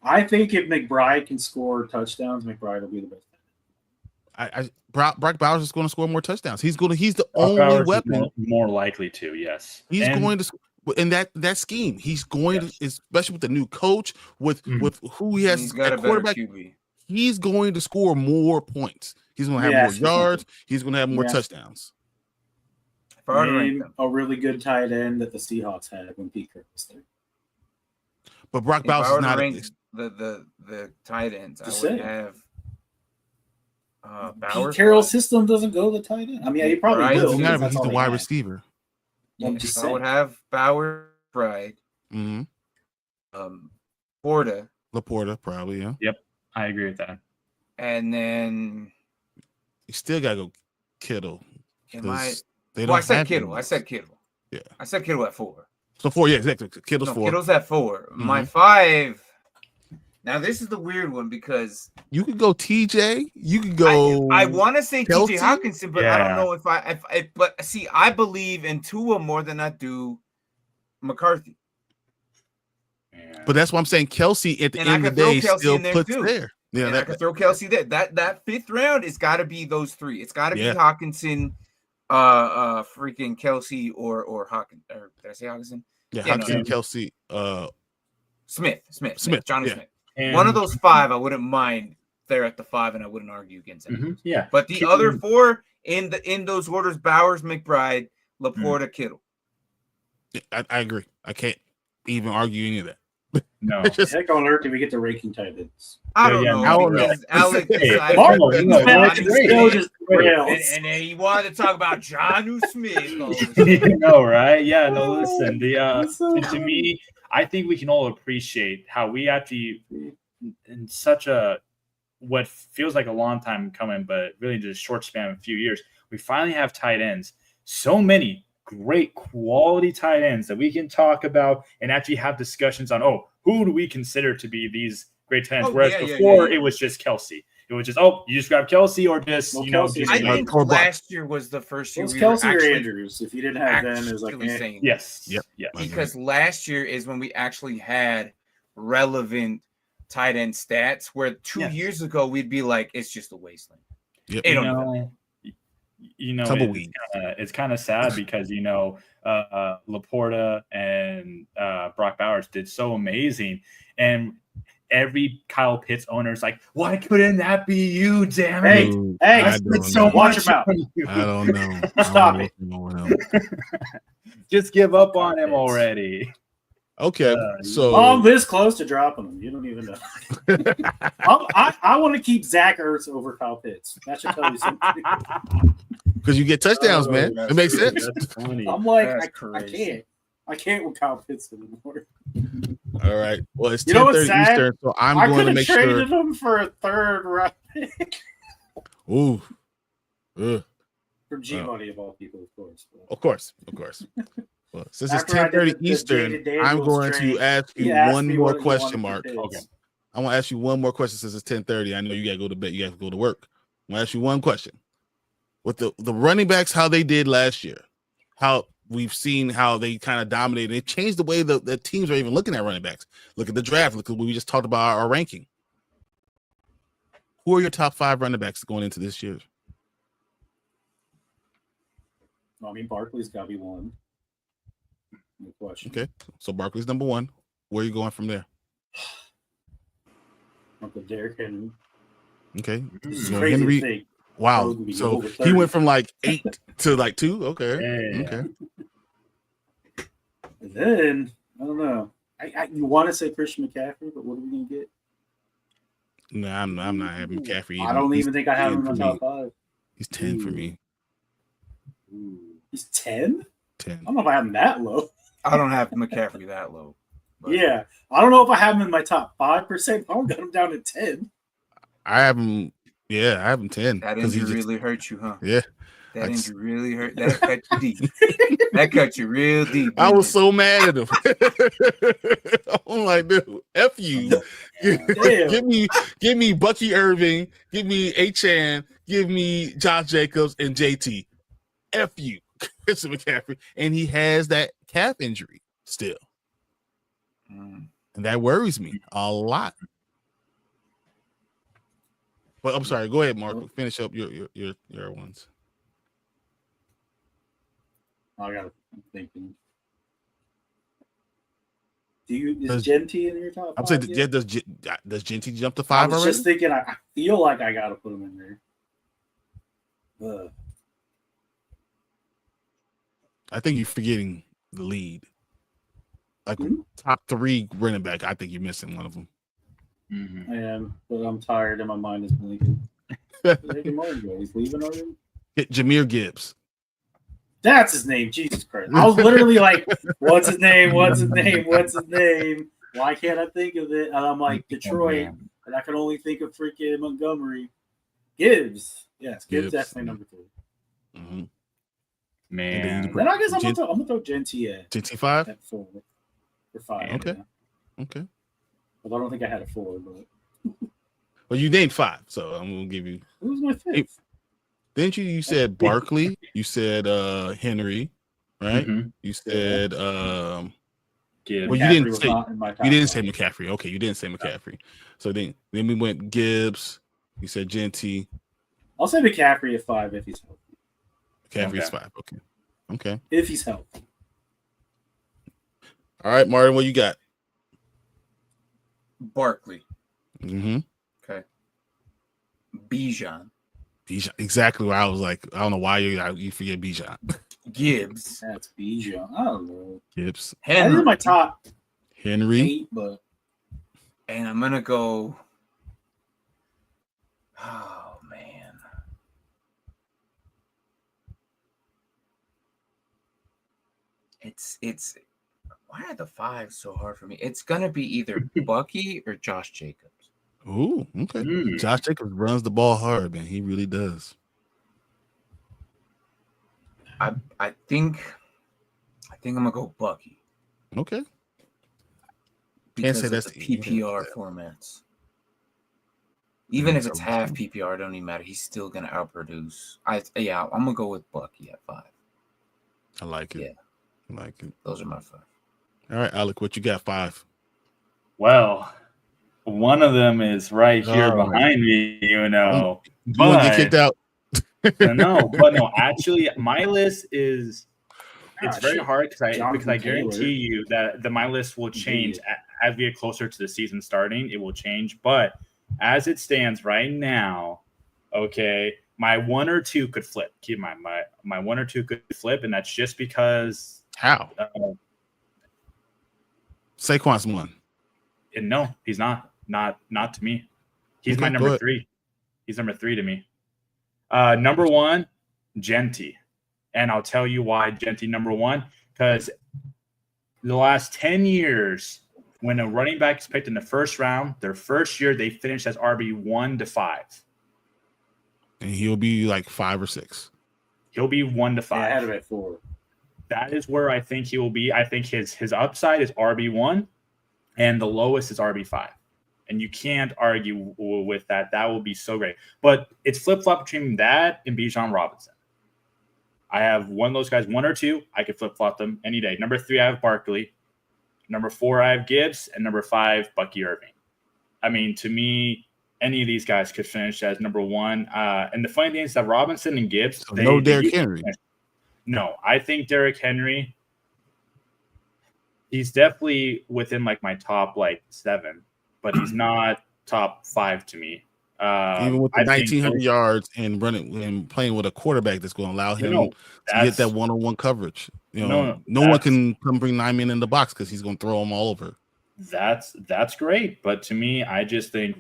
[SPEAKER 2] I think if McBride can score touchdowns, McBride will be the best.
[SPEAKER 1] Brock Bowers is going to score more touchdowns. He's the only weapon.
[SPEAKER 3] More likely to, yes.
[SPEAKER 1] He's going to in that scheme. He's going to, especially with the new coach, with who he has at quarterback. He's going to score more points. He's going to have more yards. He's going to have more touchdowns.
[SPEAKER 2] Name a really good tight end that the Seahawks had when Pete Kirk was there.
[SPEAKER 1] But Brock Bowers is not.
[SPEAKER 6] the tight ends.
[SPEAKER 2] Just
[SPEAKER 6] I would
[SPEAKER 2] saying.
[SPEAKER 6] have
[SPEAKER 2] Pete
[SPEAKER 6] Bowers.
[SPEAKER 2] Carroll's system doesn't go the tight end. I mean, he probably
[SPEAKER 6] Right.
[SPEAKER 2] will.
[SPEAKER 1] Doesn't matter,
[SPEAKER 2] because
[SPEAKER 1] he's
[SPEAKER 2] that's
[SPEAKER 1] the
[SPEAKER 2] all
[SPEAKER 1] wide
[SPEAKER 2] he had.
[SPEAKER 1] receiver.
[SPEAKER 2] I'm
[SPEAKER 6] Yeah,
[SPEAKER 2] just
[SPEAKER 6] so I would
[SPEAKER 2] saying.
[SPEAKER 6] have Bowers, right?
[SPEAKER 1] Mm-hmm.
[SPEAKER 6] Porta,
[SPEAKER 1] Laporta, probably, yeah.
[SPEAKER 3] Yep, I agree with that.
[SPEAKER 6] and then
[SPEAKER 1] You still gotta go Kittle.
[SPEAKER 6] am I?
[SPEAKER 1] 'cause they
[SPEAKER 6] Well, I
[SPEAKER 1] don't
[SPEAKER 6] said
[SPEAKER 1] have
[SPEAKER 6] Kittle.
[SPEAKER 1] anyone
[SPEAKER 6] I
[SPEAKER 1] else.
[SPEAKER 6] said Kittle.
[SPEAKER 1] Yeah.
[SPEAKER 6] I said Kittle at 4.
[SPEAKER 1] So 4, yeah, exactly. Kittle's
[SPEAKER 6] No,
[SPEAKER 1] 4.
[SPEAKER 6] Kittle's at 4. My 5. Now this is the weird one because
[SPEAKER 1] You could go TJ. You could go.
[SPEAKER 6] I want to say
[SPEAKER 1] Kelsey?
[SPEAKER 6] TJ Hawkinson, but I don't
[SPEAKER 3] Yeah.
[SPEAKER 6] know if but see, I believe in Tua more than I do McCarthy.
[SPEAKER 3] Yeah.
[SPEAKER 1] But that's why I'm saying Kelsey at the
[SPEAKER 6] And I
[SPEAKER 1] end of
[SPEAKER 6] could
[SPEAKER 1] the
[SPEAKER 6] throw
[SPEAKER 1] day
[SPEAKER 6] Kelsey
[SPEAKER 1] still
[SPEAKER 6] in there,
[SPEAKER 1] puts
[SPEAKER 6] too.
[SPEAKER 1] there. Yeah,
[SPEAKER 6] And I could throw Kelsey there. That 5th round has got to be those 3. It's got to be
[SPEAKER 1] Yeah.
[SPEAKER 6] Hawkinson, freaking Kelsey or Hawkins. Or did I say Hawkinson?
[SPEAKER 1] yeah,
[SPEAKER 6] Yeah, no,
[SPEAKER 1] Hudson,
[SPEAKER 6] no.
[SPEAKER 1] Kelsey,
[SPEAKER 6] Smith, Johnny
[SPEAKER 1] yeah.
[SPEAKER 6] Smith.
[SPEAKER 3] And-
[SPEAKER 6] One of those 5, I wouldn't mind there at the 5, and I wouldn't argue against it.
[SPEAKER 3] Mhm, yeah.
[SPEAKER 6] But the other 4 in those orders: Bowers, McBride, Laporta, Kittle.
[SPEAKER 1] I agree. I can't even argue any of that.
[SPEAKER 3] No.
[SPEAKER 1] It's just,
[SPEAKER 2] Heck on earth did we get to ranking tight ends?
[SPEAKER 6] I
[SPEAKER 3] Yeah,
[SPEAKER 6] don't
[SPEAKER 3] yeah,
[SPEAKER 6] know.
[SPEAKER 1] I don't know.
[SPEAKER 6] Because Alex
[SPEAKER 3] Hey,
[SPEAKER 6] decided
[SPEAKER 2] Mark-
[SPEAKER 6] to put
[SPEAKER 3] no,
[SPEAKER 6] Jonnu
[SPEAKER 3] that's great.
[SPEAKER 2] Still
[SPEAKER 6] Smith,
[SPEAKER 2] just rails.
[SPEAKER 6] and then he wanted to talk about Jonnu Smith. all of a sudden.
[SPEAKER 3] You know, right? Yeah, no, listen.
[SPEAKER 2] That's so
[SPEAKER 3] To me, I think we can all appreciate how we actually, in such a what feels like a long time coming, but really just a short span of a few years, we finally have tight ends. So many great quality tight ends that we can talk about and actually have discussions on, who do we consider to be these great tight ends?
[SPEAKER 6] Oh,
[SPEAKER 3] Whereas
[SPEAKER 6] yeah, yeah,
[SPEAKER 3] before
[SPEAKER 6] yeah.
[SPEAKER 3] it was just Kelsey. It was just, you just grab Kelsey or just,
[SPEAKER 2] Well,
[SPEAKER 3] you know,
[SPEAKER 2] Kelsey-
[SPEAKER 3] just
[SPEAKER 6] I
[SPEAKER 2] Yeah.
[SPEAKER 6] think
[SPEAKER 1] Or Buck.
[SPEAKER 6] last year was the first year
[SPEAKER 2] It was
[SPEAKER 6] we
[SPEAKER 2] Kelsey
[SPEAKER 6] were
[SPEAKER 2] or
[SPEAKER 6] actually,
[SPEAKER 2] Andrews. If you didn't have them, it was like,
[SPEAKER 6] actually saying
[SPEAKER 3] yes.
[SPEAKER 1] Yep.
[SPEAKER 3] Yeah.
[SPEAKER 6] because last year is when we actually had relevant tight end stats, where 2
[SPEAKER 3] Yes.
[SPEAKER 6] years ago we'd be like, it's just a wasteland.
[SPEAKER 1] Yep.
[SPEAKER 6] It
[SPEAKER 3] You
[SPEAKER 6] don't
[SPEAKER 3] know,
[SPEAKER 1] Tumbleweed.
[SPEAKER 3] it's kind of sad because Laporta and Brock Bowers did so amazing, and every Kyle Pitts owner is like, "Why couldn't that be you? Damn it!
[SPEAKER 2] Hey,
[SPEAKER 1] Dude,
[SPEAKER 2] hey,
[SPEAKER 1] I
[SPEAKER 3] I spent
[SPEAKER 1] don't
[SPEAKER 3] so
[SPEAKER 1] know.
[SPEAKER 2] Watch
[SPEAKER 3] much
[SPEAKER 2] him out.
[SPEAKER 3] on you.
[SPEAKER 1] I don't know.
[SPEAKER 2] Stop
[SPEAKER 1] I
[SPEAKER 2] it.
[SPEAKER 1] don't know what's going on.
[SPEAKER 3] Just give up on
[SPEAKER 2] Kyle
[SPEAKER 3] him
[SPEAKER 2] Pitts.
[SPEAKER 3] already."
[SPEAKER 1] Okay, so
[SPEAKER 2] I'm this close to dropping them. You don't even know. I want to keep Zach Ertz over Kyle Pitts. That should tell you something.
[SPEAKER 1] because you get touchdowns, man. It makes sense.
[SPEAKER 3] That's funny.
[SPEAKER 2] I'm like,
[SPEAKER 6] That's
[SPEAKER 2] I
[SPEAKER 6] crazy.
[SPEAKER 2] can't with Kyle Pitts anymore.
[SPEAKER 1] All right. Well, it's
[SPEAKER 2] You know what's
[SPEAKER 1] 10:30
[SPEAKER 2] sad?
[SPEAKER 1] Eastern, so I'm
[SPEAKER 2] I
[SPEAKER 1] going
[SPEAKER 2] could
[SPEAKER 1] to
[SPEAKER 2] have
[SPEAKER 1] make
[SPEAKER 2] traded
[SPEAKER 1] sure.
[SPEAKER 2] him for a 3rd round pick
[SPEAKER 1] Ooh. Ugh.
[SPEAKER 2] for G Money of all people, of course. But
[SPEAKER 1] Of course. Well, since it's
[SPEAKER 2] After I did
[SPEAKER 1] 10:30
[SPEAKER 2] the
[SPEAKER 1] Eastern,
[SPEAKER 2] Jaden Daniels
[SPEAKER 1] I'm going
[SPEAKER 2] trade,
[SPEAKER 1] to ask
[SPEAKER 2] he
[SPEAKER 1] you
[SPEAKER 2] asked
[SPEAKER 1] one
[SPEAKER 2] me
[SPEAKER 1] more
[SPEAKER 2] what he wanted
[SPEAKER 1] question,
[SPEAKER 2] for
[SPEAKER 1] Mark.
[SPEAKER 2] Pitts.
[SPEAKER 3] Okay.
[SPEAKER 1] I want to ask you one more question since it's 10:30. I know you got to go to bed. You got to go to work. I'm going to ask you one question. With the running backs, how they did last year, how we've seen how they kind of dominated. It changed the way the teams are even looking at running backs. Look at the draft. Look at what we just talked about our ranking. Who are your top 5 running backs going into this year?
[SPEAKER 2] I mean, Barkley's got to be one. No question.
[SPEAKER 1] Okay. So Barkley's number 1. Where are you going from there?
[SPEAKER 2] Uncle Derrick Henry.
[SPEAKER 1] Okay.
[SPEAKER 2] This is
[SPEAKER 1] So
[SPEAKER 2] crazy
[SPEAKER 1] Henry-
[SPEAKER 2] to think.
[SPEAKER 1] Wow.
[SPEAKER 2] Probably
[SPEAKER 1] So
[SPEAKER 2] over
[SPEAKER 1] he
[SPEAKER 2] 30.
[SPEAKER 1] went from like 8 to like 2. Okay.
[SPEAKER 3] Yeah.
[SPEAKER 1] Okay.
[SPEAKER 2] And then, I don't know. You want to say Christian McCaffrey, but what are we going to get?
[SPEAKER 1] No, I'm not having McCaffrey.
[SPEAKER 2] I don't even think I have him in my
[SPEAKER 1] 10
[SPEAKER 2] top
[SPEAKER 1] for me.
[SPEAKER 2] 5.
[SPEAKER 1] He's 10 for me.
[SPEAKER 2] He's 10?
[SPEAKER 1] 10.
[SPEAKER 2] I don't know if I have him that low.
[SPEAKER 6] I don't have McCaffrey that low. but-
[SPEAKER 2] Yeah. I don't know if I have him in my top 5%. I don't got him down to 10.
[SPEAKER 1] I have him. Yeah, I have him 10.
[SPEAKER 6] That
[SPEAKER 1] 'cause he
[SPEAKER 6] injury
[SPEAKER 1] just-
[SPEAKER 6] really hurt you, huh?
[SPEAKER 1] Yeah.
[SPEAKER 6] That
[SPEAKER 1] I just-
[SPEAKER 6] injury really hurt. That cut you deep. That cut you real deep.
[SPEAKER 1] I
[SPEAKER 6] didn't
[SPEAKER 1] was
[SPEAKER 6] it?
[SPEAKER 1] so mad at him. I'm like, dude, F you.
[SPEAKER 2] Damn.
[SPEAKER 1] give me Bucky Irving, give me Achan, give me Josh Jacobs and JT. F you, Christian McCaffrey. And he has that calf injury still.
[SPEAKER 6] Mm.
[SPEAKER 1] And that worries me a lot. But I'm sorry, go ahead, Mark. Finish up your ones.
[SPEAKER 2] I got to thinking. Is
[SPEAKER 1] Does-
[SPEAKER 2] Genty in your top 5?
[SPEAKER 1] I'm saying,
[SPEAKER 2] yet?
[SPEAKER 1] does Genty jump to
[SPEAKER 2] I
[SPEAKER 1] 5
[SPEAKER 2] was
[SPEAKER 1] already?
[SPEAKER 2] just thinking, I feel like I got to put him in there.
[SPEAKER 1] I think you're forgetting the lead. Like
[SPEAKER 2] Hmm?
[SPEAKER 1] top 3 running back, I think you're missing one of them.
[SPEAKER 3] Mm-hmm.
[SPEAKER 2] I am, but I'm tired and my mind is blinking. He's leaving already?
[SPEAKER 1] Jahmyr Gibbs.
[SPEAKER 2] That's his name. Jesus Christ. I was literally like, what's his name? What's his name? What's his name? Why can't I think of it? And I'm like, Detroit. And I can only think of freaking Montgomery. Gibbs. Yes, Gibbs definitely number 3.
[SPEAKER 1] Mm-hmm.
[SPEAKER 3] Man.
[SPEAKER 2] Then I guess I'm gonna throw Genty at
[SPEAKER 1] Genty 5?
[SPEAKER 2] At 4 or 5.
[SPEAKER 1] Okay.
[SPEAKER 2] Yeah.
[SPEAKER 1] Okay.
[SPEAKER 2] Well, I don't think I had a 4, but
[SPEAKER 1] well, you named 5, so I'm gonna give you.
[SPEAKER 2] Who's my 5th?
[SPEAKER 1] Didn't you? You said Barkley. You said Henry, right?
[SPEAKER 3] Mm-hmm.
[SPEAKER 1] You said
[SPEAKER 3] Gibbs.
[SPEAKER 1] well, you didn't say McCaffrey. Okay, you didn't say McCaffrey. So then we went Gibbs. You said Genty.
[SPEAKER 2] I'll say McCaffrey at 5 if he's healthy.
[SPEAKER 1] McCaffrey's 5. Okay.
[SPEAKER 2] If he's healthy.
[SPEAKER 1] All right, Martin, what you got?
[SPEAKER 6] Barkley.
[SPEAKER 1] Mm-hmm.
[SPEAKER 6] Okay. Bijan.
[SPEAKER 1] Exactly where I was like, I don't know why you forget Bijan.
[SPEAKER 6] Gibbs.
[SPEAKER 2] That's Bijan. I don't know.
[SPEAKER 1] Gibbs.
[SPEAKER 2] Henry. These are my top
[SPEAKER 1] Henry.
[SPEAKER 2] 8, but
[SPEAKER 6] and I'm gonna go. Oh man. It's why are the 5s so hard for me? It's gonna be either Bucky or Josh Jacobs.
[SPEAKER 1] Ooh, okay. Josh Jacobs runs the ball hard, man. He really does.
[SPEAKER 6] I think I'm gonna go Bucky.
[SPEAKER 1] Okay.
[SPEAKER 6] Because
[SPEAKER 1] say
[SPEAKER 6] of
[SPEAKER 1] that's
[SPEAKER 6] the PPR formats. Even if it's half PPR, it don't even matter. He's still gonna outproduce. I'm gonna go with Bucky at 5.
[SPEAKER 1] I like it.
[SPEAKER 6] Yeah.
[SPEAKER 1] I like it.
[SPEAKER 6] Those are my 5.
[SPEAKER 1] All right, Alec, what you got? 5.
[SPEAKER 3] Well, one of them is right here behind me, you know.
[SPEAKER 1] You want to get kicked out?
[SPEAKER 3] No. Actually, my list is it's very hard because I guarantee you that my list will change as we get closer to the season starting. It will change, but as it stands right now, okay, my 1 or 2 could flip. Keep in mind, my 1 or 2 could flip, and that's just because
[SPEAKER 1] how Saquon's 1.
[SPEAKER 3] And no, he's not to me. He's my number 3. He's number 3 to me. Number 1, Genty. And I'll tell you why Genty number 1. Because the last 10 years, when a running back is picked in the first round, their first year, they finished as RB 1 to 5.
[SPEAKER 1] And he'll be like 5 or 6.
[SPEAKER 3] He'll be 1 to 5.
[SPEAKER 2] Yeah, I had him at 4.
[SPEAKER 3] That is where I think he will be. I think his upside is RB1, and the lowest is RB5. And you can't argue with that. That will be so great. But it's flip-flop between that and Bijan Robinson. I have one of those guys, 1 or 2. I could flip-flop them any day. Number 3, I have Barkley. Number 4, I have Gibbs. And number 5, Bucky Irving. I mean, to me, any of these guys could finish as number 1. And the funny thing is that Robinson and Gibbs.
[SPEAKER 1] So no Derrick Henry.
[SPEAKER 3] No, I think Derrick Henry, he's definitely within like my top 7, but he's not top 5 to me.
[SPEAKER 1] Even with the 1,900 yards and running and playing with a quarterback that's going to allow him to get that one-on-one coverage. No one can come bring 9 men in the box because he's going to throw them all over.
[SPEAKER 3] That's great, but to me, I just think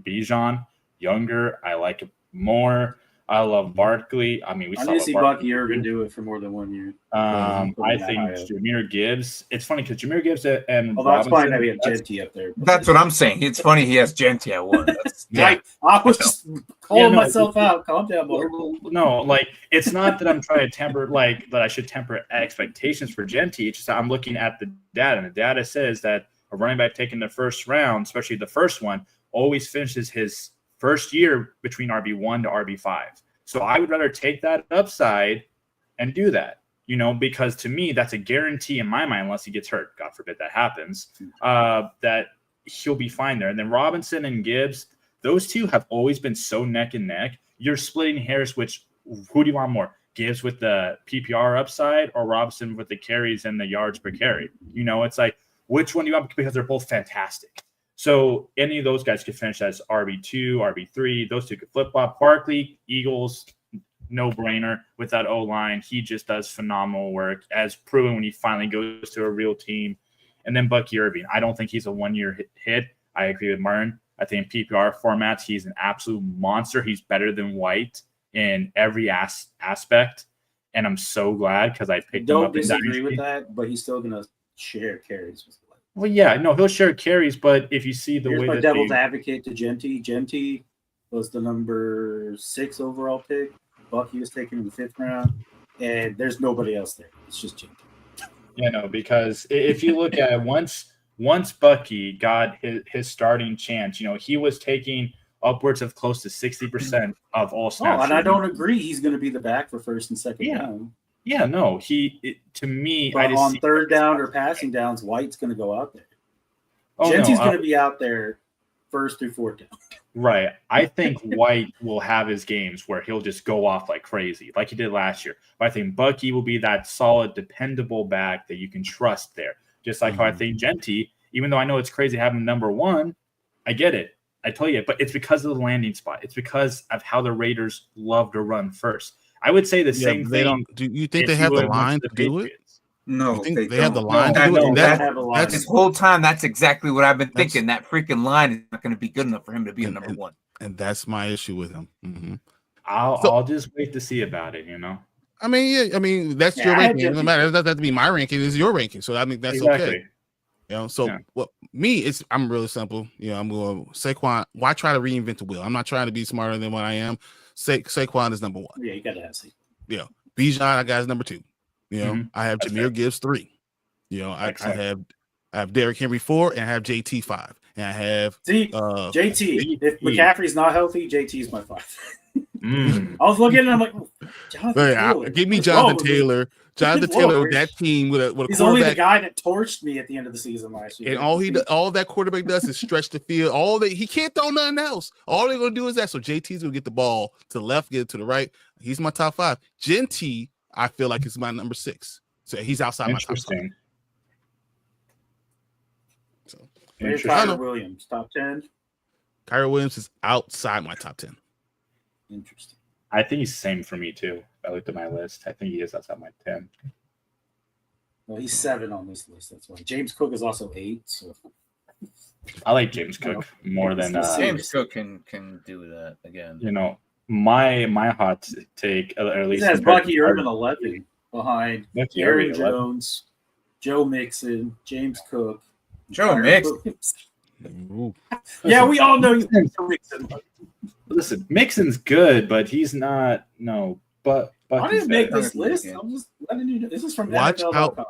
[SPEAKER 3] Bijan younger. I like it more. I love Barkley. I mean, we saw
[SPEAKER 2] see Bucky Irving do it for more than 1 year.
[SPEAKER 3] I think Jahmyr Gibbs. It's funny because Jahmyr Gibbs and
[SPEAKER 2] that's fine that we have Genty up there.
[SPEAKER 6] That's what I'm saying. It's funny he has Genty at 1.
[SPEAKER 2] I was just calling myself out. Calm down, boy.
[SPEAKER 3] No, it's not that I'm trying to temper that I should temper expectations for Genty. It's just that I'm looking at the data, and the data says that a running back taken the first round, especially the first one, always finishes his first year between RB1 to RB5. So I would rather take that upside and do that, because to me, that's a guarantee in my mind, unless he gets hurt. God forbid that happens, that he'll be fine there. And then Robinson and Gibbs, those two have always been so neck and neck. You're splitting hairs, who do you want more? Gibbs with the PPR upside or Robinson with the carries and the yards per carry? It's like, which one do you want? Because they're both fantastic. So any of those guys could finish as RB2, RB3. Those two could flip-flop. Barkley, Eagles, no-brainer with that O-line. He just does phenomenal work, as proven when he finally goes to a real team. And then Bucky Irving. I don't think he's a one-year hit. I agree with Martin. I think PPR formats, he's an absolute monster. He's better than White in every aspect. And I'm so glad because I picked him up.
[SPEAKER 2] Don't disagree with that, but he's still going to share carries with White.
[SPEAKER 3] Well, yeah, no, he'll share carries, but if you see the way
[SPEAKER 2] my
[SPEAKER 3] that
[SPEAKER 2] devil's advocate to Genty was the number 6 overall pick. Bucky was taken in the 5th round, and there's nobody else there. It's just Genty.
[SPEAKER 3] Yeah, no, because if you look at once Bucky got his starting chance, he was taking upwards of close to 60% of all snaps.
[SPEAKER 2] Oh, and I don't agree he's going to be the back for 1st and 2nd round.
[SPEAKER 3] Yeah, no, to me,
[SPEAKER 2] but I just on 3rd down or passing downs, White's going to go out there.
[SPEAKER 3] Oh,
[SPEAKER 2] Genty's going to be out there 1st through 4th down.
[SPEAKER 3] Right. I think White will have his games where he'll just go off like crazy, like he did last year. But I think Bucky will be that solid, dependable back that you can trust there. Just like how I think Genty, even though I know it's crazy having number 1, I get it. I tell you, but it's because of the landing spot. It's because of how the Raiders love to run first. I would say the same thing.
[SPEAKER 1] Do you think they have the line to do it?
[SPEAKER 6] No,
[SPEAKER 1] they have the line to do it.
[SPEAKER 6] This whole time, that's exactly what I've been thinking. That freaking line is not going to be good enough for him to be a number 1.
[SPEAKER 1] And that's my issue with him. Mm-hmm.
[SPEAKER 3] I'll just wait to see about it,
[SPEAKER 1] I mean, that's your ranking. It doesn't matter. It doesn't have to be my ranking. It's your ranking. So I mean, that's okay. I'm really simple. I'm going Saquon. Why try to reinvent the wheel? I'm not trying to be smarter than what I am. Saquon is number 1.
[SPEAKER 2] Yeah, you got to have Saquon.
[SPEAKER 1] Yeah, Bijan, I got as number 2. I have Jahmyr Gibbs 3. I have Derrick Henry 4, and I have JT 5, and I have
[SPEAKER 2] JT. If McCaffrey's not healthy, JT's my 5. I was looking and I'm like,
[SPEAKER 1] give me Jonathan Taylor. Jonathan Taylor with that team with a
[SPEAKER 2] he's only the guy that torched me at the end of the season last year.
[SPEAKER 1] And all that quarterback does is stretch the field. He can't throw nothing else. All they're gonna do is that. So JT's gonna get the ball to the left, get it to the right. He's my top 5. Genty, I feel like is my number 6. So he's outside my top 5. So
[SPEAKER 2] Kyrie Williams, top 10.
[SPEAKER 1] Kyrie Williams is outside my top 10.
[SPEAKER 2] Interesting.
[SPEAKER 3] I think he's the same for me too. I looked at my list. I think he is outside my 10.
[SPEAKER 2] Well, he's 7 on this list. That's why James Cook is also 8. So
[SPEAKER 3] I like James Cook more than
[SPEAKER 6] James Cook can do that again.
[SPEAKER 3] My hot take, or at least
[SPEAKER 2] he has Bucky Irvin 11 behind Aaron Jones, Joe Mixon, James Cook,
[SPEAKER 6] Joe Mixon.
[SPEAKER 2] Yeah, we all know he's Mixon.
[SPEAKER 3] Listen, Mixon's good, but he's not. No, but
[SPEAKER 2] I didn't make this list. I'm just letting you know. This is from
[SPEAKER 1] Watch
[SPEAKER 2] NFL.com.
[SPEAKER 1] out.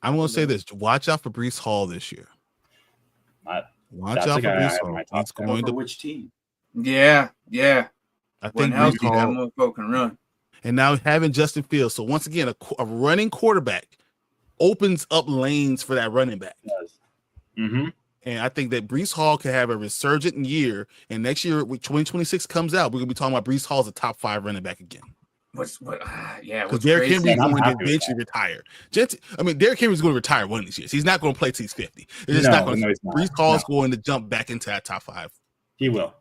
[SPEAKER 1] I'm going to say this. Watch out for Breece Hall this year. Watch out for Breece Hall. He's going to
[SPEAKER 2] which team?
[SPEAKER 6] Yeah.
[SPEAKER 1] I think
[SPEAKER 6] Breece Hall can run.
[SPEAKER 1] And now having Justin Fields. So once again, a running quarterback opens up lanes for that running back.
[SPEAKER 3] Mm-hmm.
[SPEAKER 1] And I think that Breece Hall can have a resurgent year. And next year, when 2026 comes out, we're going to be talking about Breece Hall as a top 5 running back again.
[SPEAKER 6] Because
[SPEAKER 1] Derrick Henry is going to eventually retire. Derrick Henry is going to retire one of these years. He's not going to play till he's 50. It's just not going to. Breece Hall is going to jump back into that top 5.
[SPEAKER 3] He will.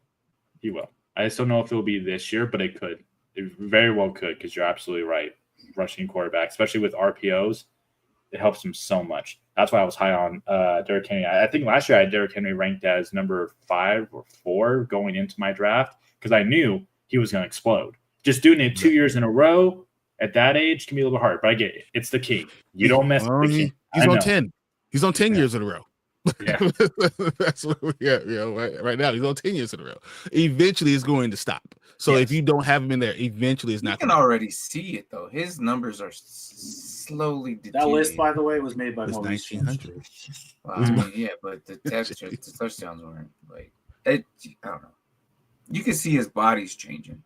[SPEAKER 3] I just don't know if it will be this year, but it could. It very well could, because you're absolutely right. Rushing quarterback, especially with RPOs, it helps him so much. That's why I was high on Derrick Henry. I think last year I had Derrick Henry ranked as number 5 or 4 going into my draft because I knew he was going to explode. Just doing it 2 years in a row at that age can be a little bit hard, but I get it. It's the king. You don't mess with the king.
[SPEAKER 1] He's on 10. He's on 10 years in a row.
[SPEAKER 3] Yeah.
[SPEAKER 1] That's what we got, right now. He's on 10 years in a row. Eventually, it's going to stop. So if you don't have him in there, eventually it's not.
[SPEAKER 6] You can already see it, though. His numbers are slowly
[SPEAKER 2] deteriorating. That list, by the way, was made by Maurice
[SPEAKER 1] 1900.
[SPEAKER 6] But the touchdowns weren't like it. I don't know. You can see his body's changing.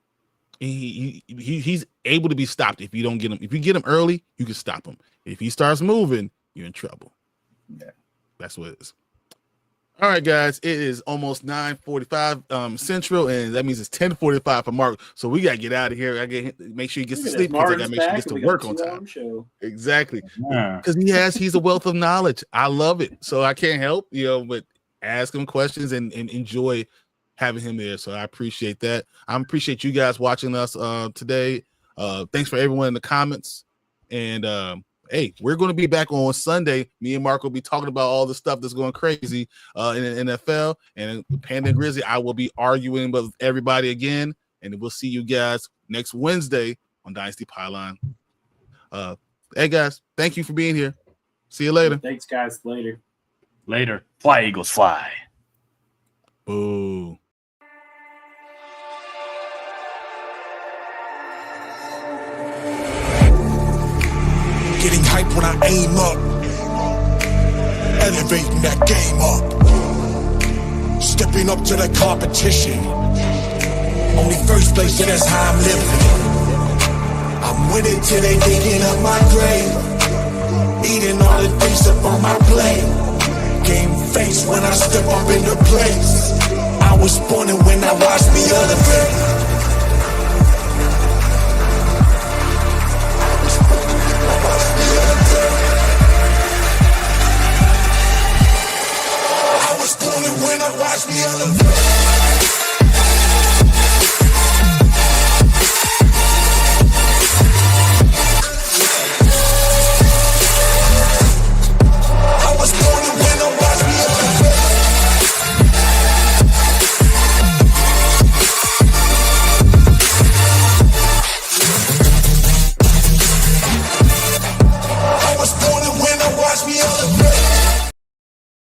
[SPEAKER 1] He's able to be stopped if you don't get him. If you get him early, you can stop him. If he starts moving, you're in trouble.
[SPEAKER 6] Yeah,
[SPEAKER 1] that's what it is. All right, guys, it is almost 9:45 Central, and that means it's 10:45 for Mark. So we gotta get out of here. I get make sure he gets to sleep because I gotta make sure he gets to work on time. Exactly, because he's a wealth of knowledge. I love it, so I can't help but ask him questions and enjoy having him there. So I appreciate that. I appreciate you guys watching us today. Thanks for everyone in the comments, and hey, we're going to be back on Sunday. Me and Mark will be talking about all the stuff that's going crazy in the NFL. And Panda and Grizzly, I will be arguing with everybody again. And we'll see you guys next Wednesday on Dynasty Pylon. Hey, guys, thank you for being here. See you later.
[SPEAKER 2] Thanks, guys. Later.
[SPEAKER 3] Later. Fly, Eagles, fly.
[SPEAKER 1] Boo.
[SPEAKER 7] Getting hype when I aim up, elevating that game up, stepping up to the competition. Only first place, and that's how I'm living. I'm winning till they digging up my grave, eating all the things up on my plate. Game face when I step up in the place. I was born and when I watched me elevate. When I watch me elevate.